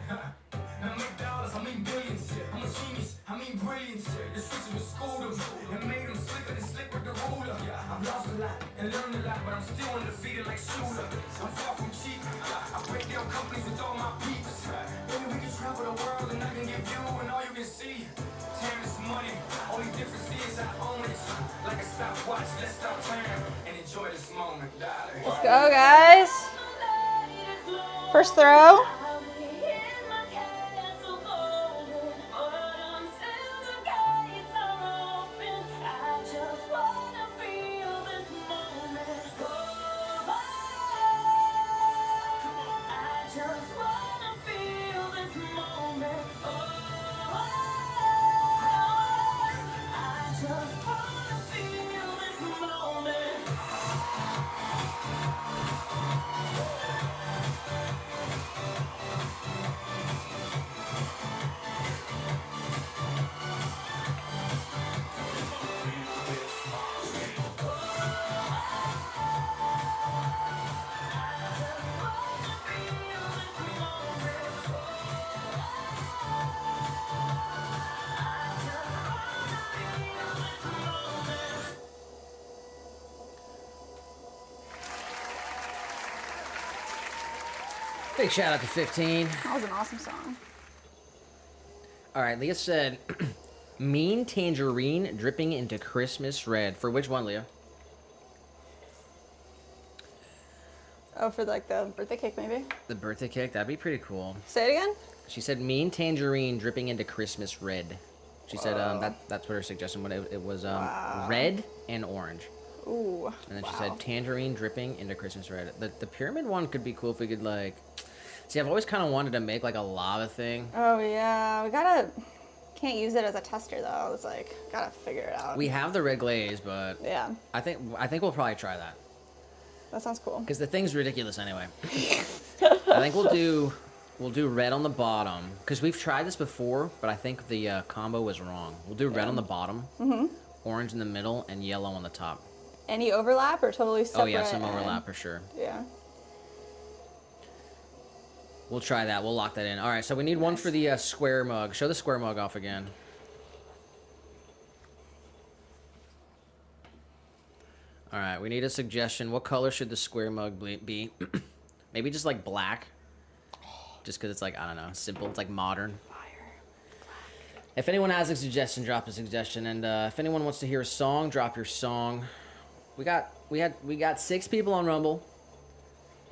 Now make dollars, I mean billions. I'm a genius, I mean brilliance. The switches with schooled them and made them slicker than slick with the ruler. I've lost a lot and learned a lot, but I'm still undefeated like Shooter. I'm far from cheap. I break down companies with all my peeps. Baby, we can travel the world and I can give you and all you can see. Time is money, only difference is I own it. Like a stopwatch, let's stop time and enjoy this moment, darling. Let's go, guys. First throw. Big shout out to 15. That was an awesome song. All right, Leah said Mean tangerine dripping into Christmas red. For which one, Leah? Oh, for like the birthday cake, maybe. The birthday cake? That'd be pretty cool. Say it again. She said mean tangerine dripping into Christmas red. She said that's what her suggestion was. It was red and orange. Ooh. And then she said tangerine dripping into Christmas red. The pyramid one could be cool if we could like. See, I've always kind of wanted to make like a lava thing. Oh yeah, we gotta. Can't use it as a tester though. It's like gotta figure it out. We have the red glaze, but Yeah, I think we'll probably try that that sounds cool. because the thing's ridiculous anyway. I think we'll do red on the bottom because we've tried this before, but I think the combo was wrong. We'll do red on the bottom, orange in the middle, and yellow on the top. Any overlap or totally separate? Oh yeah, some overlap for sure. Yeah. We'll try that. We'll lock that in. All right, so we need one for the square mug. Show the square mug off again. All right, we need a suggestion. What color should the square mug be? Maybe just like black. Just because it's like, I don't know, simple. It's like modern. If anyone has a suggestion, drop a suggestion. And if anyone wants to hear a song, drop your song. We got 6 people on Rumble.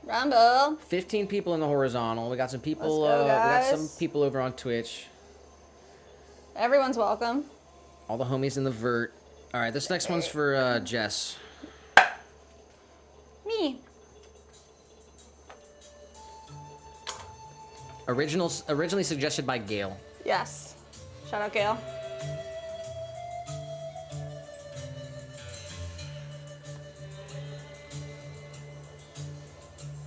Rumble. 15 people in the horizontal. We got some people. Let's go, we got guys. some people over on Twitch. Everyone's welcome. All the homies in the vert. All right, this next one's for Jess. Me. Originally suggested by Gail. Yes. Shout out, Gail.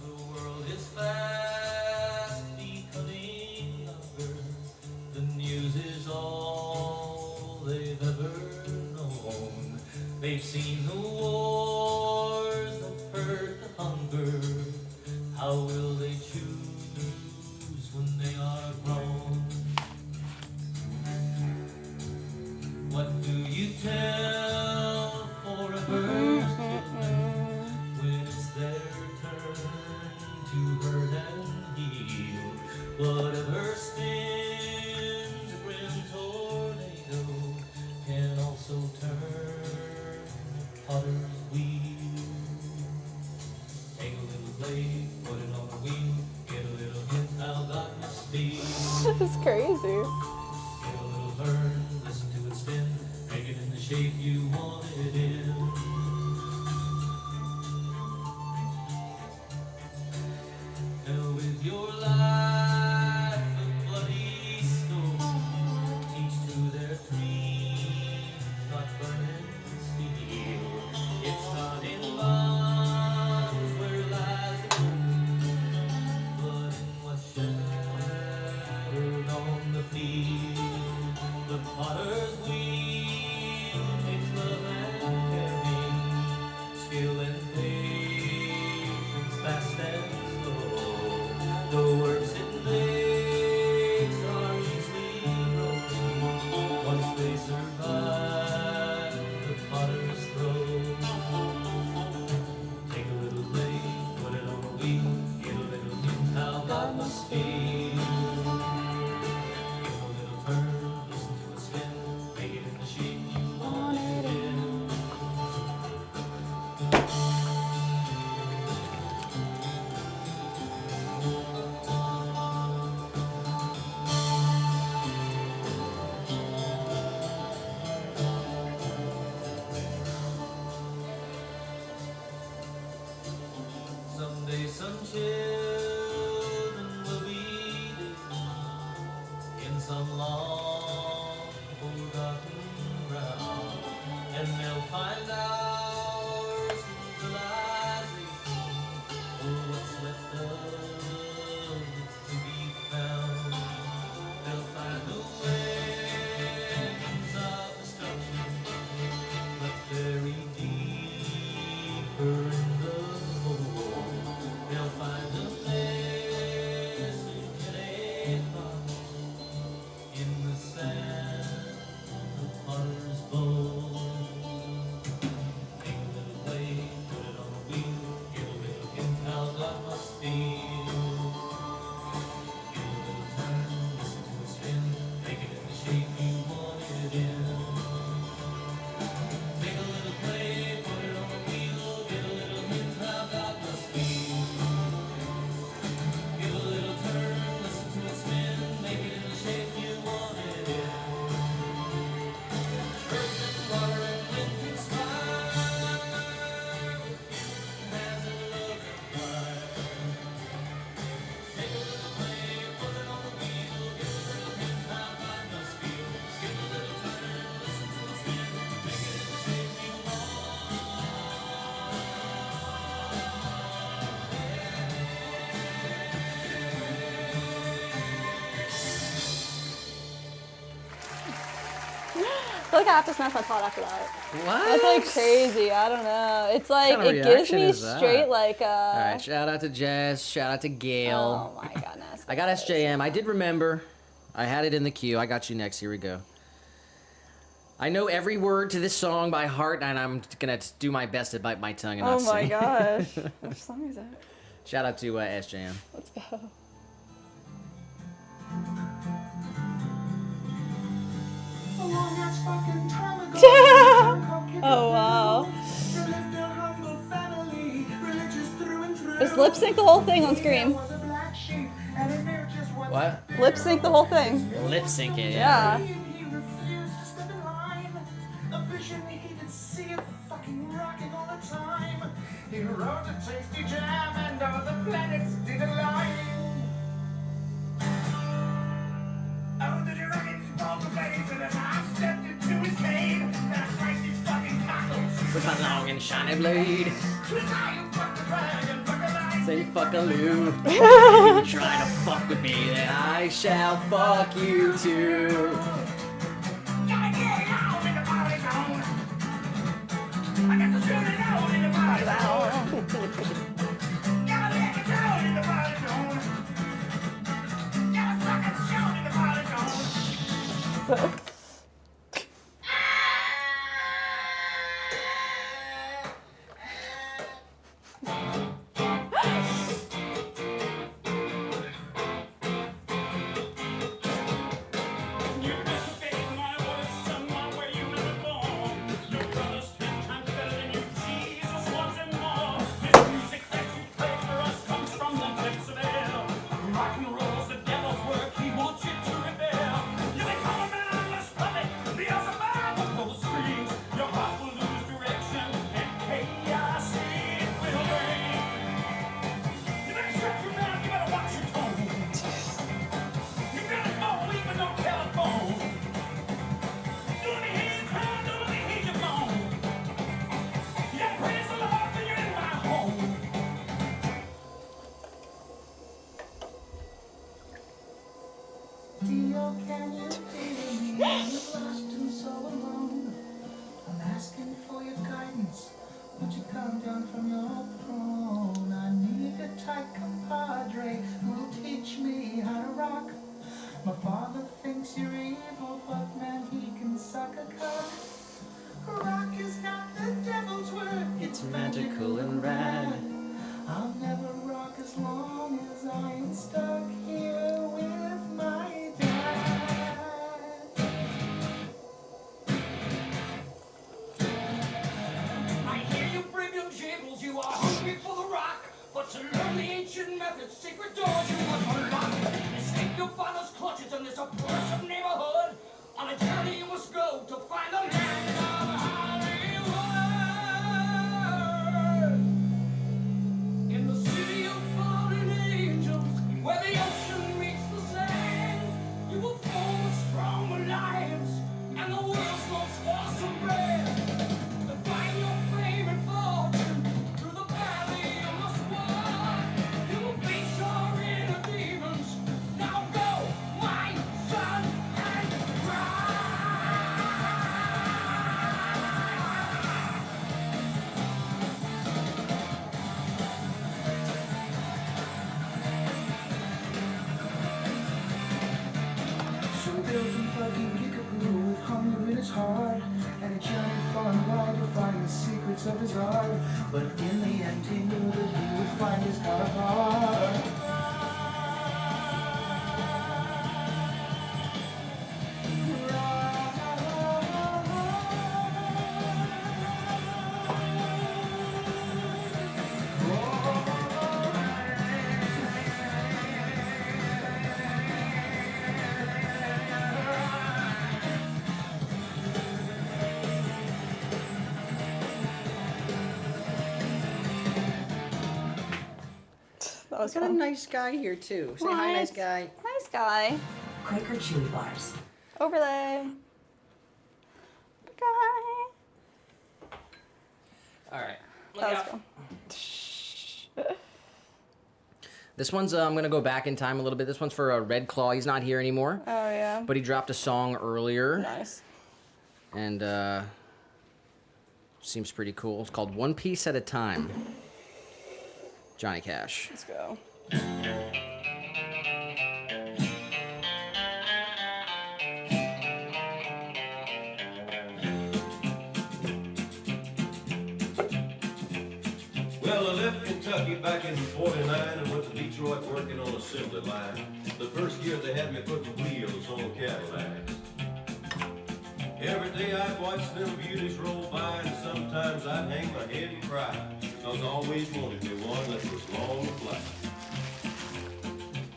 The world is fast becoming younger. The news is all they've ever known. They've seen the wars, the hurt, the hunger. How will they choose when they are grown? What do you tell for a bird's children when it's their turn to hurt and heal? Whatever spins a grim tornado can also turn a potter's wheel. Take a little blade, put it on a wheel, get a little hint how God must be. This is crazy. Get a little burn, listen to it spin, make it in the shape you want it in. Fill with your life a bloody story. Teach to their dreams, not burning steel. It's not in bonds where lies the gold, but in what's shattered on the field. The potter's wheel makes love and caring, skill and patience, fast and slow. The works it makes are easily broken once they survive the potter's throw. Take a little blade, put it on a wheel, get a little hint how God must feel. Give a little turn, listen to it spin, make it in the shape you want it in. Someday some children will be in some long forgotten ground, and they'll find ours in the lies they see, or what's left of it to be found. They'll find the weapons of destruction, but buried deeper in the hole. They'll find a message in a box in the sand, the potter's bowl. feel like I have to smash my pot after that. What? That's like crazy. I don't know. It's like kind of it gives reaction me is that? straight like All right, shout out to Jess. Shout out to Gail. Oh my goodness. I got SJM. I did remember. I had it in the queue. I got you next. Here we go. I know every word to this song by heart, and I'm gonna do my best to bite my tongue and not Oh my sing. gosh. Which song is that? Shout out to SJM. Let's go. Oh wow. Just lip sync the whole thing on screen. What? Lip sync the whole thing. Lip sync it. Yeah. He wrote a tasty jam and all the planets did align. Oh, the dragons rolled the blades and then I stepped into his cave. And I sliced his fucking cockles With my long and shiny blade. Say fuck-a-loo. If you try to fuck with me, then I shall fuck you too. My father thinks you're evil, but man, he can suck a cock. Rock is not the devil's work, It's magical and rad. I'll never rock as long as I'm stuck here with my dad. I hear you bring your jingles, you are hungry for the rock. But to learn the ancient methods, secret doors you must unlock. Escape your father's clutches in this oppressive neighborhood. On a journey you must go to find the land of Hollywood. In the city of fallen angels, where the ocean meets the sand, you will form a strong alliance and the world's most awesome brand. To find your fame and fortune through the valley you must walk. You will face your inner demons. Now go, my son, and So Bill from fucking Kickapoo with hunger in his heart and a journey far and wide to find the secrets of his art. But in the end he knew that he would find his heart. That was Got a fun. nice guy here too. Say hi, nice guy. Nice guy. Quaker Chewy Bars. Overlay. Guy. All right. That was cool. This one's I'm gonna go back in time a little bit. This one's for Red Claw. He's not here anymore, Oh yeah. but he dropped a song earlier, Nice. And seems pretty cool. It's called One Piece at a Time. Johnny Cash. Let's go. Well, I left Kentucky back in '49 and went to Detroit working on assembly line. The first year they had me putting wheels on Cadillacs. Every day I'd watch them beauties roll by, and sometimes I'd hang my head and cry, 'cause I always wanted me one that was long and black.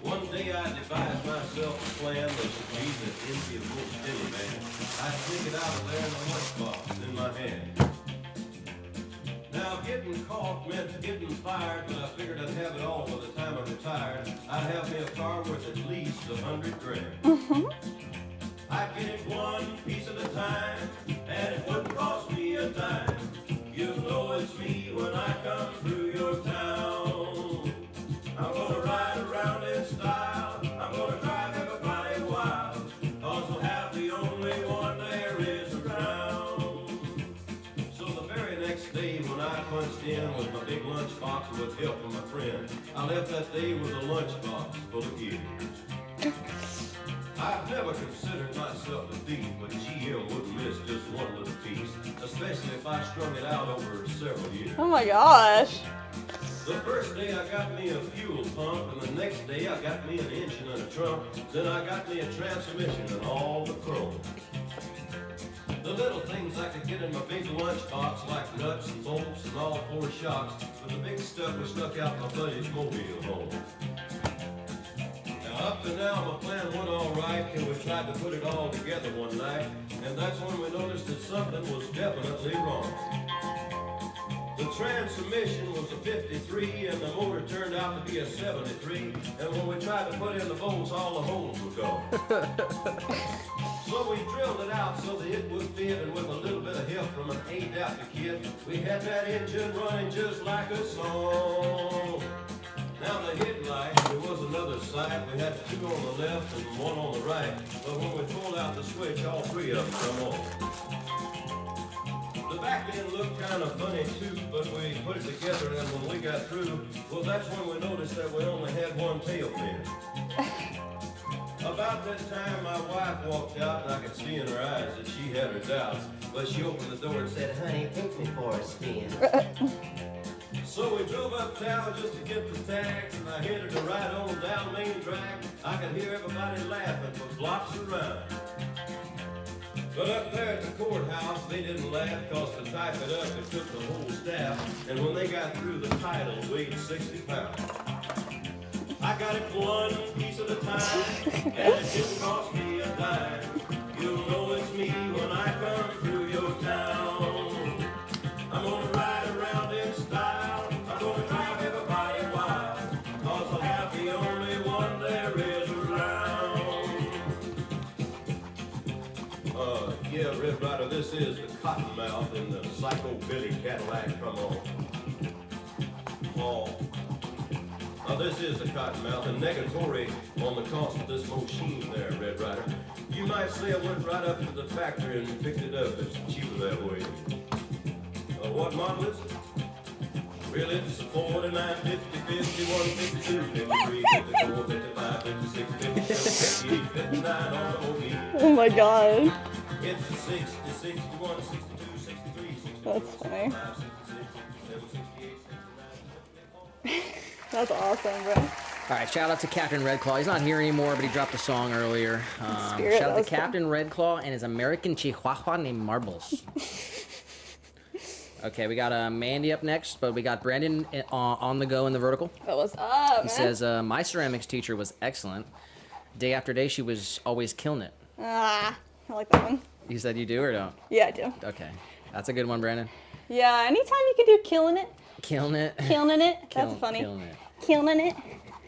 One day I devised myself a plan that should be the empty of little steady man. I'd take it out of there in a lunchbox in my hand. Now getting caught meant getting fired, but I figured I'd have it all by the time I retired. I'd have me a car worth at least $100 grand. I'd get it one piece at a time, and it wouldn't cost me a dime. You know it's me when I come through your town. I'm gonna ride around in style, I'm gonna drive everybody wild, 'cause I'll have the only one there is around. So the very next day when I punched in with my big lunchbox with help from my friend, I left that day with a lunchbox full of gears. I've never considered myself a thief, but GM wouldn't miss just one little piece, especially if I strung it out over several years. Oh my gosh. The first day I got me a fuel pump, and the next day I got me an engine and a trunk, then I got me a transmission and all the chrome. The little things I could get in my big lunchbox, like nuts and bolts and all 4 shocks, but the big stuff was stuck out my buddy's mobile home. Up to now, my plan went all right, and we tried to put it all together one night, and that's when we noticed that something was definitely wrong. The transmission was a 53, and the motor turned out to be a 73, and when we tried to put in the bolts, all the holes were gone. So we drilled it out so that it would fit, and with a little bit of help from an adapter kit, we had that engine running just like a song. Now the headlight, there was another sight. We had 2 on the left and 1 on the right. But when we pulled out the switch, all 3 of them come on. The back end looked kind of funny too, but we put it together, and when we got through, well, that's when we noticed that we only had 1 tail fin. About that time, my wife walked out, and I could see in her eyes that she had her doubts. But she opened the door and said, "Honey, take me for a spin." So we drove uptown just to get the tags, and I headed to ride on down Main Track. I could hear everybody laughing for blocks around. But up there at the courthouse, they didn't laugh, 'cause to type it up, it took the whole staff. And when they got through, the title weighed 60 pounds. I got it one piece at a time, and it didn't cost me a dime. You'll know it's me when I come through your town. I'm gonna ride around in style, I'm gonna drive everybody wild, 'cause I'll have the only one there is around. Yeah, Red Rider, this is the Cottonmouth in the Psycho Billy Cadillac, come on. Oh. Now this is the Cottonmouth, and negatory on the cost of this machine there, Red Rider. You might say I went right up to the factory and picked it up. It's cheaper that way. What model is it? Really, it's a 49, 50, 51, 52, 53, 54, 55, 56, 57, 58, 59 on the OE. Oh my god. It's a 60, 61, 62, 63, 64, That's funny. 65, 66, 67, 68, 69. That's awesome, bro. All right, shout out to Captain Redclaw. He's not here anymore, but he dropped a song earlier. Spirit, Shout out that to was Captain Redclaw and his American Chihuahua named Marbles. Okay, we got Mandy up next, but we got Brandon on the go in the vertical. That was up, He man. says, my ceramics teacher was excellent. Day after day, she was always killing it. Ah, I like that one. You said you do or don't? Yeah, I do. Okay, that's a good one, Brandon. Yeah, anytime you can do killing it, Killing it. killing it, that's funny. Killing it. Killing it.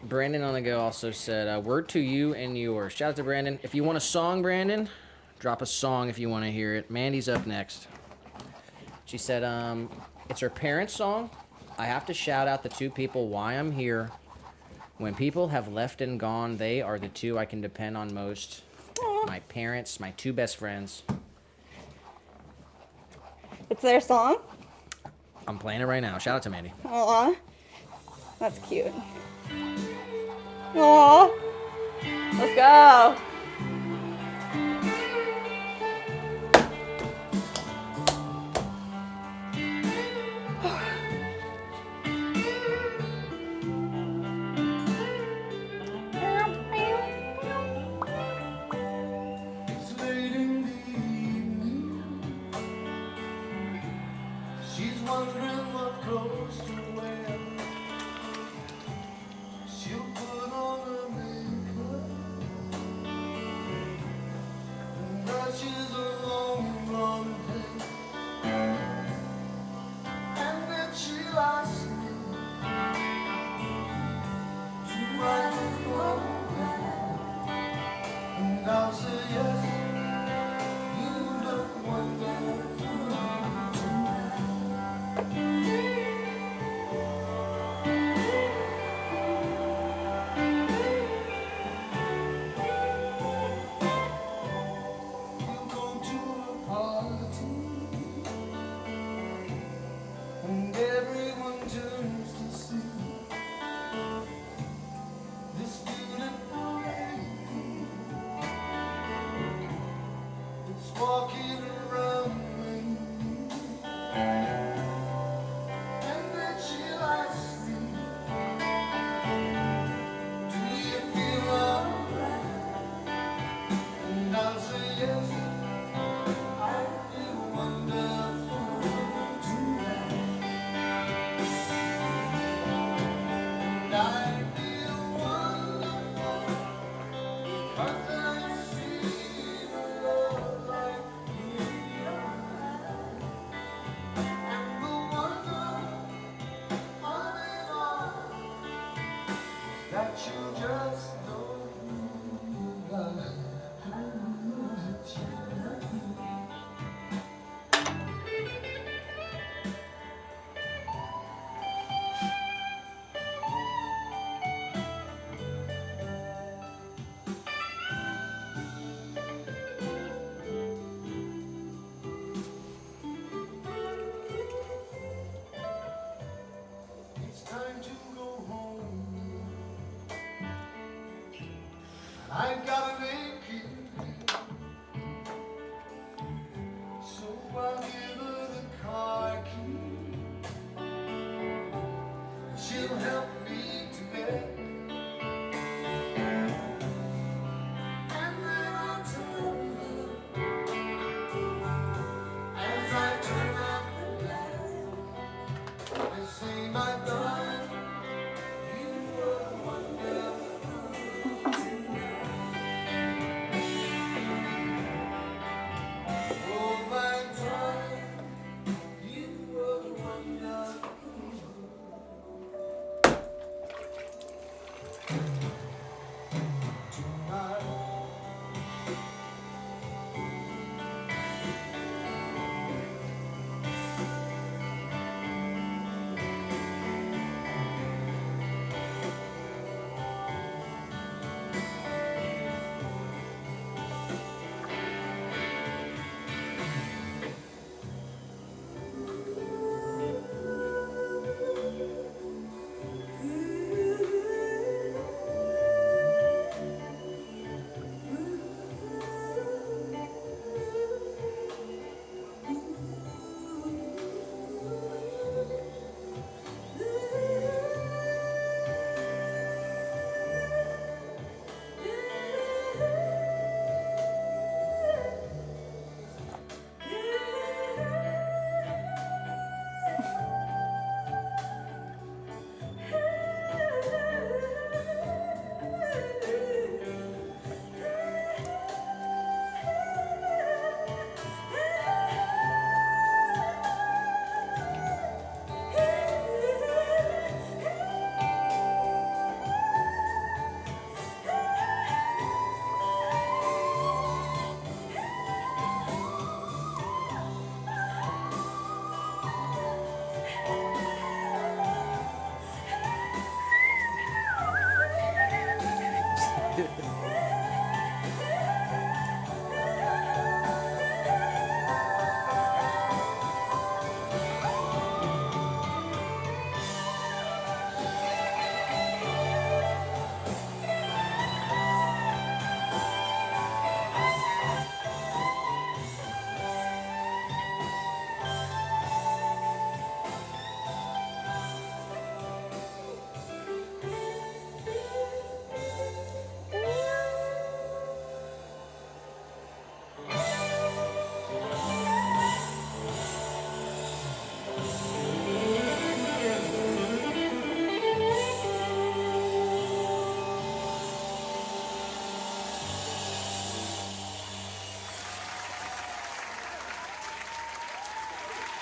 Brandon on the go also said, word to you and yours. Shout out to Brandon. If you want a song, Brandon, drop a song if you want to hear it. Mandy's up next. She said, it's her parents' song. I have to shout out the 2 people why I'm here. When people have left and gone, they are the 2 I can depend on most. Aw. My parents, my 2 best friends. It's their song. I'm playing it right now. Shout out to Mandy. Aw. That's cute. Aw. Let's go. It's late in the evening. She's wondering what clothes to wear. She'll put on her makeup and brushes a long blonde hair. And then she'll ask me to write a photograph, and I'll say yes. You look wonderful tonight.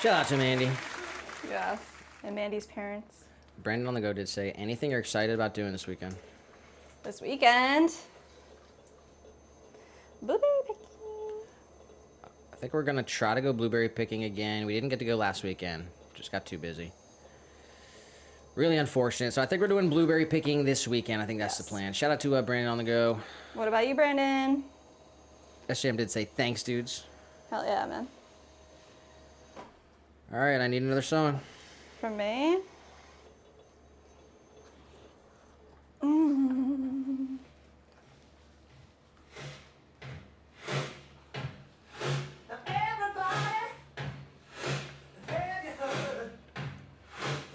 Shout out to Mandy. Yes. And Mandy's parents. Brandon on the go did say, anything you're excited about doing this weekend? This weekend. Blueberry picking. I think we're going to try to go blueberry picking again. We didn't get to go last weekend. Just got too busy. Really unfortunate. So I think we're doing blueberry picking this weekend. I think that's the plan. Shout out to Brandon on the go. What about you, Brandon? SJM did say, thanks, dudes. Hell yeah, man. All right, I need another song. From me? Now everybody, have you heard?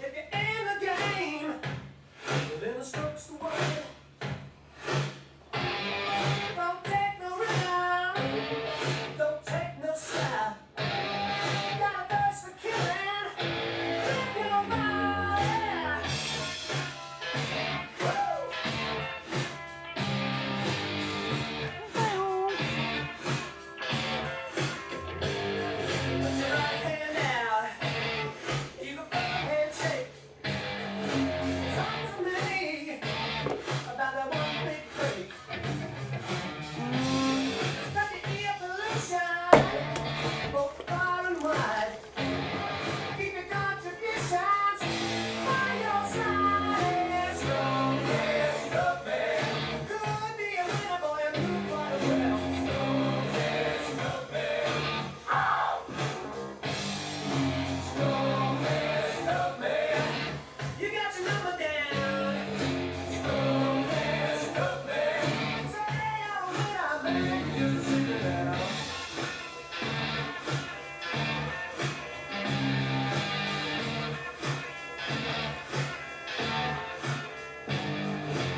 If you're in the game, then the strokes the word. Don't take no rhythm, don't take no style. Got a thirst for killing, grip your body. Put your right hand out, you can put your handshake. Talk to me about that one big break. Stop your ear pollution, both far and wide. Keep your contributions by your side. Strong as rugby, could be a winner, boy, and do quite well. Strong as rugby. Strong as rugby. You got your number down. Strong as rugby. Say I'm a winner, man, you just sit it out.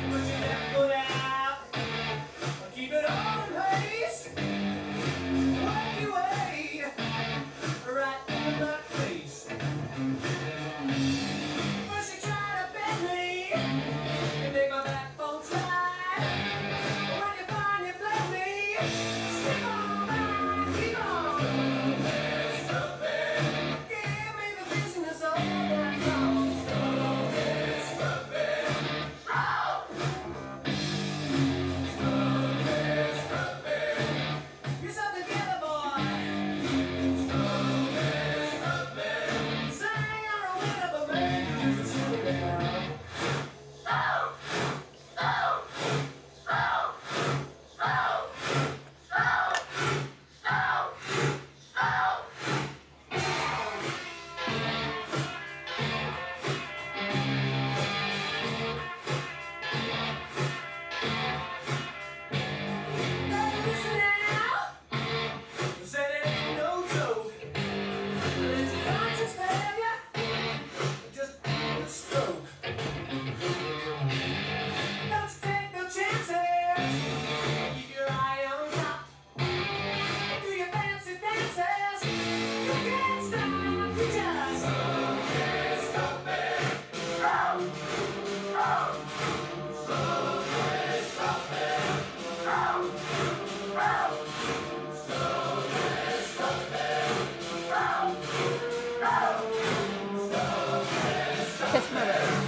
Put your left foot out. Keep it all in place. Work your way right in my face. First you try to bend me, you make my backbone slide. When you find you blame me, slip on by, keep on. Give me the business all night long. Get something together, boy. Say you're a winner, but man, you just sit down. Listen now. Said it ain't no joke. Let your conscience tell ya. Just a stroke. Don't you take no chances. Keep your eye on top. Do your fancy dances. You can't stop. You just can't stop it. Kiss my rose.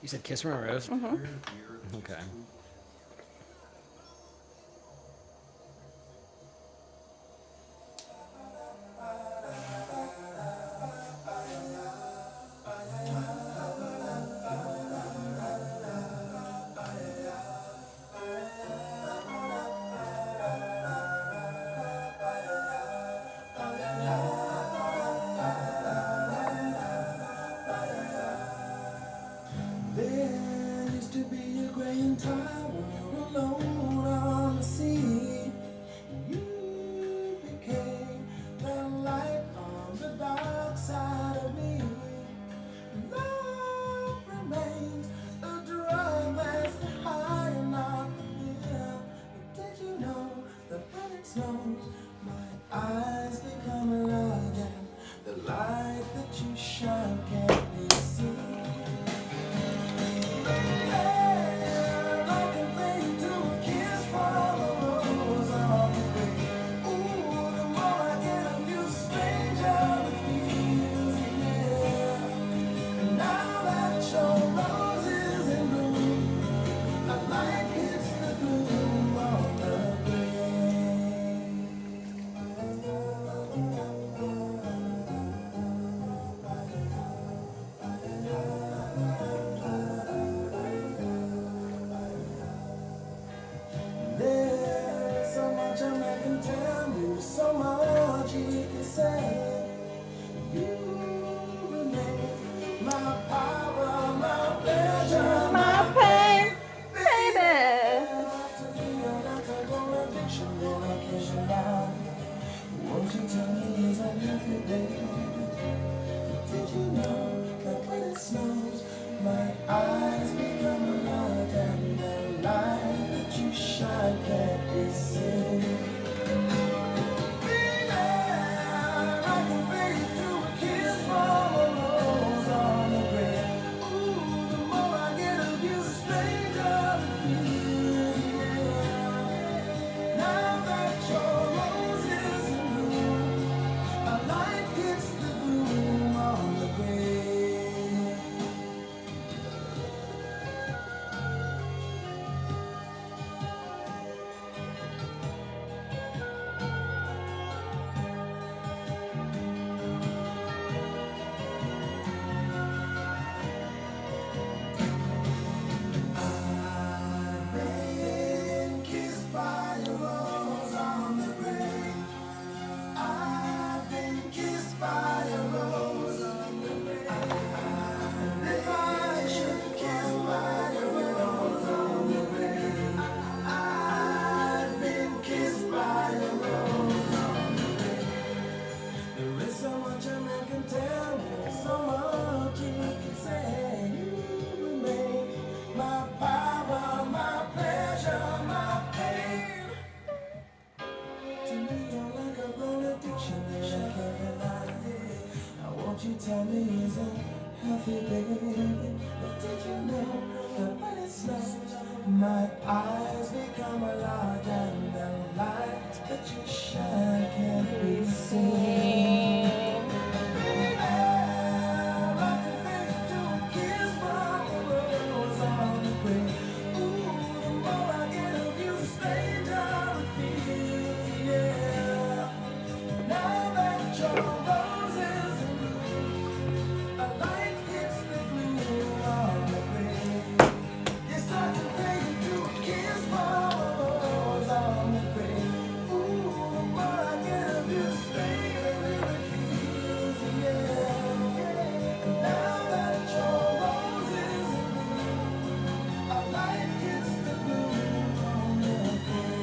You said Kiss from a Rose? Okay. There used to be a grand tower alone on the sea. You became the light on the dark side of me. Love remains a drug. snows, my eyes become large and the light that you shine can't be seen. I can bring you to a kiss from a rose on the grave. Ooh, the more I get of you, stranger it feels, yeah. And now that your rose is in bloom, a light hits the gloom on the grave. There's so much a man can tell you, so much he can say. You remain my power, my pleasure, My pain, baby. Won't you tell me is that healthy, baby? Did you know that when it snows, my eyes become large and the light that you shine can't be seen? Baby, I can bring you to a kiss from a rose on the grave. Ooh, the more I get of you, the stranger it feels, yeah. Now that your rose is in bloom, a light hits the gloom on the grave. I've been kissed by a rose on the grave. I've been kissed by a rose on the grave. If I should kiss by a rose on the grave, I've been kissed by a rose on the grave. There is so much a man can tell me, so much he can say. You remain my power, my pleasure, my pain. To me, you're like a grown addiction that I can't deny. Now, won't you tell me is it healthy, baby? But did you know that when it snows, my eyes become large and the light that you shine can't be seen? Baby, I can bring you to a kiss from a rose on the grave. Ooh, the more I get of you, the stranger it feels, yeah. Now that your rose is in bloom, a light hits the gloom on the grave. Yes, I can bring you to a kiss from a rose on the grave. Ooh, the more I get of you, the stranger it feels, yeah. And now that your rose is in bloom, a light hits the gloom on the grave.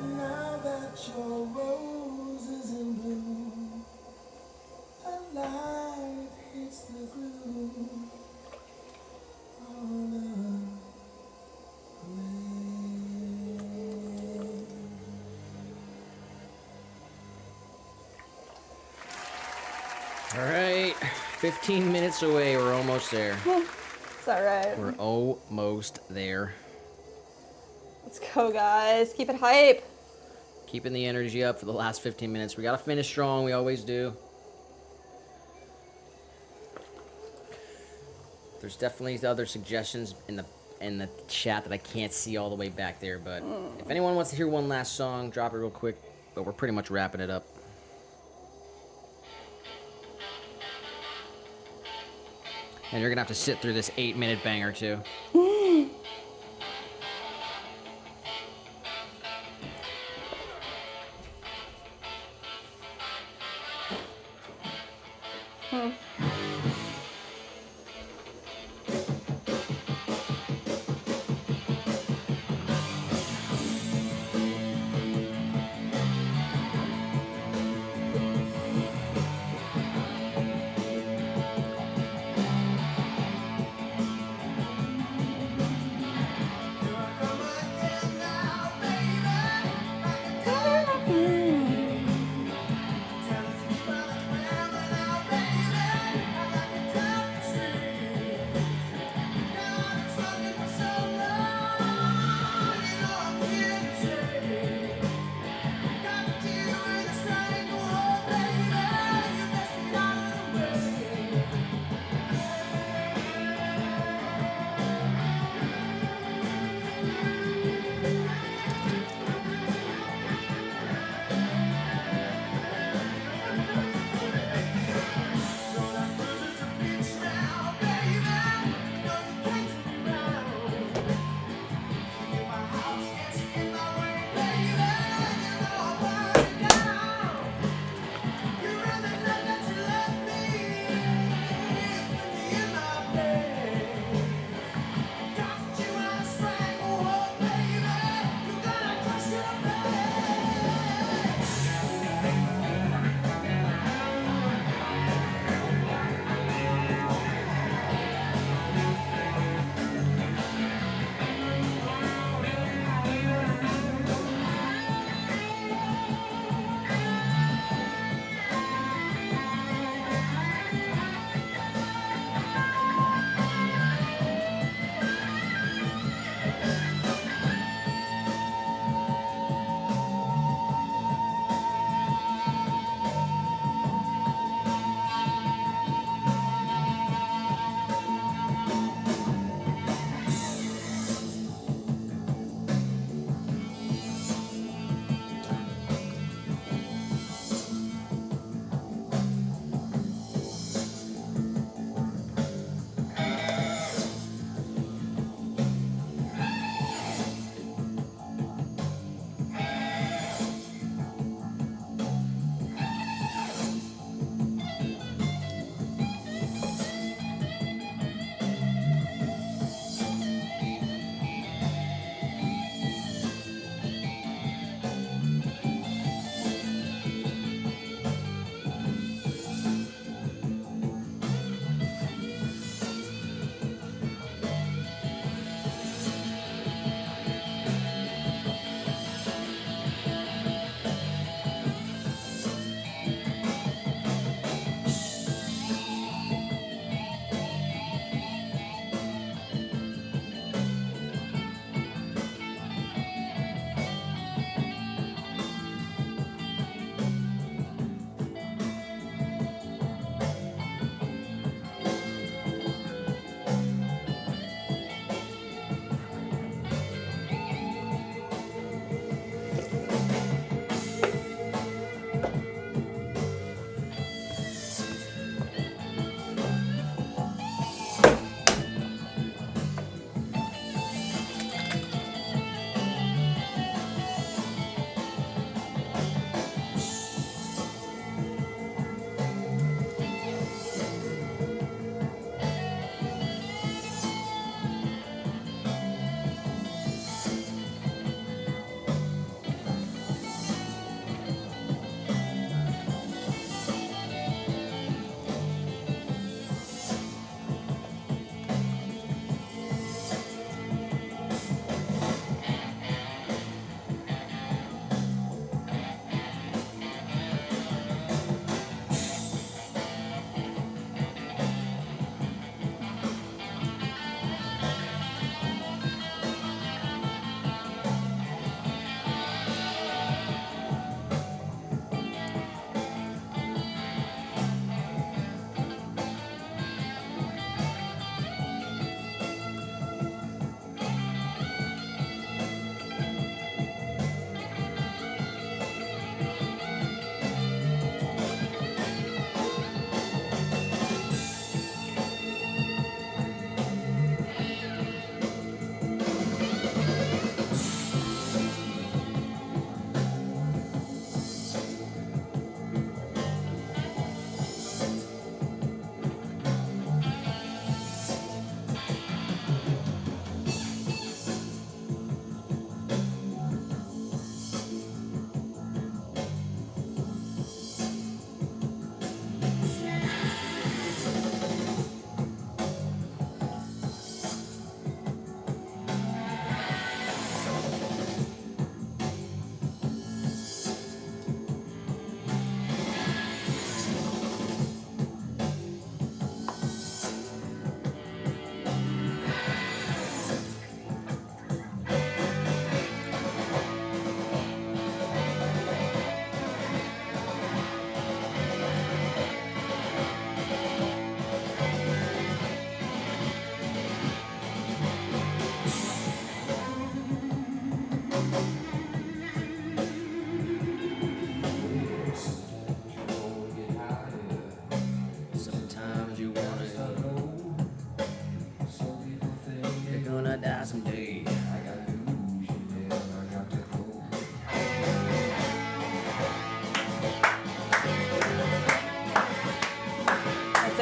Now that your rose is in bloom, a light hits the gloom on the grave. All right, 15 minutes away. We're almost there. It's all right. We're almost there. Let's go, guys. Keep it hype. Keeping the energy up for the last 15 minutes. We gotta finish strong. We always do. There's definitely other suggestions in the chat that I can't see all the way back there. But if anyone wants to hear one last song, drop it real quick. But we're pretty much wrapping it up. And you're gonna have to sit through this 8-minute banger too.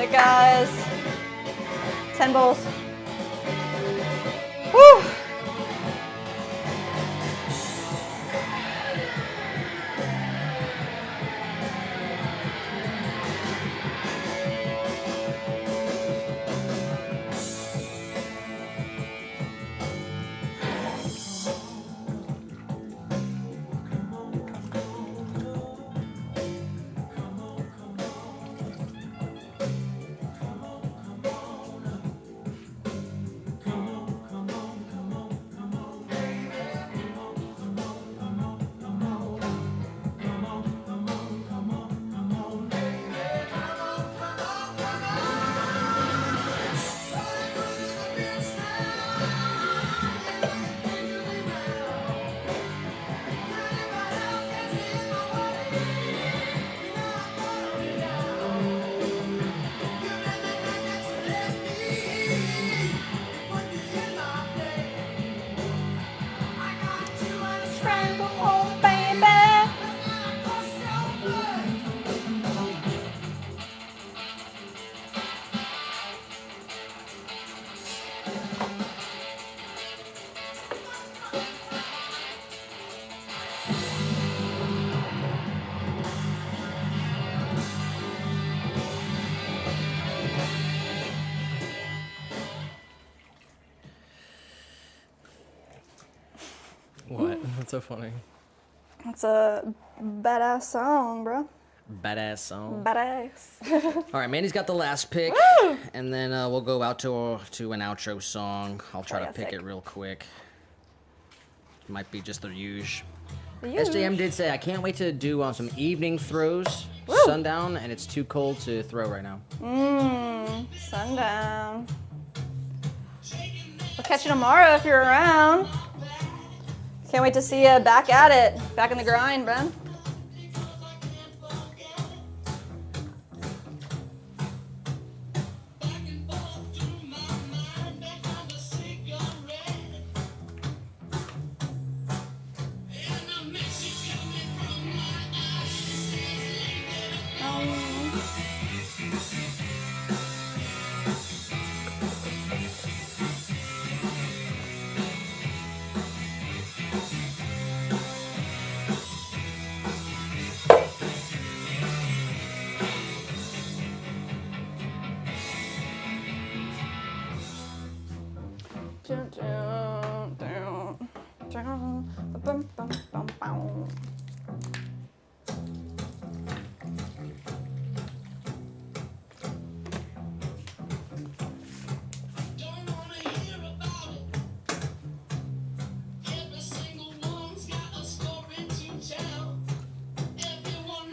right, guys. 10 bowls. Whew. What? That's so funny. That's a badass song, bro. Badass song. Badass. All right, Mandy's got the last pick, and then we'll go out to an outro song. I'll try to pick Classic. it real quick. Might be just the usual. The SJM huge. did say, I can't wait to do some evening throws, sundown, and it's too cold to throw right now. Sundown. We'll catch you tomorrow if you're around. Can't wait to see you back at it. Back in the grind, Ben.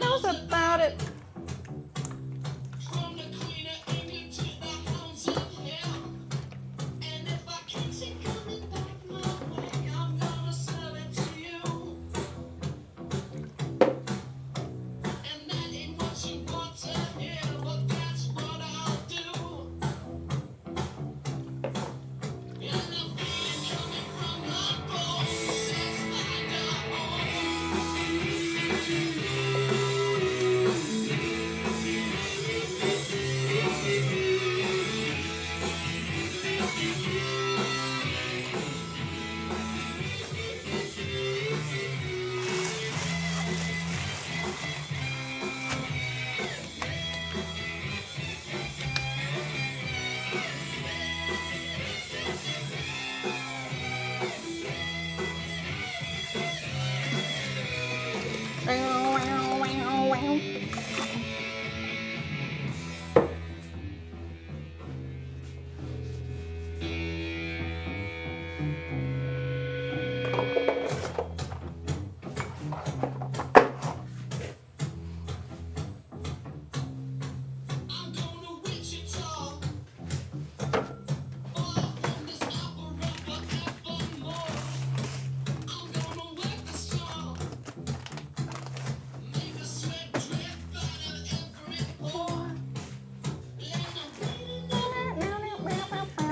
Knows about it.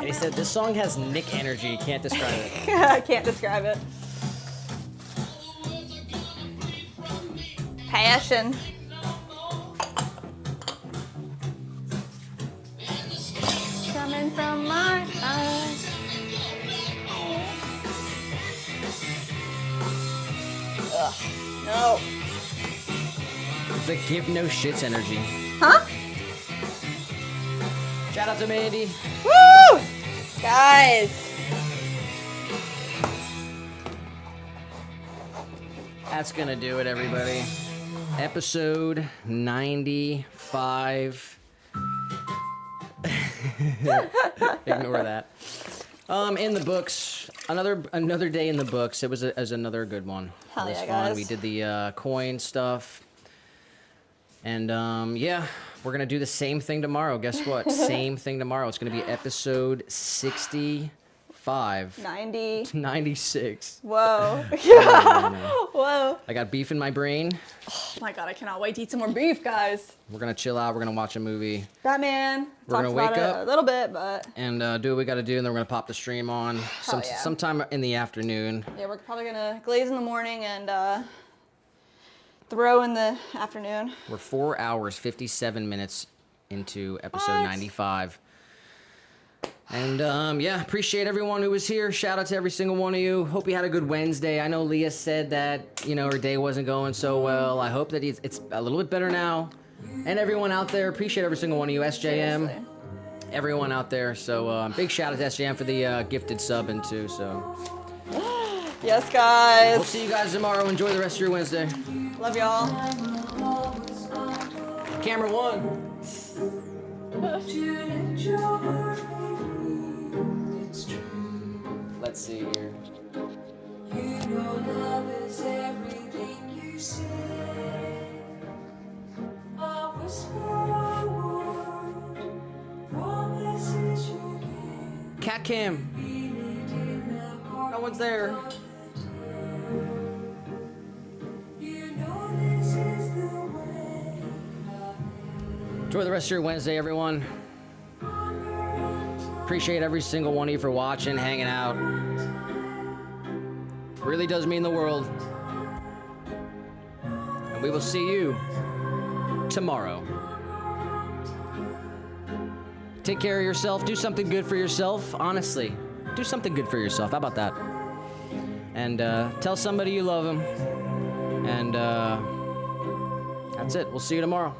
And he said, this song has Nick energy. Can't describe it. I can't describe it. Passion. from my eyes. Ugh, no. It's like give no shits energy. Huh? Shout out to Mandy. Woo! Guys. That's gonna do it, everybody. Episode 95. Ignore that. In the books. Another day in the books. It was another good one. Hell It was yeah, fun. guys. We did the coin stuff. And yeah, we're gonna do the same thing tomorrow. Guess what? Same thing tomorrow. It's gonna be episode 65. 90. 96. Whoa. know. Whoa. I got beef in my brain. Oh my god, I cannot wait to eat some more beef, guys. We're gonna chill out. We're gonna watch a movie Batman. We're Talked gonna wake about it up. a little bit, but and do what we gotta do, and then we're gonna pop the stream on yeah. sometime in the afternoon. yeah, we're probably gonna glaze in the morning and throw in the afternoon. We're 4 hours 57 minutes into episode What? 95. And yeah, appreciate everyone who was here. Shout out to every single one of you. Hope you had a good Wednesday. I know Leah said that, you know, her day wasn't going so well. I hope that it's a little bit better now. And everyone out there, appreciate every single one of you. SJM, Seriously. everyone out there. So big shout out to SJM for the gifted sub and too. So Yes, guys. we'll see you guys tomorrow. Enjoy the rest of your Wednesday. Love y'all. Camera one. Let's see here. You know love is everything you say. I whisper a word, promises you give. Cat cam. No one's there. You know this is the way. Enjoy the rest of your Wednesday, everyone. Appreciate every single one of you for watching, hanging out. Really does mean the world. And we will see you tomorrow. Take care of yourself. Do something good for yourself. Honestly, do something good for yourself. How about that? And tell somebody you love them. And that's it. We'll see you tomorrow.